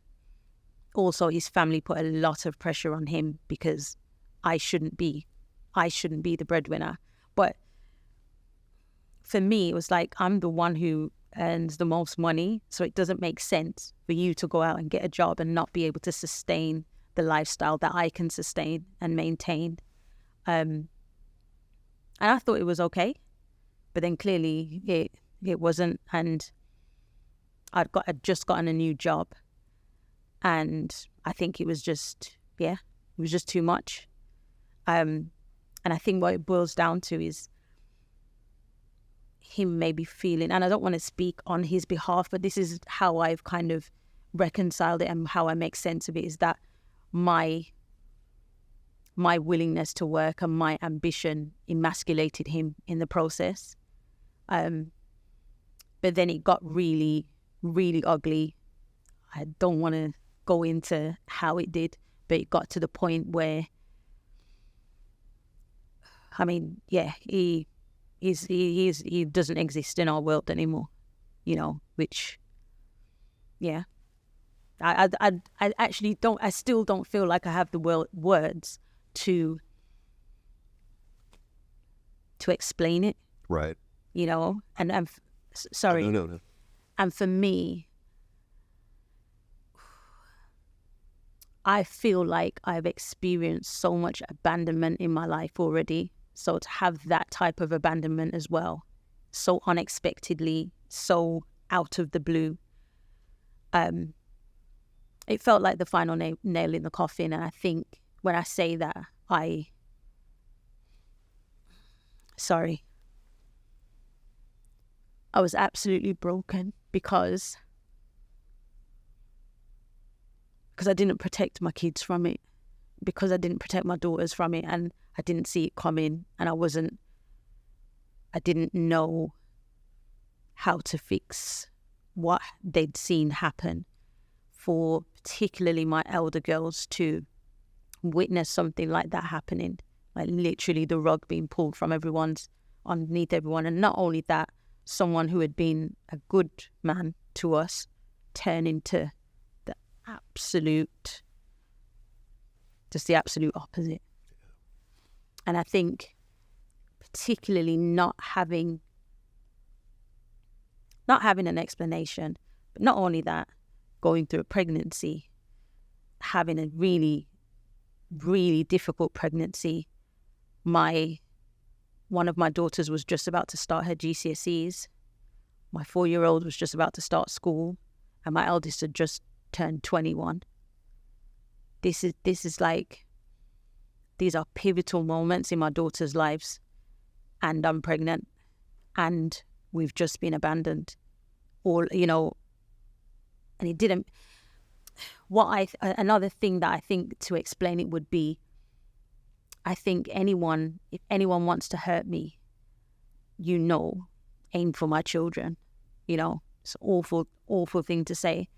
also his family put a lot of pressure on him because I shouldn't be the breadwinner. But for me, it was like, I'm the one who earns the most money, so it doesn't make sense for you to go out and get a job and not be able to sustain the lifestyle that I can sustain and maintain. And I thought it was okay, but then clearly it wasn't. And I'd just gotten a new job, and I think it was just too much. And I think what it boils down to is him maybe feeling, and I don't want to speak on his behalf, but this is how I've kind of reconciled it and how I make sense of it, is that my my willingness to work and my ambition emasculated him in the process. But then it got really, really ugly. I don't want to go into how it did, but it got to the point where, I mean, yeah, he doesn't exist in our world anymore, you know, which, yeah. I actually don't, I still don't feel like I have the words to explain it. Right. You know, and sorry. No. And for me, I feel like I've experienced so much abandonment in my life already. So to have that type of abandonment as well, so unexpectedly, so out of the blue, it felt like the final nail in the coffin. And I think when I say that, I was absolutely broken because I didn't protect my kids from it, because I didn't protect my daughters from it, and I didn't see it coming, and I didn't know how to fix what they'd seen happen. For particularly my elder girls to witness something like that happening, like literally the rug being pulled from underneath everyone. And not only that, someone who had been a good man to us turn into the absolute opposite. And I think particularly not having an explanation, but not only that, going through a pregnancy, having a really, really difficult pregnancy. One of my daughters was just about to start her GCSEs. My 4-year-old was just about to start school, and my eldest had just turned 21. This is like, these are pivotal moments in my daughter's lives, and I'm pregnant, and we've just been abandoned. All, you know, and it didn't. Another thing that I think to explain it would be, I think if anyone wants to hurt me, you know, aim for my children. You know, it's an awful, awful thing to say,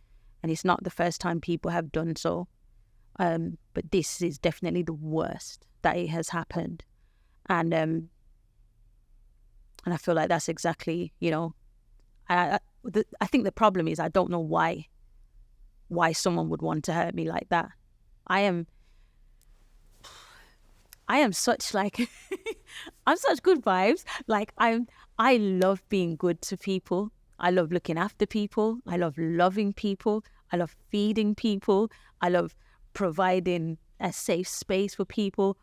and it's not the first time people have done so. But this is definitely the worst that it has happened, and I feel like that's exactly, you know, I think the problem is I don't know why someone would want to hurt me like that. I am such like I'm such good vibes. Like I love being good to people. I love looking after people. I love loving people. I love feeding people. I love providing a safe space for people.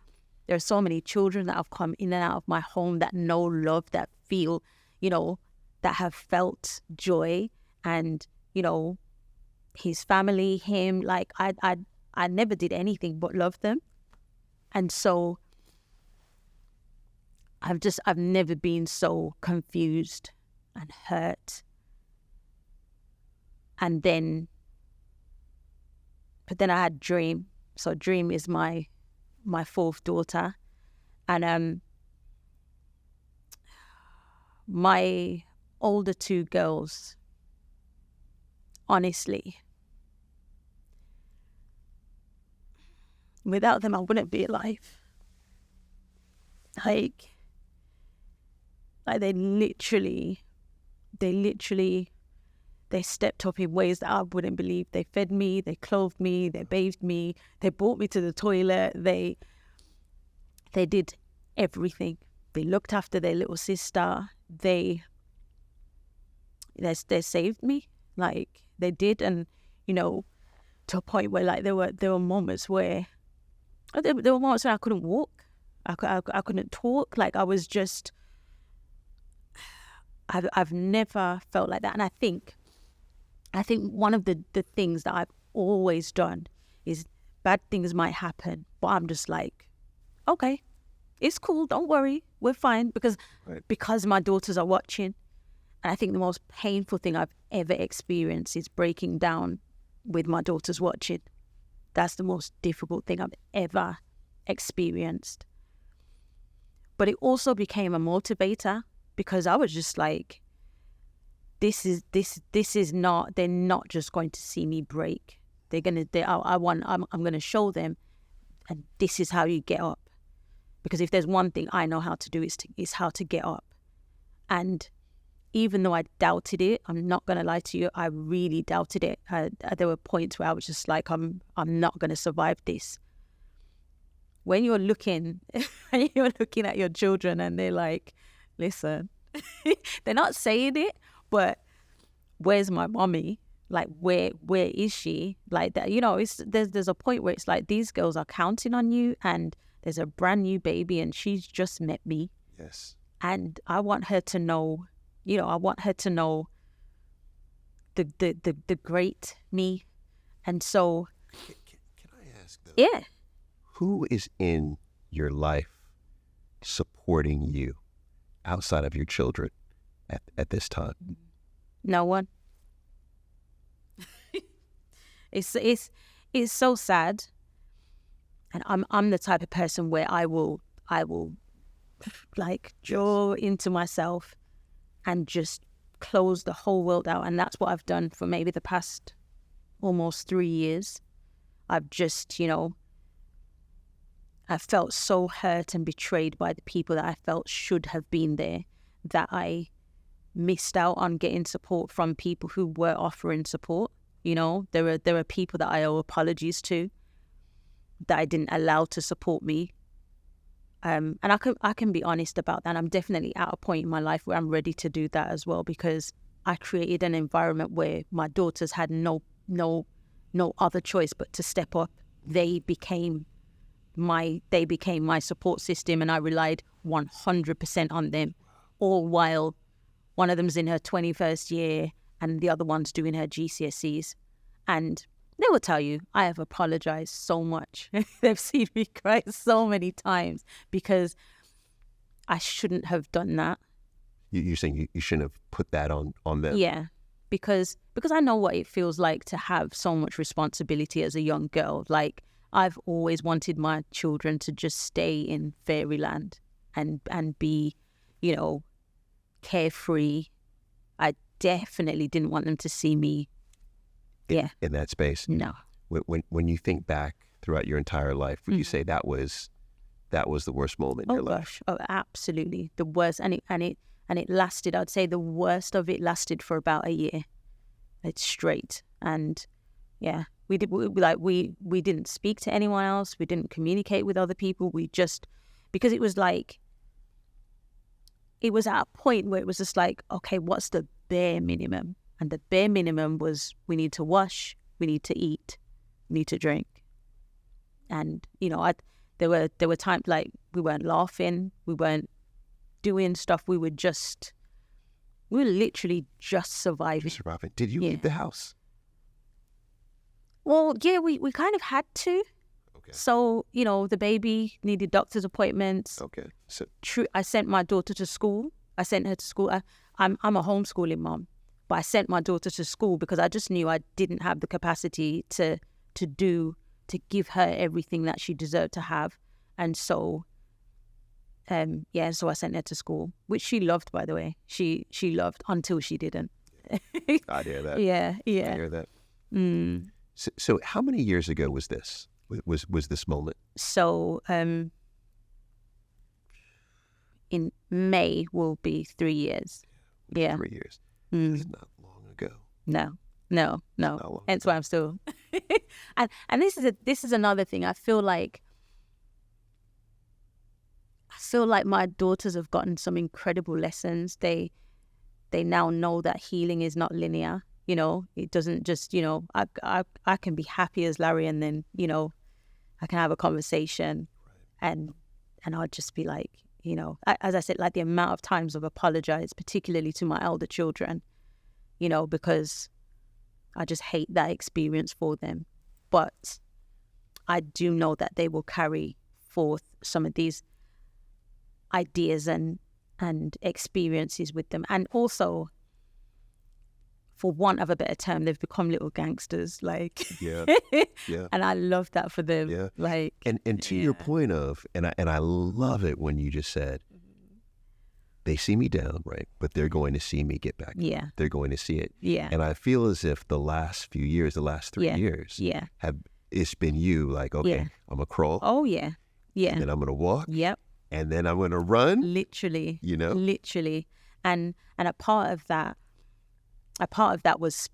There are so many children that have come in and out of my home that know love, that feel, you know, that have felt joy, and, you know, his family, him, like I never did anything but love them. And so I've never been so confused and hurt. And then, but then I had Dream. So Dream is my fourth daughter. And my older two girls, honestly, without them I wouldn't be alive. Like they literally stepped up in ways that I wouldn't believe. They fed me, they clothed me, they bathed me, they brought me to the toilet, they did everything. They looked after their little sister. They saved me, like they did. And, you know, to a point where, like, there were moments where I couldn't walk, I couldn't talk. Like I was just, I've never felt like that. And I think one of the things that I've always done is, bad things might happen, but I'm just like, okay, it's cool, don't worry, we're fine, because my daughters are watching. And I think the most painful thing I've ever experienced is breaking down with my daughters watching. That's the most difficult thing I've ever experienced. But it also became a motivator because I was just like, this is not, they're not just going to see me break. I'm going to show them, and this is how you get up. Because if there's one thing I know how to do, is how to get up. And even though I doubted it, I'm not going to lie to you, I really doubted it. There were points where I was just like, I'm not going to survive this. When you're looking at your children and they're like, listen, they're not saying it, but where's my mommy? Like, where is she? Like that, you know, there's a point where it's like, these girls are counting on you, and there's a brand new baby and she's just met me. Yes. And I want her to know, you know, I want her to know the great me. And so... Can I ask, though? Yeah. Who is in your life supporting you outside of your children at this time? No one. It's so sad. And I'm the type of person where I will like draw into myself and just close the whole world out. And that's what I've done for maybe the past almost 3 years. I've just, you know, I felt so hurt and betrayed by the people that I felt should have been there, that I missed out on getting support from people who were offering support. You know, there are people that I owe apologies to, that I didn't allow to support me. And I can be honest about that. I'm definitely at a point in my life where I'm ready to do that as well, because I created an environment where my daughters had no other choice but to step up. They became my support system, and I relied 100% on them, all while one of them's in her 21st year and the other one's doing her GCSEs. And they will tell you, I have apologized so much. They've seen me cry so many times because I shouldn't have done that. You're saying you shouldn't have put that on them? Yeah, because I know what it feels like to have so much responsibility as a young girl. Like, I've always wanted my children to just stay in fairyland and be, you know, carefree. I definitely didn't want them to see me in that space. No. When you think back throughout your entire life, would you say that was the worst moment in your life? Oh, absolutely. The worst. And it lasted, I'd say the worst of it lasted for about a year. It's straight. And yeah, we didn't speak to anyone else. We didn't communicate with other people. We just, because it was like, it was at a point where it was just like, okay, what's the bare minimum? And the bare minimum was, we need to wash, we need to eat, we need to drink. And, you know, there were times like we weren't laughing, we weren't doing stuff, we were literally just surviving. Did you leave the house? Well, yeah, we kind of had to. Okay. So, you know, the baby needed doctor's appointments. Okay. So I sent my daughter to school. I sent her to school. I'm a homeschooling mom, but I sent my daughter to school because I just knew I didn't have the capacity to give her everything that she deserved to have. And so, so I sent her to school, which she loved, by the way. She loved until she didn't. I hear that. Yeah. I hear that. So how many years ago was this? Was this moment? So, in May will be 3 years. Yeah. 3 years. That's not long ago. No. Hence why I'm still. and this is another thing. I feel like my daughters have gotten some incredible lessons. They now know that healing is not linear. You know, it doesn't just, you know, I can be happy as Larry, and then, you know, I can have a conversation, and I'll just be like, you know, as I said, like the amount of times I've apologized, particularly to my elder children, you know, because I just hate that experience for them. But I do know that they will carry forth some of these ideas and experiences with them. And also, for want of a better term, they've become little gangsters. Like, Yeah. And I love that for them. Yeah. Like, and to your point of, and I love it when you just said, they see me down, right? But they're going to see me get back. Yeah. They're going to see it. Yeah. And I feel as if the last few years, the last 3 years, it's been you like, okay, I'm going to crawl. Oh, yeah. Yeah. And then I'm going to walk. Yep. And then I'm going to run. Literally. You know? Literally. And a part of that was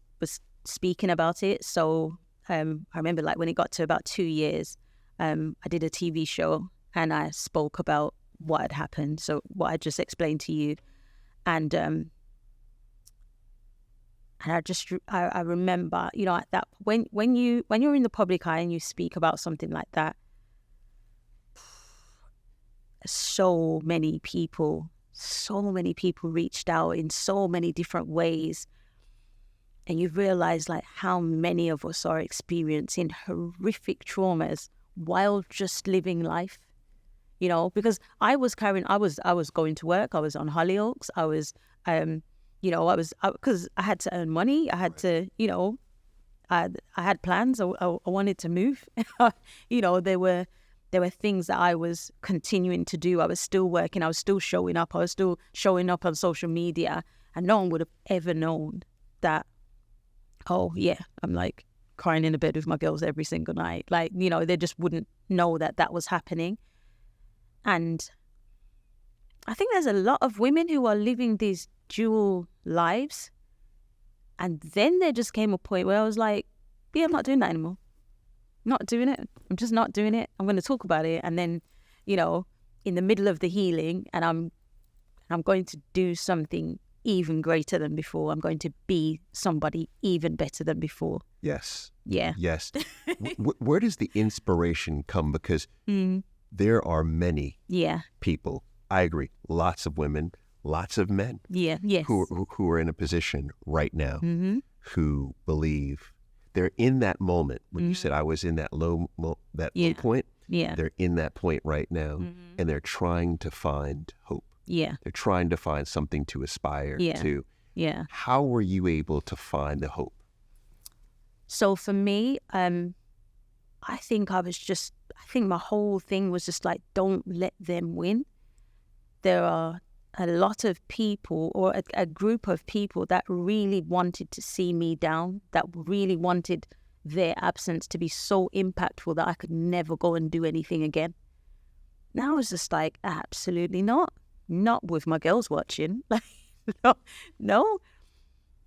speaking about it. So I remember like when it got to about 2 years, I did a TV show and I spoke about what had happened. So what I just explained to you. And I remember, you know, at that when you're in the public eye and you speak about something like that, so many people reached out in so many different ways. And you realize like how many of us are experiencing horrific traumas while just living life, you know, because I was going to work. I was on Hollyoaks. I was, because I had to earn money. I had to, you know, I had plans. I wanted to move. You know, there were things that I was continuing to do. I was still working. I was still showing up. I was still showing up on social media. And no one would have ever known that, oh, yeah, I'm like crying in the bed with my girls every single night. Like, you know, they just wouldn't know that was happening. And I think there's a lot of women who are living these dual lives. And then there just came a point where I was like, yeah, I'm not doing that anymore. Not doing it. I'm just not doing it. I'm going to talk about it. And then, you know, in the middle of the healing, and I'm going to do something even greater than before. I'm going to be somebody even better than before. Yes. Yeah. Yes. Where does the inspiration come? Because there are many people, I agree, lots of women, lots of men who are in a position right now who believe they're in that moment when you said I was in that low point. Yeah. They're in that point right now and they're trying to find hope. Yeah. They're trying to find something to aspire to. Yeah. How were you able to find the hope? So for me, I think my whole thing was just like, don't let them win. There are a lot of people or a group of people that really wanted to see me down, that really wanted their absence to be so impactful that I could never go and do anything again. Now I was just like, absolutely not. Not with my girls watching. Like, no.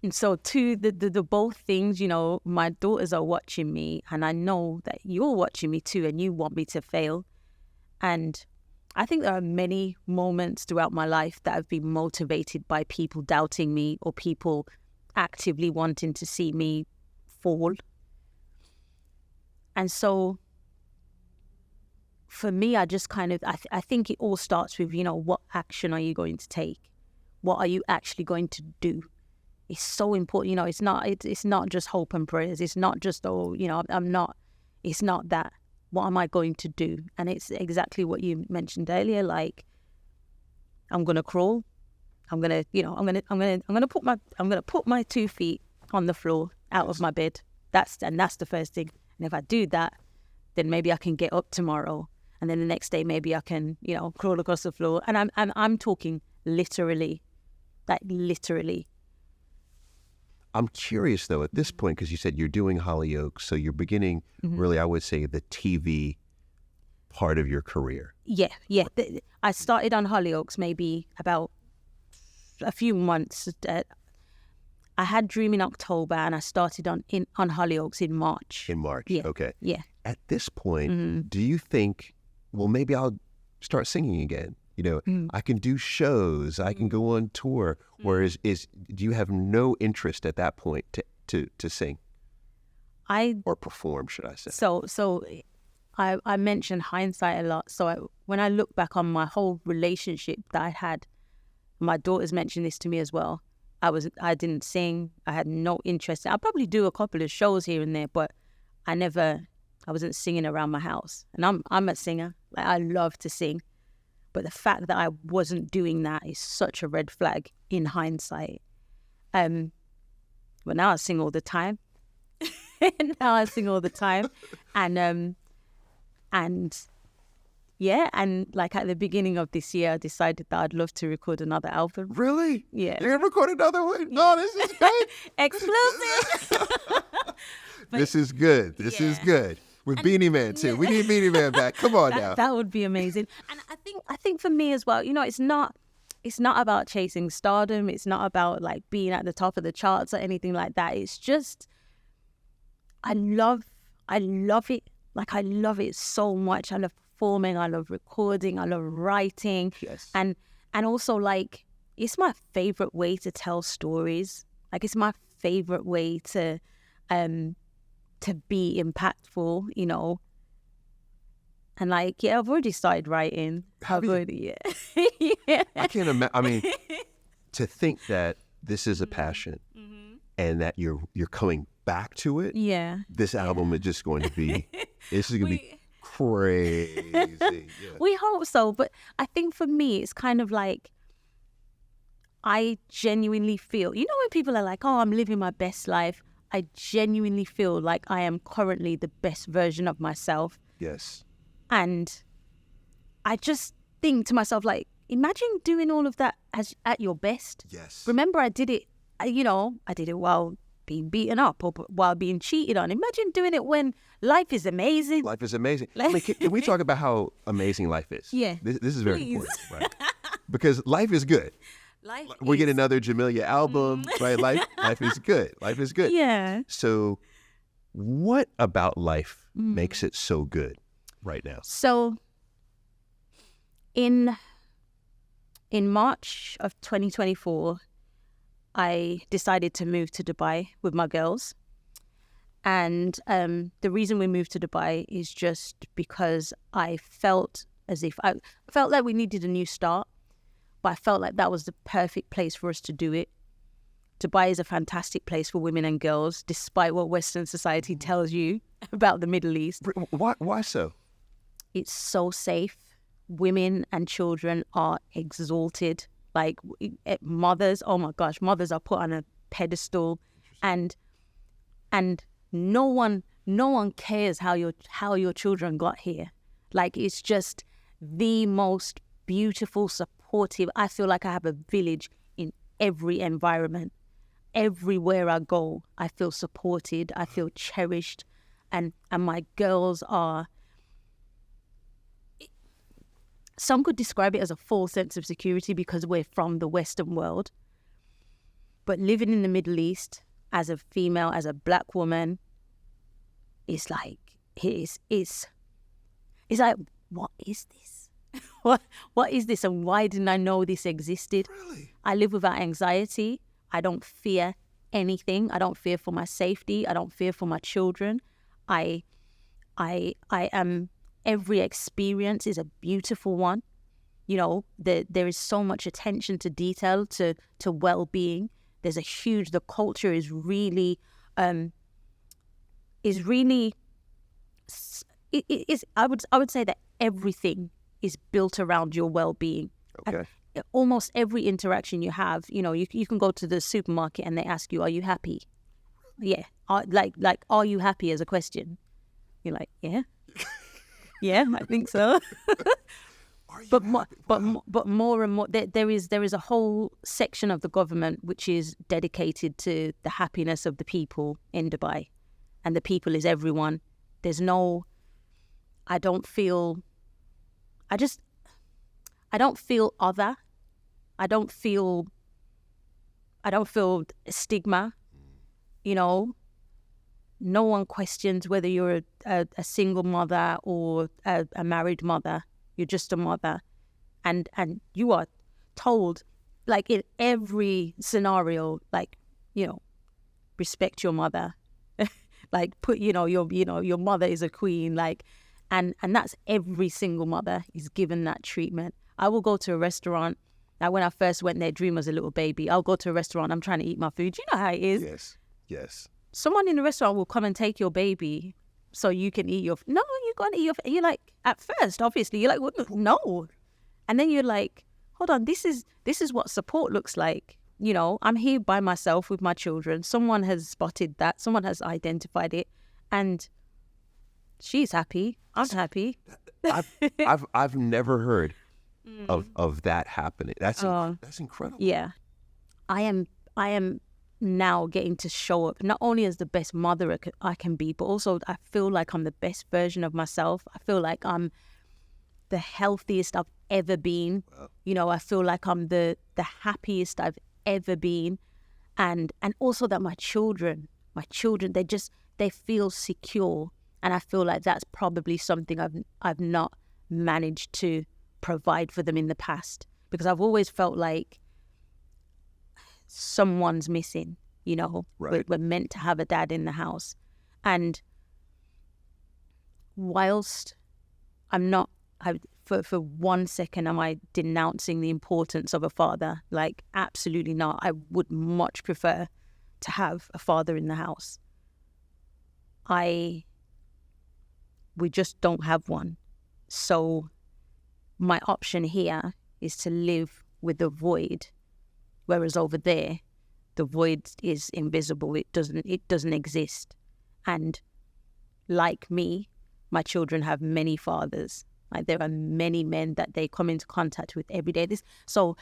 And so too, the both things, you know, my daughters are watching me and I know that you're watching me too and you want me to fail. And I think there are many moments throughout my life that have been motivated by people doubting me or people actively wanting to see me fall. And so for me, I just kind of, I think it all starts with, you know, what action are you going to take? What are you actually going to do? It's so important. You know, it's not just hope and prayers. It's not just, oh, you know, it's not that. What am I going to do? And it's exactly what you mentioned earlier. Like, I'm going to crawl. I'm going to put my 2 feet on the floor out of my bed. That's the first thing. And if I do that, then maybe I can get up tomorrow. And then the next day, maybe I can, you know, crawl across the floor. And I'm talking literally, like literally. I'm curious though at this point, because you said you're doing Hollyoaks, so you're beginning really, I would say, the TV part of your career. Yeah. I started on Hollyoaks maybe about a few months. I had Dream in October and I started on Hollyoaks in March. In March, yeah. Okay. Yeah. At this point, do you think, well, maybe I'll start singing again? You know, I can do shows, I can go on tour. Whereas, do you have no interest at that point to sing? Or perform, should I say? So I mentioned hindsight a lot. So when I look back on my whole relationship that I had, my daughters mentioned this to me as well. I didn't sing. I had no interest. I'll probably do a couple of shows here and there, but I wasn't singing around my house. And I'm a singer. Like, I love to sing. But the fact that I wasn't doing that is such a red flag in hindsight. When but now I sing all the time. Now I sing all the time. And yeah, and like at the beginning of this year, I decided that I'd love to record another album. Really? Yeah. You're going to record another one? No, this is great. Exclusive. This is good. This is good. With Beanie Man too. We need Beanie Man back. Come on now. That would be amazing. And I think for me as well, you know, it's not about chasing stardom. It's not about like being at the top of the charts or anything like that. It's just I love it. Like I love it so much. I love performing, I love recording, I love writing. Yes. And also like it's my favorite way to tell stories. Like it's my favorite way to be impactful, you know. And like, yeah, I've already started writing. Have you? Yeah. I can't imagine. I mean, to think that this is a passion and that you're coming back to it. Yeah. This album is just going to be, this is going to be crazy. Yeah. We hope so. But I think for me, it's kind of like, I genuinely feel, you know, when people are like, oh, I'm living my best life. I genuinely feel like I am currently the best version of myself. Yes. And I just think to myself, like, imagine doing all of that at your best. Yes. Remember, I did it, you know, I did it while being beaten up or while being cheated on. Imagine doing it when life is amazing. Life is amazing. I mean, can we talk about how amazing life is? Yeah. This is very Please. important, right? Because life is good. We get another Jamelia album, right? Life is good. Life is good. Yeah. So what about life makes it so good right now? So in March of 2024, I decided to move to Dubai with my girls. And the reason we moved to Dubai is just because I felt like we needed a new start. But I felt like that was the perfect place for us to do it. Dubai is a fantastic place for women and girls, despite what Western society tells you about the Middle East. Why so? It's so safe. Women and children are exalted. Like mothers, oh my gosh, mothers are put on a pedestal, and no one cares how your children got here. Like it's just the most beautiful, supportive. I feel like I have a village in every environment. Everywhere I go, I feel supported. I feel cherished, and my girls are. Some could describe it as a false sense of security because we're from the Western world. But living in the Middle East as a female, as a black woman, it's like it's like, what is this? What is this, and why didn't I know this existed? Really? I I live without anxiety. I don't fear anything. I don't fear for my safety. I don't fear for my children. I am. Every experience is a beautiful one. You know, there is so much attention to detail, to well-being. There's the culture is really, I would say that everything is built around your well-being. Okay. And almost every interaction you have, you know, you can go to the supermarket and they ask you, are you happy? Yeah. Are you happy as a question? You're like, yeah. Yeah, I think so. But more and more, there is a whole section of the government which is dedicated to the happiness of the people in Dubai, and the people is everyone. There's no, I don't feel other. I don't feel stigma. You know. No one questions whether you're a single mother or a married mother. You're just a mother. And you are told, like in every scenario, like, you know, respect your mother. Like your mother is a queen. Like, and that's every single mother is given that treatment. I will go to a restaurant. Like when I first went there, Dream was a little baby. I'll go to a restaurant. I'm trying to eat my food. You know how it is. Yes. Yes. Someone in the restaurant will come and take your baby so you can eat your... No, you're going to eat your... You're like, at first, obviously, you're like, well, no. And then you're like, hold on, this is what support looks like. I'm here by myself with my children. Someone has spotted that. Someone has identified it, and she's happy. I'm happy. I've never heard of that happening. That's incredible. Yeah, I am now getting to show up not only as the best mother I can be, but also I feel like I'm the best version of myself. I feel like I'm the healthiest I've ever been. Wow. I feel like I'm the happiest I've ever been, and also that my children, they feel secure, and I feel like that's probably something I've not managed to provide for them in the past, because I've always felt like someone's missing. Right. We're meant to have a dad in the house, and whilst I'm not, for 1 second am I denouncing the importance of a father. Like, absolutely not. I would much prefer to have a father in the house. We just don't have one. So my option here is to live with the void, whereas over there, the void is invisible. It doesn't exist. And like me, my children have many fathers. Like, there are many men that they come into contact with every day. So,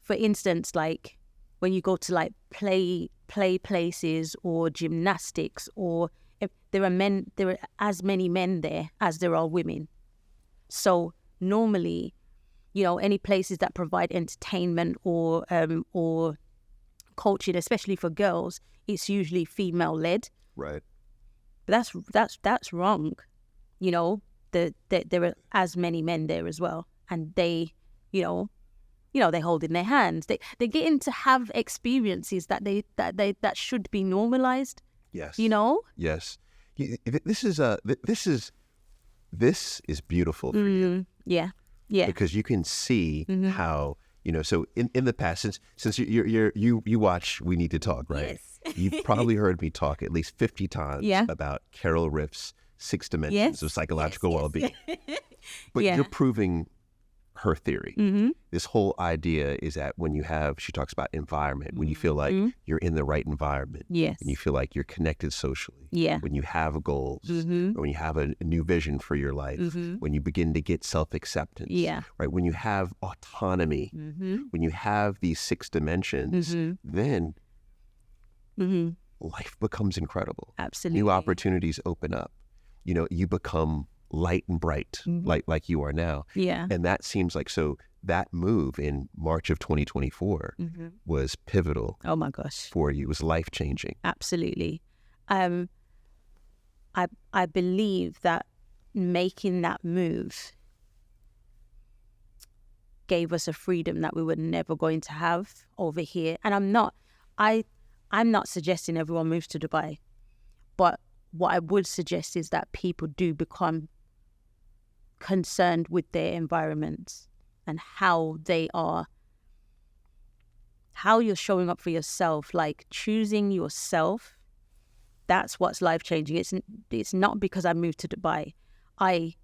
for instance, like when you go to like play places or gymnastics, or if there are as many men there as there are women. So normally, any places that provide entertainment or coaching, especially for girls, it's usually female led. Right. But that's wrong. There are as many men there as well, and they hold in their hands. They're getting to have experiences that should be normalized. Yes. Yes. This is beautiful for you. Yeah. Yeah. Because you can see how, so in the past, since you watch We Need to Talk, right? Yes. You've probably heard me talk at least 50 times about Carol Riff's 6 dimensions of psychological well-being. But you're proving her theory. This whole idea is that she talks about environment, when you feel like you're in the right environment, yes, when you feel like you're connected socially, when you have goals, or when you have a new vision for your life, when you begin to get self-acceptance, right? When you have autonomy, when you have these 6 dimensions, then life becomes incredible. Absolutely. New opportunities open up. You become light and bright, like you are now. Yeah. And that seems like, so that move in March of 2024 was pivotal. Oh my gosh. For you. It was life-changing. Absolutely. I believe that making that move gave us a freedom that we were never going to have over here. And I'm not suggesting everyone moves to Dubai, but what I would suggest is that people do become concerned with their environments and how you're showing up for yourself. Like, choosing yourself, that's what's life-changing. It's not because I moved to Dubai. I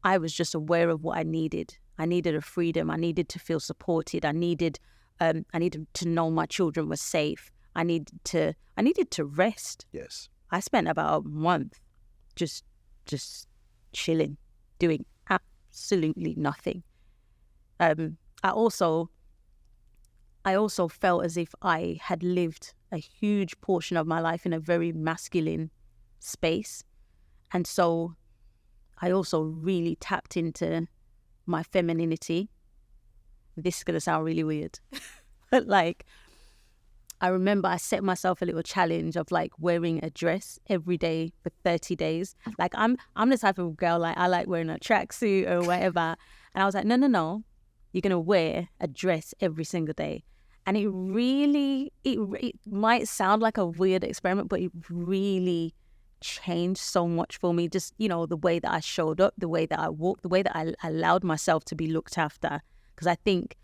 was just aware of what I needed. I needed a freedom. I needed to feel supported. I needed to know my children were safe. I needed to rest. Yes. I spent about a month just chilling, doing absolutely nothing. I also felt as if I had lived a huge portion of my life in a very masculine space. And so I also really tapped into my femininity. This is going to sound really weird, but like, I remember I set myself a little challenge of like wearing a dress every day for 30 days. Like, I'm the type of girl, like, I like wearing a tracksuit or whatever. And I was like, no, you're going to wear a dress every single day. And it might sound like a weird experiment, but it really changed so much for me. Just, the way that I showed up, the way that I walked, the way that I allowed myself to be looked after. Because I think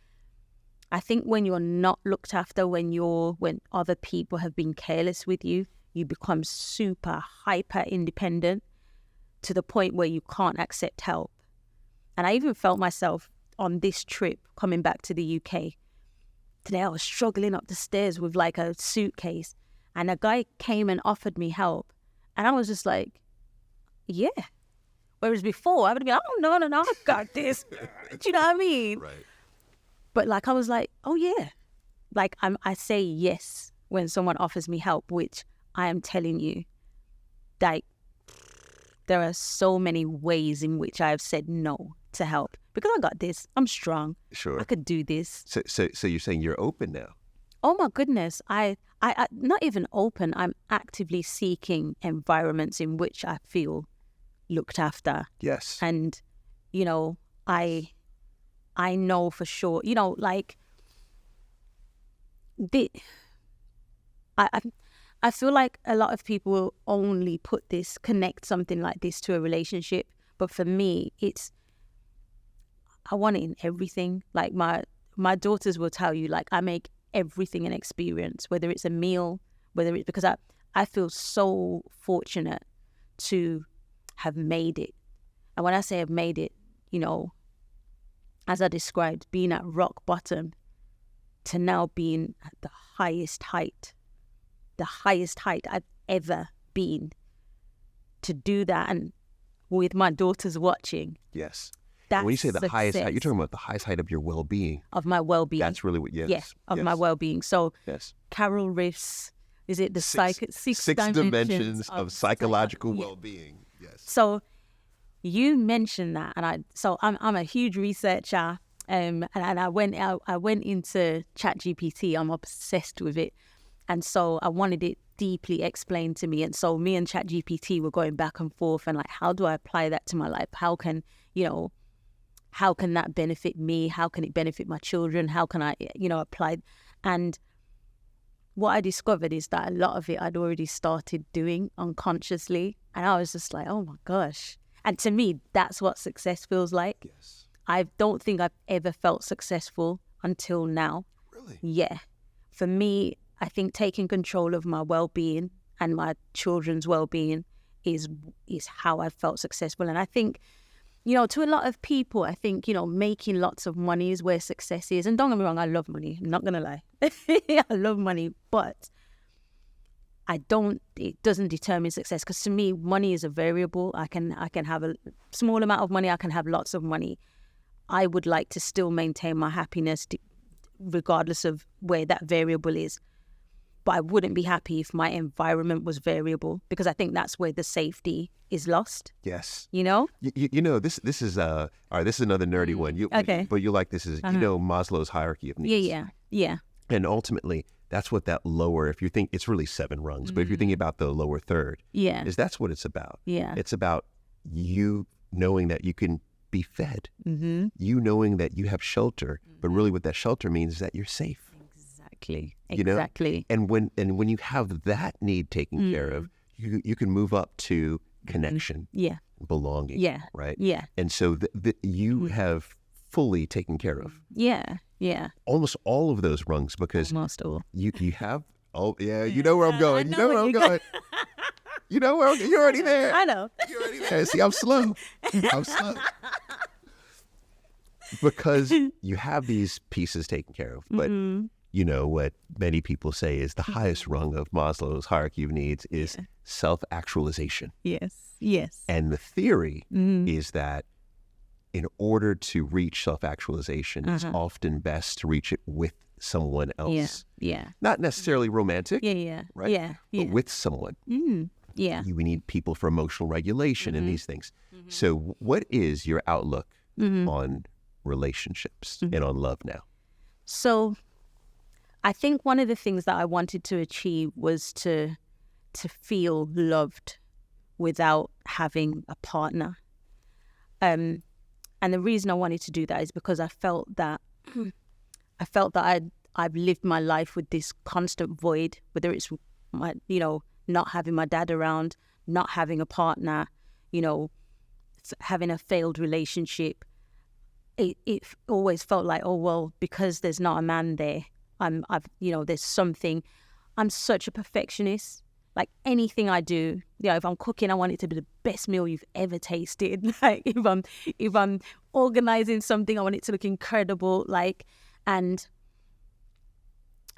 when you're not looked after, when other people have been careless with you, you become super hyper independent to the point where you can't accept help. And I even felt myself on this trip coming back to the UK. today I was struggling up the stairs with like a suitcase, and a guy came and offered me help, and I was just like, yeah. Whereas before I would be like, oh no, I've got this. Do you know what I mean? Right. But like I was like, oh yeah, like I say yes when someone offers me help, which I am telling you, like there are so many ways in which I have said no to help because I got this. I'm strong. Sure. I could do this. So you're saying you're open now? Oh my goodness. I not even open. I'm actively seeking environments in which I feel looked after. Yes. And, you know, I know for sure, you know, like I feel like a lot of people will only connect something like this to a relationship. But for me, I want it in everything. Like my daughters will tell you, like I make everything an experience, whether it's a meal, because I feel so fortunate to have made it. And when I say I've made it, you know, as I described, being at rock bottom to now being at the highest height I've ever been, to do that and with my daughters watching. Yes. That's when you say the success. highest height, you're talking about the highest height of your well-being. Of my well-being. That's really what, yes. Yeah, of my well-being. So yes. Carol Riff's, is it the six dimensions of psychological yeah. well-being. Yes. So you mentioned that, and I'm a huge researcher, and I went into ChatGPT. I'm obsessed with it, and so I wanted it deeply explained to me. And so me and ChatGPT were going back and forth, and like, how do I apply that to my life? How can that benefit me? How can it benefit my children? How can I, apply? And what I discovered is that a lot of it I'd already started doing unconsciously. And I was just like, oh my gosh. And to me, that's what success feels like. Yes. I don't think I've ever felt successful until now. Really? Yeah. For me, I think taking control of my well-being and my children's well-being is how I've felt successful. And I think, to a lot of people, I think, making lots of money is where success is. And don't get me wrong, I love money. I'm not going to lie. I love money, but it doesn't determine success, because to me, money is a variable. I can have a small amount of money. I can have lots of money. I would like to still maintain my happiness regardless of where that variable is. But I wouldn't be happy if my environment was variable, because I think that's where the safety is lost. Yes. You know? This is all right, this is another nerdy one. Okay. But you like this is, Maslow's hierarchy of needs. Yeah. And ultimately, that's what that lower, if you think, it's really 7 rungs, but if you're thinking about the lower third, that's what it's about. Yeah. It's about you knowing that you can be fed, you knowing that you have shelter, but really what that shelter means is that you're safe. Exactly. And when you have that need taken care of, you can move up to connection, belonging, right? Yeah. And so you have fully taken care of. Yeah. Almost all of those rungs, because almost all. You have. Oh yeah, you know where I'm going. You know where I'm going. You know where you're already there. I know. You're already there. See, I'm slow. Because you have these pieces taken care of, but. What many people say is the highest rung of Maslow's hierarchy of needs is self-actualization. Yes. And the theory is that in order to reach self-actualization, it's often best to reach it with someone else. Yeah. Not necessarily romantic. Yeah. Right? Yeah. But with someone. Yeah. We need people for emotional regulation and these things. So what is your outlook on relationships and on love now? So I think one of the things that I wanted to achieve was to feel loved without having a partner. And the reason I wanted to do that is because I felt that I've lived my life with this constant void, whether it's my, not having my dad around, not having a partner, having a failed relationship. It always felt like, oh well, because there's not a man there, there's something. I'm such a perfectionist. Like anything I do, if I'm cooking, I want it to be the best meal you've ever tasted. Like if I'm organizing something, I want it to look incredible. And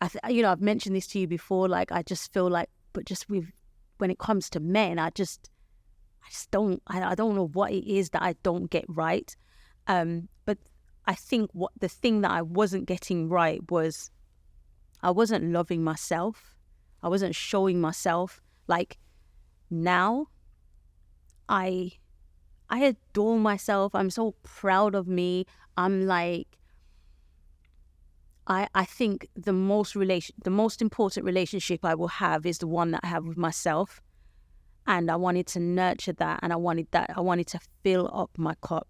I've mentioned this to you before. Like, I just feel like, but just when it comes to men, I don't know what it is that I don't get right. But I think the thing that I wasn't getting right was I wasn't loving myself. I wasn't showing myself. Like, now I adore myself. I'm so proud of me. I'm like, I think the most important relationship I will have is the one that I have with myself. And I wanted to nurture that, and I wanted to fill up my cup,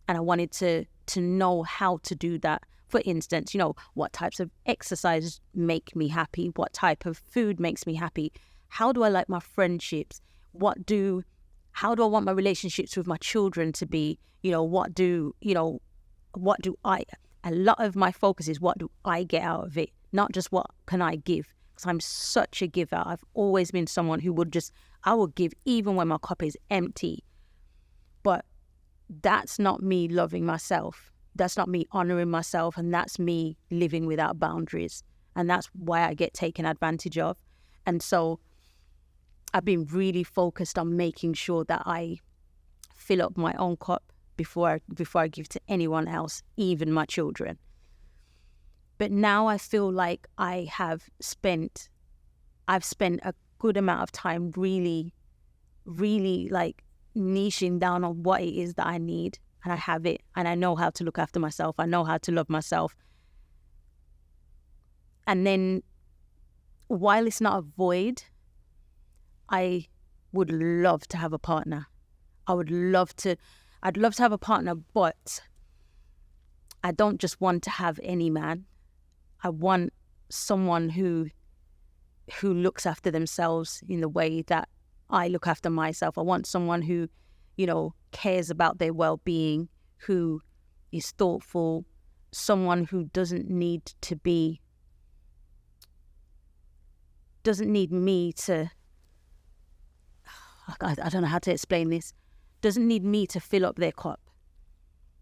and I wanted to know how to do that. For instance, what types of exercise make me happy? What type of food makes me happy? How do I like my friendships? How do I want my relationships with my children to be? A lot of my focus is what do I get out of it, not just what can I give. Because I'm such a giver. I've always been someone who I will give even when my cup is empty. But that's not me loving myself. That's not me honoring myself. And that's me living without boundaries. And that's why I get taken advantage of. And so I've been really focused on making sure that I fill up my own cup before I give to anyone else, even my children. But now I feel like I've spent a good amount of time really, really like niching down on what it is that I need, and I have it, and I know how to look after myself. I know how to love myself. And then, while it's not a void, I would love to have a partner. I'd love to have a partner, but I don't just want to have any man. I want someone who looks after themselves in the way that I look after myself. I want someone who, cares about their well-being, who is thoughtful, someone who doesn't need me to, I don't know how to explain this, doesn't need me to fill up their cup.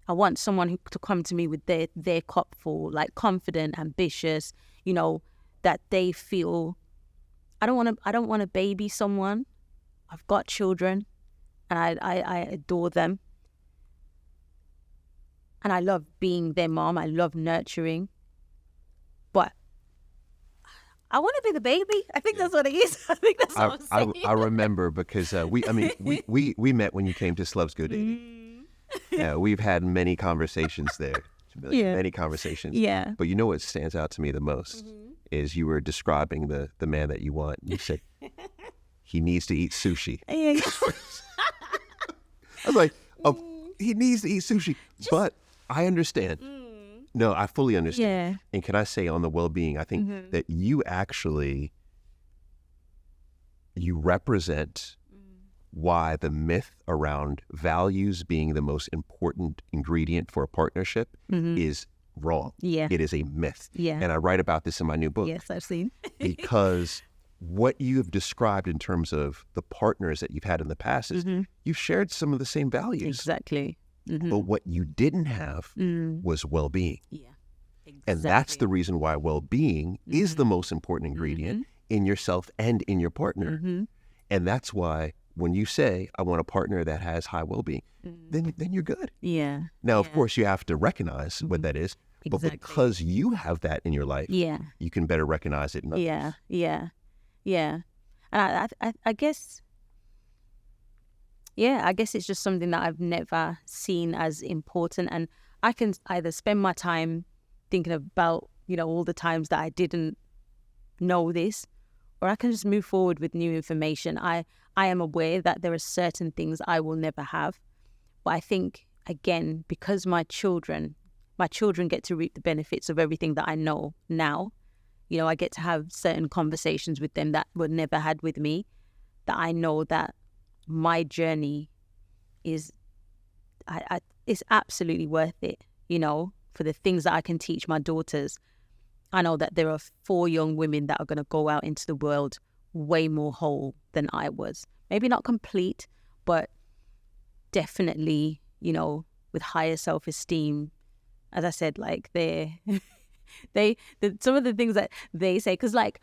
I want someone to come to me with their cup full, like confident, ambitious, that they feel. I don't want to baby someone. I've got children, and I adore them, and I love being their mom. I love nurturing, but I want to be the baby. I think that's what it is. I think that's what I'm saying. I remember because we met when you came to Slubs Go Dating. Yeah, we've had many conversations there. Many conversations. Yeah. But what stands out to me the most is you were describing the man that you want. You said he needs to eat sushi. Yeah. I was like, he needs to eat sushi. But I understand. No, I fully understand. Yeah. And can I say on the well-being, I think that you represent why the myth around values being the most important ingredient for a partnership is wrong. Yeah. It is a myth. Yeah. And I write about this in my new book. Yes, I've seen. Because what you have described in terms of the partners that you've had in the past is you've shared some of the same values. Exactly. But what you didn't have was well-being. Yeah. Exactly. And that's the reason why well-being is the most important ingredient in yourself and in your partner. And that's why when you say, I want a partner that has high well-being, then you're good. Yeah. Now, of course, you have to recognize what that is. Exactly. But because you have that in your life, you can better recognize it in others. Yeah. And I guess, I guess it's just something that I've never seen as important. And I can either spend my time thinking about, all the times that I didn't know this, or I can just move forward with new information. I am aware that there are certain things I will never have. But I think, again, because my children get to reap the benefits of everything that I know now. I get to have certain conversations with them that were never had with me, that I know that my journey is absolutely worth it, for the things that I can teach my daughters. I know that there are 4 young women that are going to go out into the world way more whole than I was. Maybe not complete, but definitely, with higher self-esteem. As I said, like some of the things that they say, because like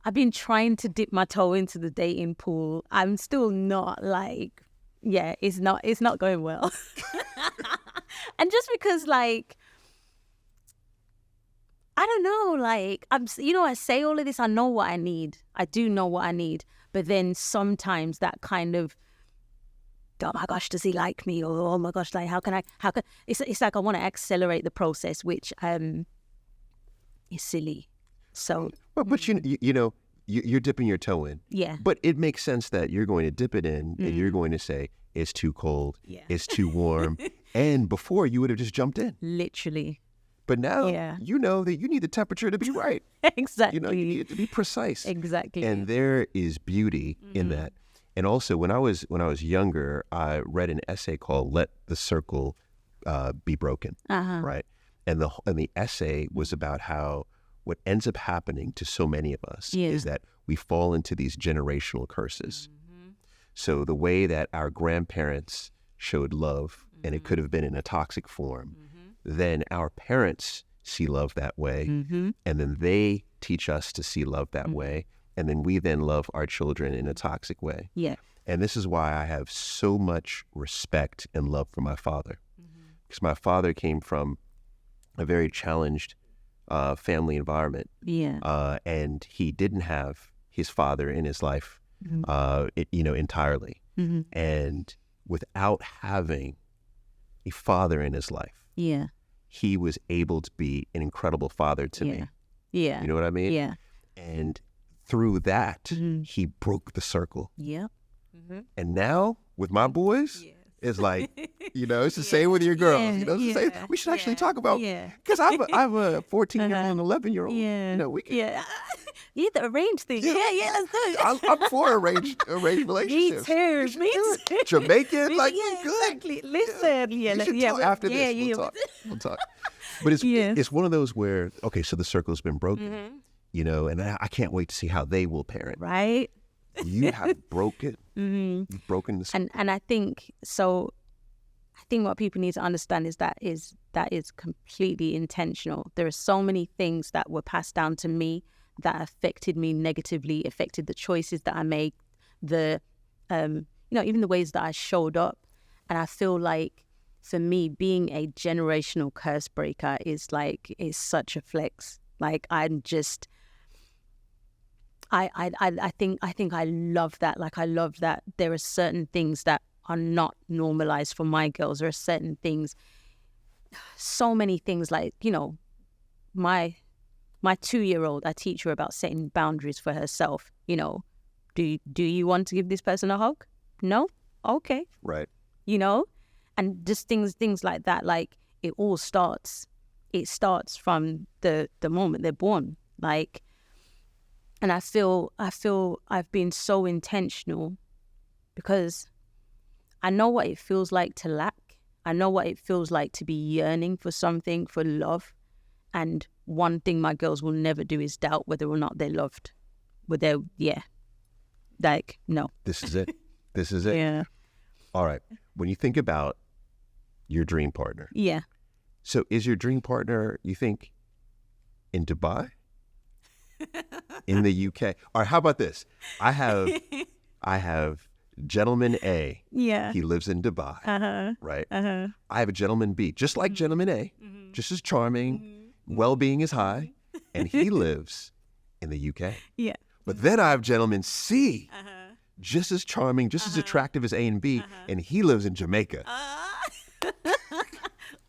I've been trying to dip my toe into the dating pool. I'm still not like, yeah, it's not going well. And just because like, I don't know, like I say all of this, I know what I need. I do know what I need. But then sometimes that kind of, oh my gosh, does he like me? Or oh my gosh, like how can it's like I want to accelerate the process, which is silly. So but you're dipping your toe in. Yeah. But it makes sense that you're going to dip it in and you're going to say it's too cold, it's too warm. And before you would have just jumped in. Literally. But now you know that you need the temperature to be right. Exactly. You need it to be precise. Exactly. And there is beauty in that. And also, when I was younger, I read an essay called "Let the Circle Be Broken," right? And the essay was about how what ends up happening to so many of us is that we fall into these generational curses. So the way that our grandparents showed love, and it could have been in a toxic form, then our parents see love that way, and then they teach us to see love that way, and then we then love our children in a toxic way. Yeah. And this is why I have so much respect and love for my father, because my father came from a very challenged family environment, and he didn't have his father in his life, entirely, and without having a father in his life, he was able to be an incredible father to me. Yeah. You know what I mean? Yeah. And through that, he broke the circle. Yeah. And now with my boys, it's like, it's the same with your girls. It's the same. We should actually talk about, because I have a 14-year-old and 11-year-old. We can. You the arrange thing. Yeah, let's do it. I'm for arranged relationships. Me too. Jamaican, like, good. Exactly. Listen, we should talk after this. We'll talk. But it's one of those where, okay, so the circle's been broken, and I can't wait to see how they will parent. Right. You have broken. You've broken the circle. And I think so. I think what people need to understand is that is completely intentional. There are so many things that were passed down to me that affected me negatively, affected the choices that I made, the even the ways that I showed up. And I feel like for me, being a generational curse breaker is such a flex. Like I'm just, I think I love that. Like I love that there are certain things that are not normalized for my girls. There are certain things, so many things like, my 2-year-old, I teach her about setting boundaries for herself. Do you want to give this person a hug? No? Okay. Right. And just things like that. Like it starts from the moment they're born. Like, and I feel I've been so intentional because I know what it feels like to lack. I know what it feels like to be yearning for something, for love. And one thing my girls will never do is doubt whether or not they're loved. No. This is it. This is it. Yeah. All right. When you think about your dream partner. Yeah. So is your dream partner, you think, in Dubai? In the UK? Or how about this? I have gentleman A. Yeah. He lives in Dubai. Right? I have a gentleman B, just like gentleman A, just as charming, well-being is high, and he lives in the UK. Yeah. But then I have gentleman C, just as charming, just as attractive as A and B, and he lives in Jamaica.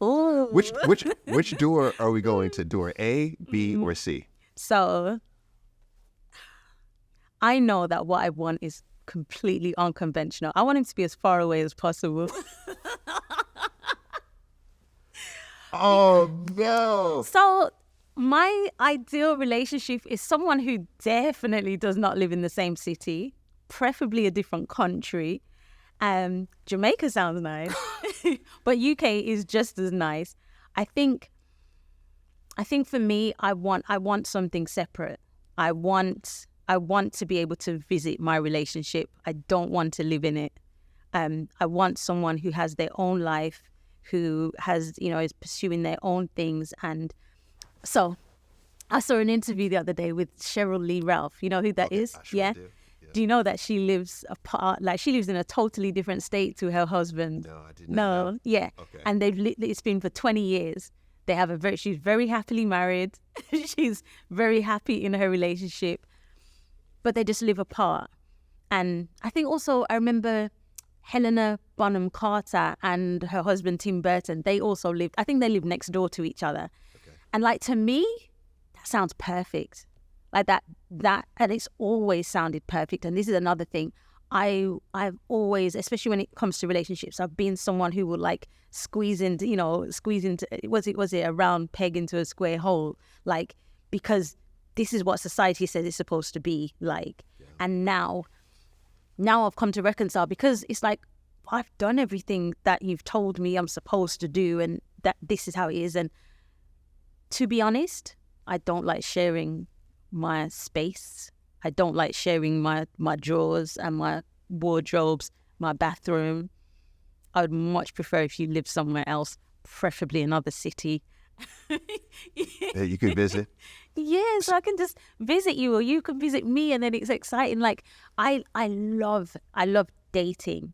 Ooh. Which door are we going to? Door A, B, or C? So I know that what I want is completely unconventional. I want him to be as far away as possible. Oh, no. So my ideal relationship is someone who definitely does not live in the same city, preferably a different country. Jamaica sounds nice, but UK is just as nice. I think for me, I want something separate. I want to be able to visit my relationship. I don't want to live in it. I want someone who has their own life, who has, is pursuing their own things. And So I saw an interview the other day with Cheryl Lee Ralph. You know who that is? I sure Yeah. do. Do you know that she lives apart? Like she lives in a totally different state to her husband. No, I did not know. Yeah. Okay. And it's been for 20 years. They have she's very happily married. She's very happy in her relationship, but they just live apart. And I think also I remember Helena Bonham Carter and her husband Tim Burton. They also lived. I think they live next door to each other. Okay. And like to me, that sounds perfect. Like that, and it's always sounded perfect. And this is another thing. I've always, especially when it comes to relationships, I've been someone who will like squeeze into, was it a round peg into a square hole? Like, because this is what society says it's supposed to be like. Yeah. And now I've come to reconcile, because it's like, I've done everything that you've told me I'm supposed to do, and that this is how it is. And to be honest, I don't like sharing my space. I don't like sharing my drawers and my wardrobes, my bathroom. I would much prefer if you lived somewhere else, preferably another city. That you could visit? Yeah, so I can just visit you, or you can visit me, and then it's exciting. Like I love dating.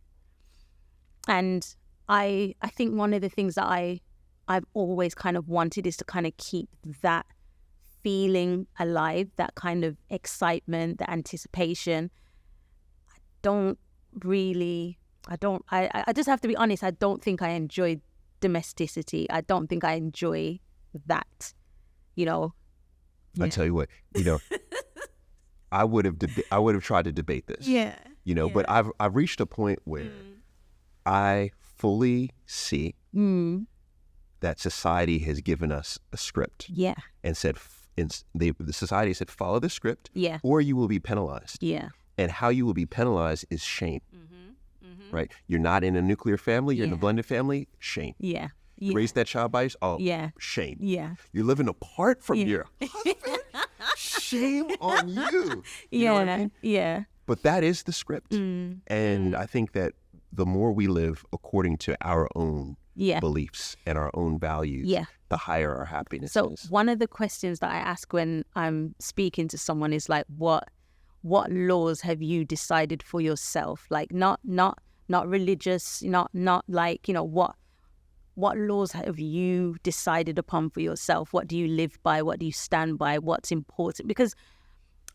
And I think one of the things that I've always kind of wanted is to kind of keep that feeling alive, that kind of excitement, the anticipation. I just have to be honest, I don't think I enjoy domesticity. I don't think I enjoy that, Yeah. I tell you what, I would have tried to debate this. Yeah. But I've reached a point where I fully see that society has given us a script. Yeah. And said, the society said, follow the script, yeah, or you will be penalized. Yeah. And how you will be penalized is shame. Right? You're not in a nuclear family, you're in a blended family, shame. Yeah. You raise that child by yourself, shame. Yeah. You're living apart from your husband, shame on you. You know what I mean? Yeah. But that is the script. And I think that the more we live according to our own beliefs and our own values, the higher our happiness is. So one of the questions that I ask when I'm speaking to someone is like, what laws have you decided for yourself? Like not religious, not like, what laws have you decided upon for yourself? What do you live by? What do you stand by? What's important? Because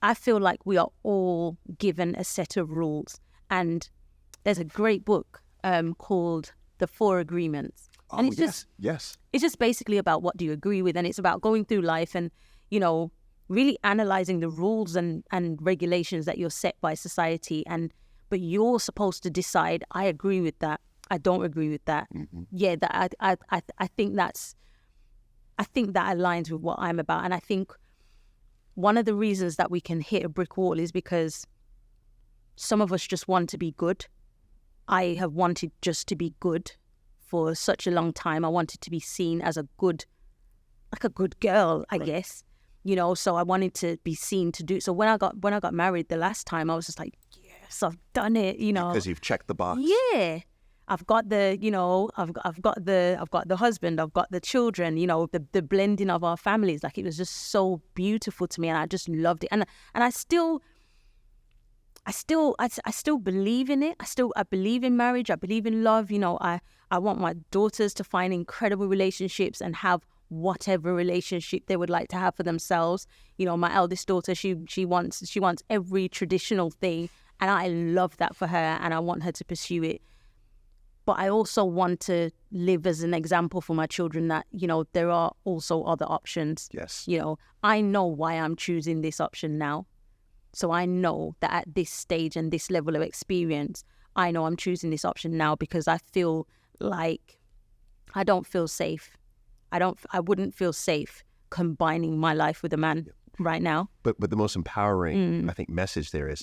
I feel like we are all given a set of rules. And there's a great book called The Four Agreements. And it's it's just basically about what do you agree with. And it's about going through life and, really analyzing the rules and regulations that you're set by society. But you're supposed to decide, I agree with that. I don't agree with that. Yeah, that I think that aligns with what I'm about. And I think one of the reasons that we can hit a brick wall is because some of us just want to be good. I have wanted just to be good for such a long time. I wanted to be seen as a good girl, I guess. So I wanted to be seen to do. So when I got married the last time, I was just like, yes, I've done it. Because you've checked the box. Yeah, I've got the husband, I've got the children. The blending of our families. Like it was just so beautiful to me, and I just loved it. And I still believe in it. I believe in marriage. I believe in love. I want my daughters to find incredible relationships and have whatever relationship they would like to have for themselves. My eldest daughter, she wants every traditional thing, and I love that for her, and I want her to pursue it. But I also want to live as an example for my children that, there are also other options. Yes. I know why I'm choosing this option now. So I know that at this stage and this level of experience, I know I'm choosing this option now because I feel like I don't feel safe. I wouldn't feel safe combining my life with a man right now. But the most empowering, I think, message there is,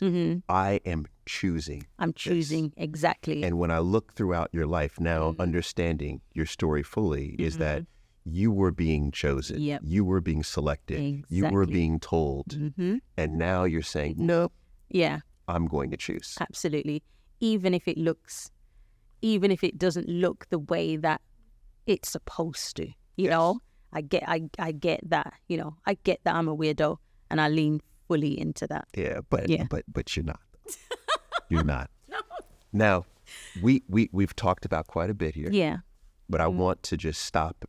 I am choosing. I'm choosing, exactly. And when I look throughout your life now, understanding your story fully, is that you were being chosen. Yep. You were being selected. Exactly. You were being told. And now you're saying, nope, I'm going to choose. Absolutely. Even if it doesn't look the way that it's supposed to, I get that, I get that I'm a weirdo, and I lean fully into that. Yeah, but you're not. You're not. No. Now, we've talked about quite a bit here. Yeah. But I want to just stop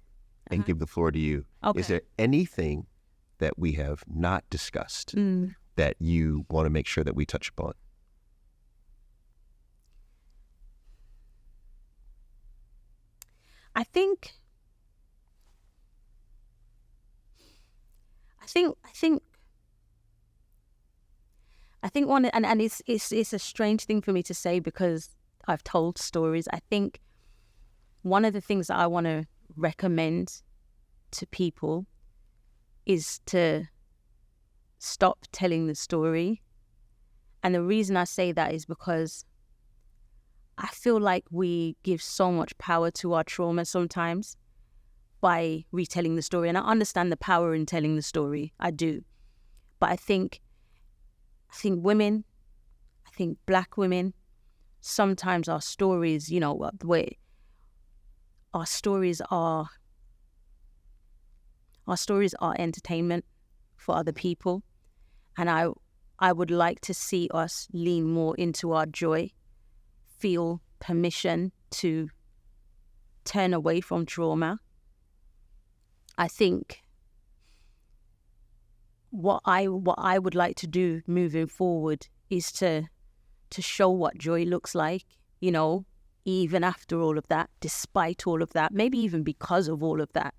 and give the floor to you. Okay. Is there anything that we have not discussed that you want to make sure that we touch upon? I think one, and it's a strange thing for me to say because I've told stories. I think one of the things that I want to recommend to people is to stop telling the story. And the reason I say that is because I feel like we give so much power to our trauma sometimes by retelling the story. And I understand the power in telling the story. I do. But I think women, Black women, sometimes our stories, our stories are entertainment for other people. And I would like to see us lean more into our joy, feel permission to turn away from trauma. I think what I would like to do moving forward is to show what joy looks like, even after all of that, despite all of that, maybe even because of all of that,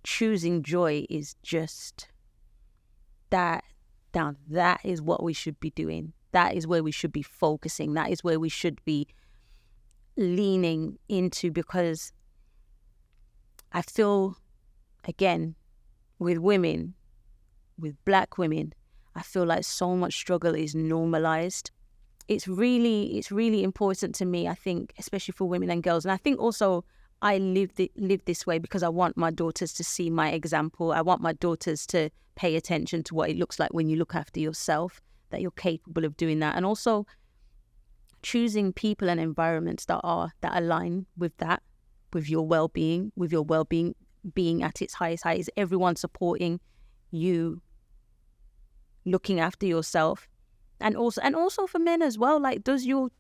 choosing joy is just that. Now, that is what we should be doing. That is where we should be focusing. That is where we should be leaning into, because I feel, again, with women, with Black women, I feel like so much struggle is normalized. It's really important to me, I think, especially for women and girls. And I think also I live this way because I want my daughters to see my example. I want my daughters to pay attention to what it looks like when you look after yourself, that you're capable of doing that. And also choosing people and environments that align with that, with your well-being being at its highest height. Is everyone supporting you looking after yourself? And also for men as well, like, does your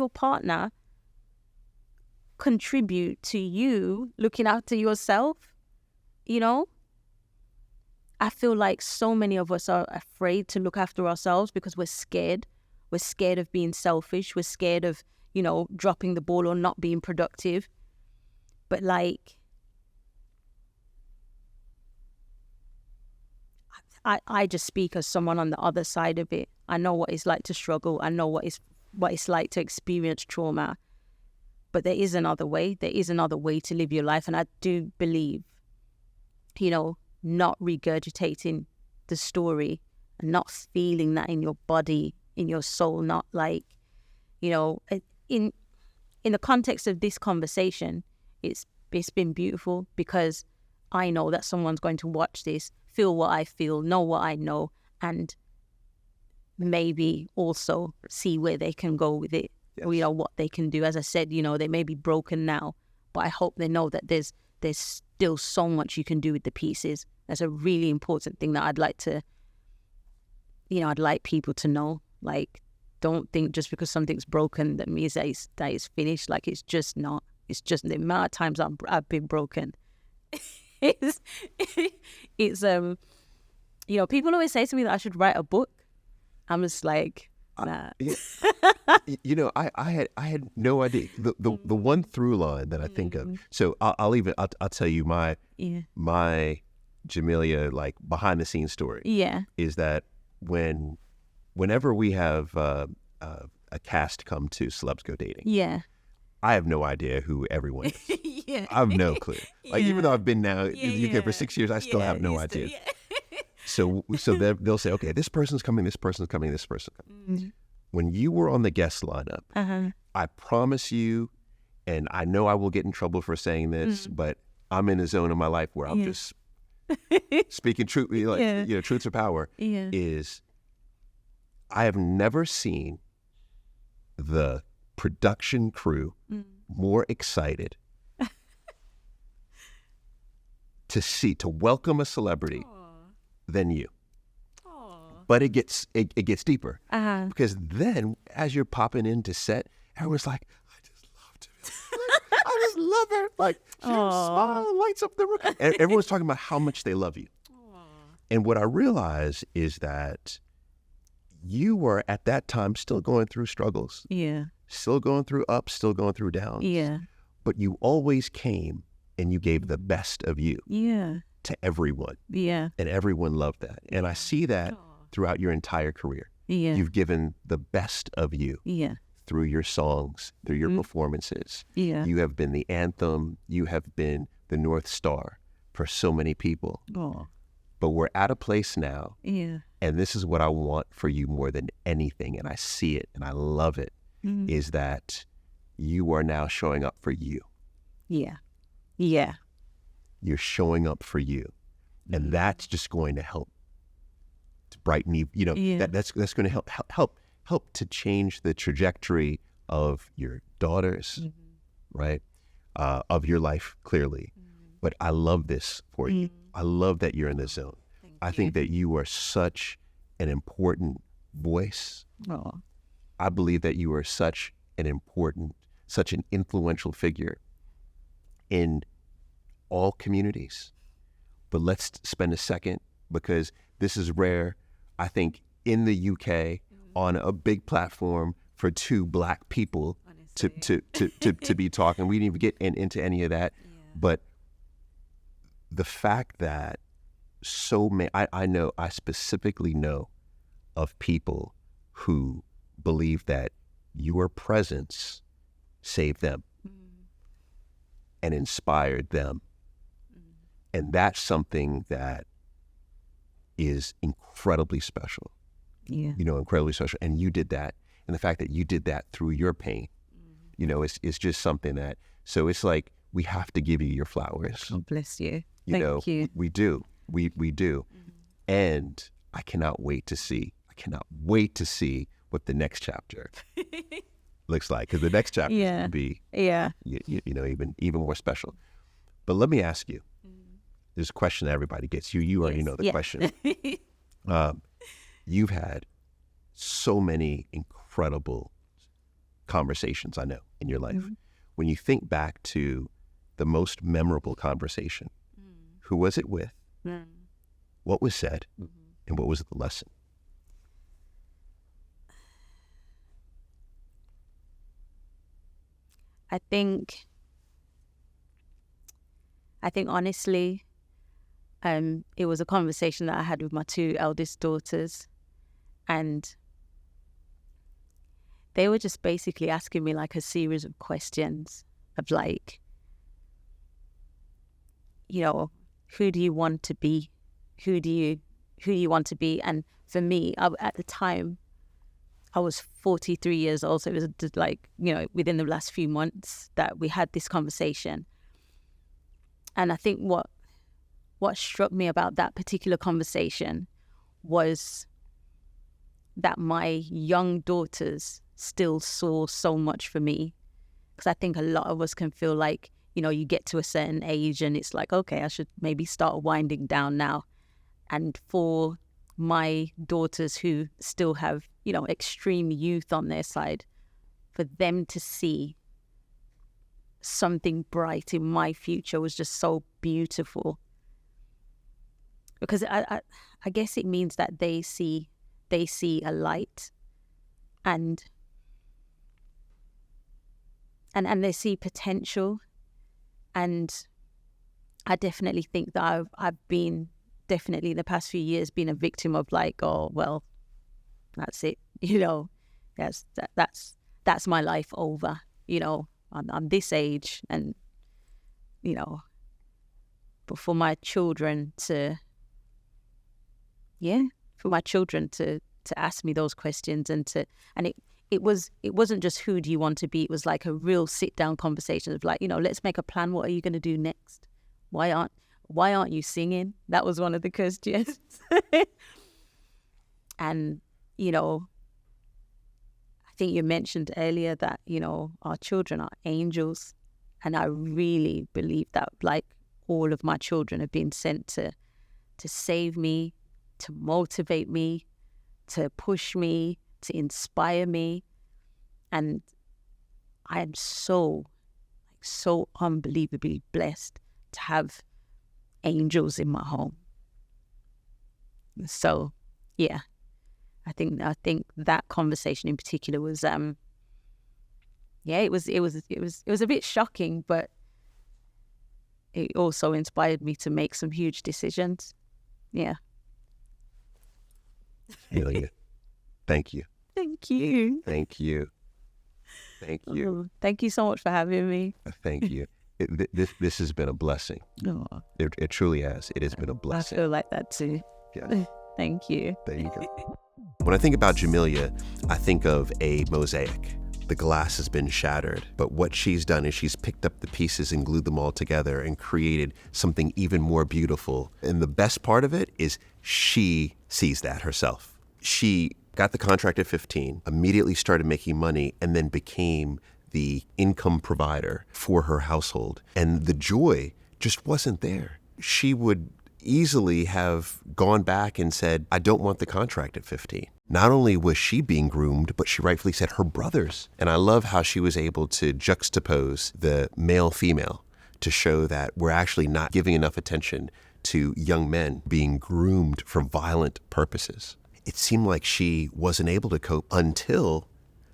partner contribute to you looking after yourself? I feel like so many of us are afraid to look after ourselves because we're scared. We're scared of being selfish. We're scared of, dropping the ball or not being productive. But like, I just speak as someone on the other side of it. I know what it's like to struggle. I know what it's like to experience trauma. But there is another way. There is another way to live your life. And I do believe, not regurgitating the story and not feeling that in your body, in your soul, not like, in the context of this conversation, it's been beautiful because I know that someone's going to watch this, feel what I feel, know what I know, and maybe also see where they can go with it. Yes. What they can do. As I said, they may be broken now, but I hope they know that there's still so much you can do with the pieces. That's a really important thing that I'd like people to know. Like, don't think just because something's broken that means that it's finished. Like, it's just not. It's just the amount of times I've been broken. It's people always say to me that I should write a book. I'm just like, nah. I had no idea. The one through line that I think of. So I'll tell you my Jamelia, like, behind the scenes story. Yeah. Is that whenever we have a cast come to Celebs Go Dating. Yeah. I have no idea who everyone is. Yeah. I have no clue. Like, even though I've been now in the UK for 6 years, I still have no idea. So they'll say, okay, this person's coming, this person's coming, this person's coming. Mm-hmm. When you were on the guest lineup, I promise you, and I know I will get in trouble for saying this, but I'm in a zone of my life where I'm just speaking truthfully, like, truth to power, is I have never seen the production crew more excited to welcome a celebrity than you. But it gets deeper because then as you're popping into set, everyone's like, I just love Jamelia. I just love her. Like, she smile lights up the room. And everyone's talking about how much they love you. And what I realized is that you were at that time still going through struggles. Yeah. Still going through ups, still going through downs. Yeah. But you always came and you gave the best of you to everyone. Yeah. And everyone loved that. And I see that throughout your entire career. Yeah. You've given the best of you through your songs, through your performances. Yeah. You have been the anthem. You have been the North Star for so many people. But we're at a place now, and this is what I want for you more than anything, and I see it and I love it, is that you are now showing up for you. Yeah. Yeah. You're showing up for you. And that's just going to help to brighten you. You know, that's going to help to change the trajectory of your daughters, right? Of your life, clearly. But I love this for you. I love that you're in the zone. I think that you are such an important voice. I believe that you are such an influential figure in all communities. But let's spend a second, because this is rare, I think, in the UK on a big platform for two Black people to be talking. We didn't even get into any of that. But the fact that so many, I specifically know of people who believe that your presence saved them and inspired them. And that's something that is incredibly special. You know, incredibly special. And you did that. And the fact that you did that through your pain, you know, it's just something that, so it's like, we have to give you your flowers. God bless you. Thank you. We do. We do. And I cannot wait to see what the next chapter looks like. Because the next chapter is going to be, you know, even more special. But let me ask you, there's a question that everybody gets. You already know the question. You've had so many incredible conversations, I know, in your life. When you think back to the most memorable conversation, who was it with? What was said? And what was the lesson? I think honestly, it was a conversation that I had with my two eldest daughters, and they were just basically asking me like a series of questions of like, you know, who do you want to be? Who do you want to be? And for me, at the time, I was 43 years old. So it was just like, you know, within the last few months that we had this conversation. And I think what struck me about that particular conversation was that my young daughters still saw so much for me. Because I think a lot of us can feel like, you know, you get to a certain age and it's like, okay, I should maybe start winding down now. And for my daughters who still have, you know, extreme youth on their side, for them to see something bright in my future was just so beautiful. Because I guess it means that they see a light, and they see potential. And I definitely think that I've been definitely in the past few years been a victim of like, oh well, that's it, you know, that's my life over, you know, I'm this age, and you know, but for my children to ask me those questions and it wasn't just who do you want to be, it was like a real sit down conversation of like, you know, let's make a plan. What are you going to do next? Why aren't you singing? That was one of the questions. And, you know, I think you mentioned earlier that, you know, our children are angels. And I really believe that, like, all of my children have been sent to save me, to motivate me, to push me, to inspire me. And I am so unbelievably blessed to have angels in my home. So, yeah, I think that conversation in particular was, it was a bit shocking, but it also inspired me to make some huge decisions. Yeah. Jamelia, thank you. Thank you. Thank you. Thank you. Thank you so much for having me. Thank you. This has been a blessing. Oh, It truly has. It has been a blessing. I feel like that too. Yeah. Thank you. There you go. When I think about Jamelia, I think of a mosaic. The glass has been shattered, but what she's done is she's picked up the pieces and glued them all together and created something even more beautiful. And the best part of it is she sees that herself. She got the contract at 15, immediately started making money, and then became the income provider for her household. And the joy just wasn't there. She would easily have gone back and said, I don't want the contract at 15. Not only was she being groomed, but she rightfully said her brothers. And I love how she was able to juxtapose the male-female to show that we're actually not giving enough attention to young men being groomed for violent purposes. It seemed like she wasn't able to cope until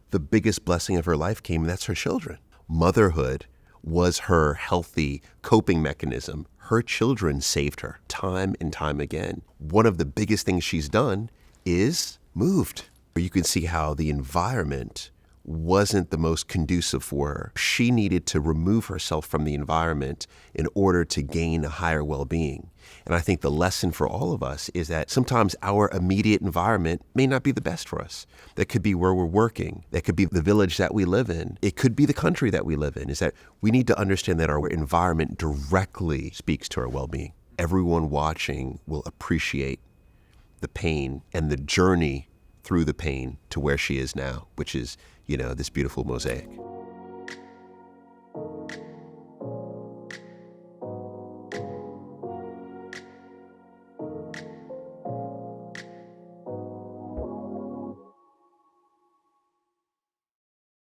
the biggest blessing of her life came, and that's her children. Motherhood was her healthy coping mechanism. Her children saved her time and time again. One of the biggest things she's done is moved. You can see how the environment wasn't the most conducive for her. She needed to remove herself from the environment in order to gain a higher well-being. And I think the lesson for all of us is that sometimes our immediate environment may not be the best for us. That could be where we're working. That could be the village that we live in. It could be the country that we live in. Is that we need to understand that our environment directly speaks to our well-being. Everyone watching will appreciate the pain and the journey through the pain to where she is now, which is, this beautiful mosaic.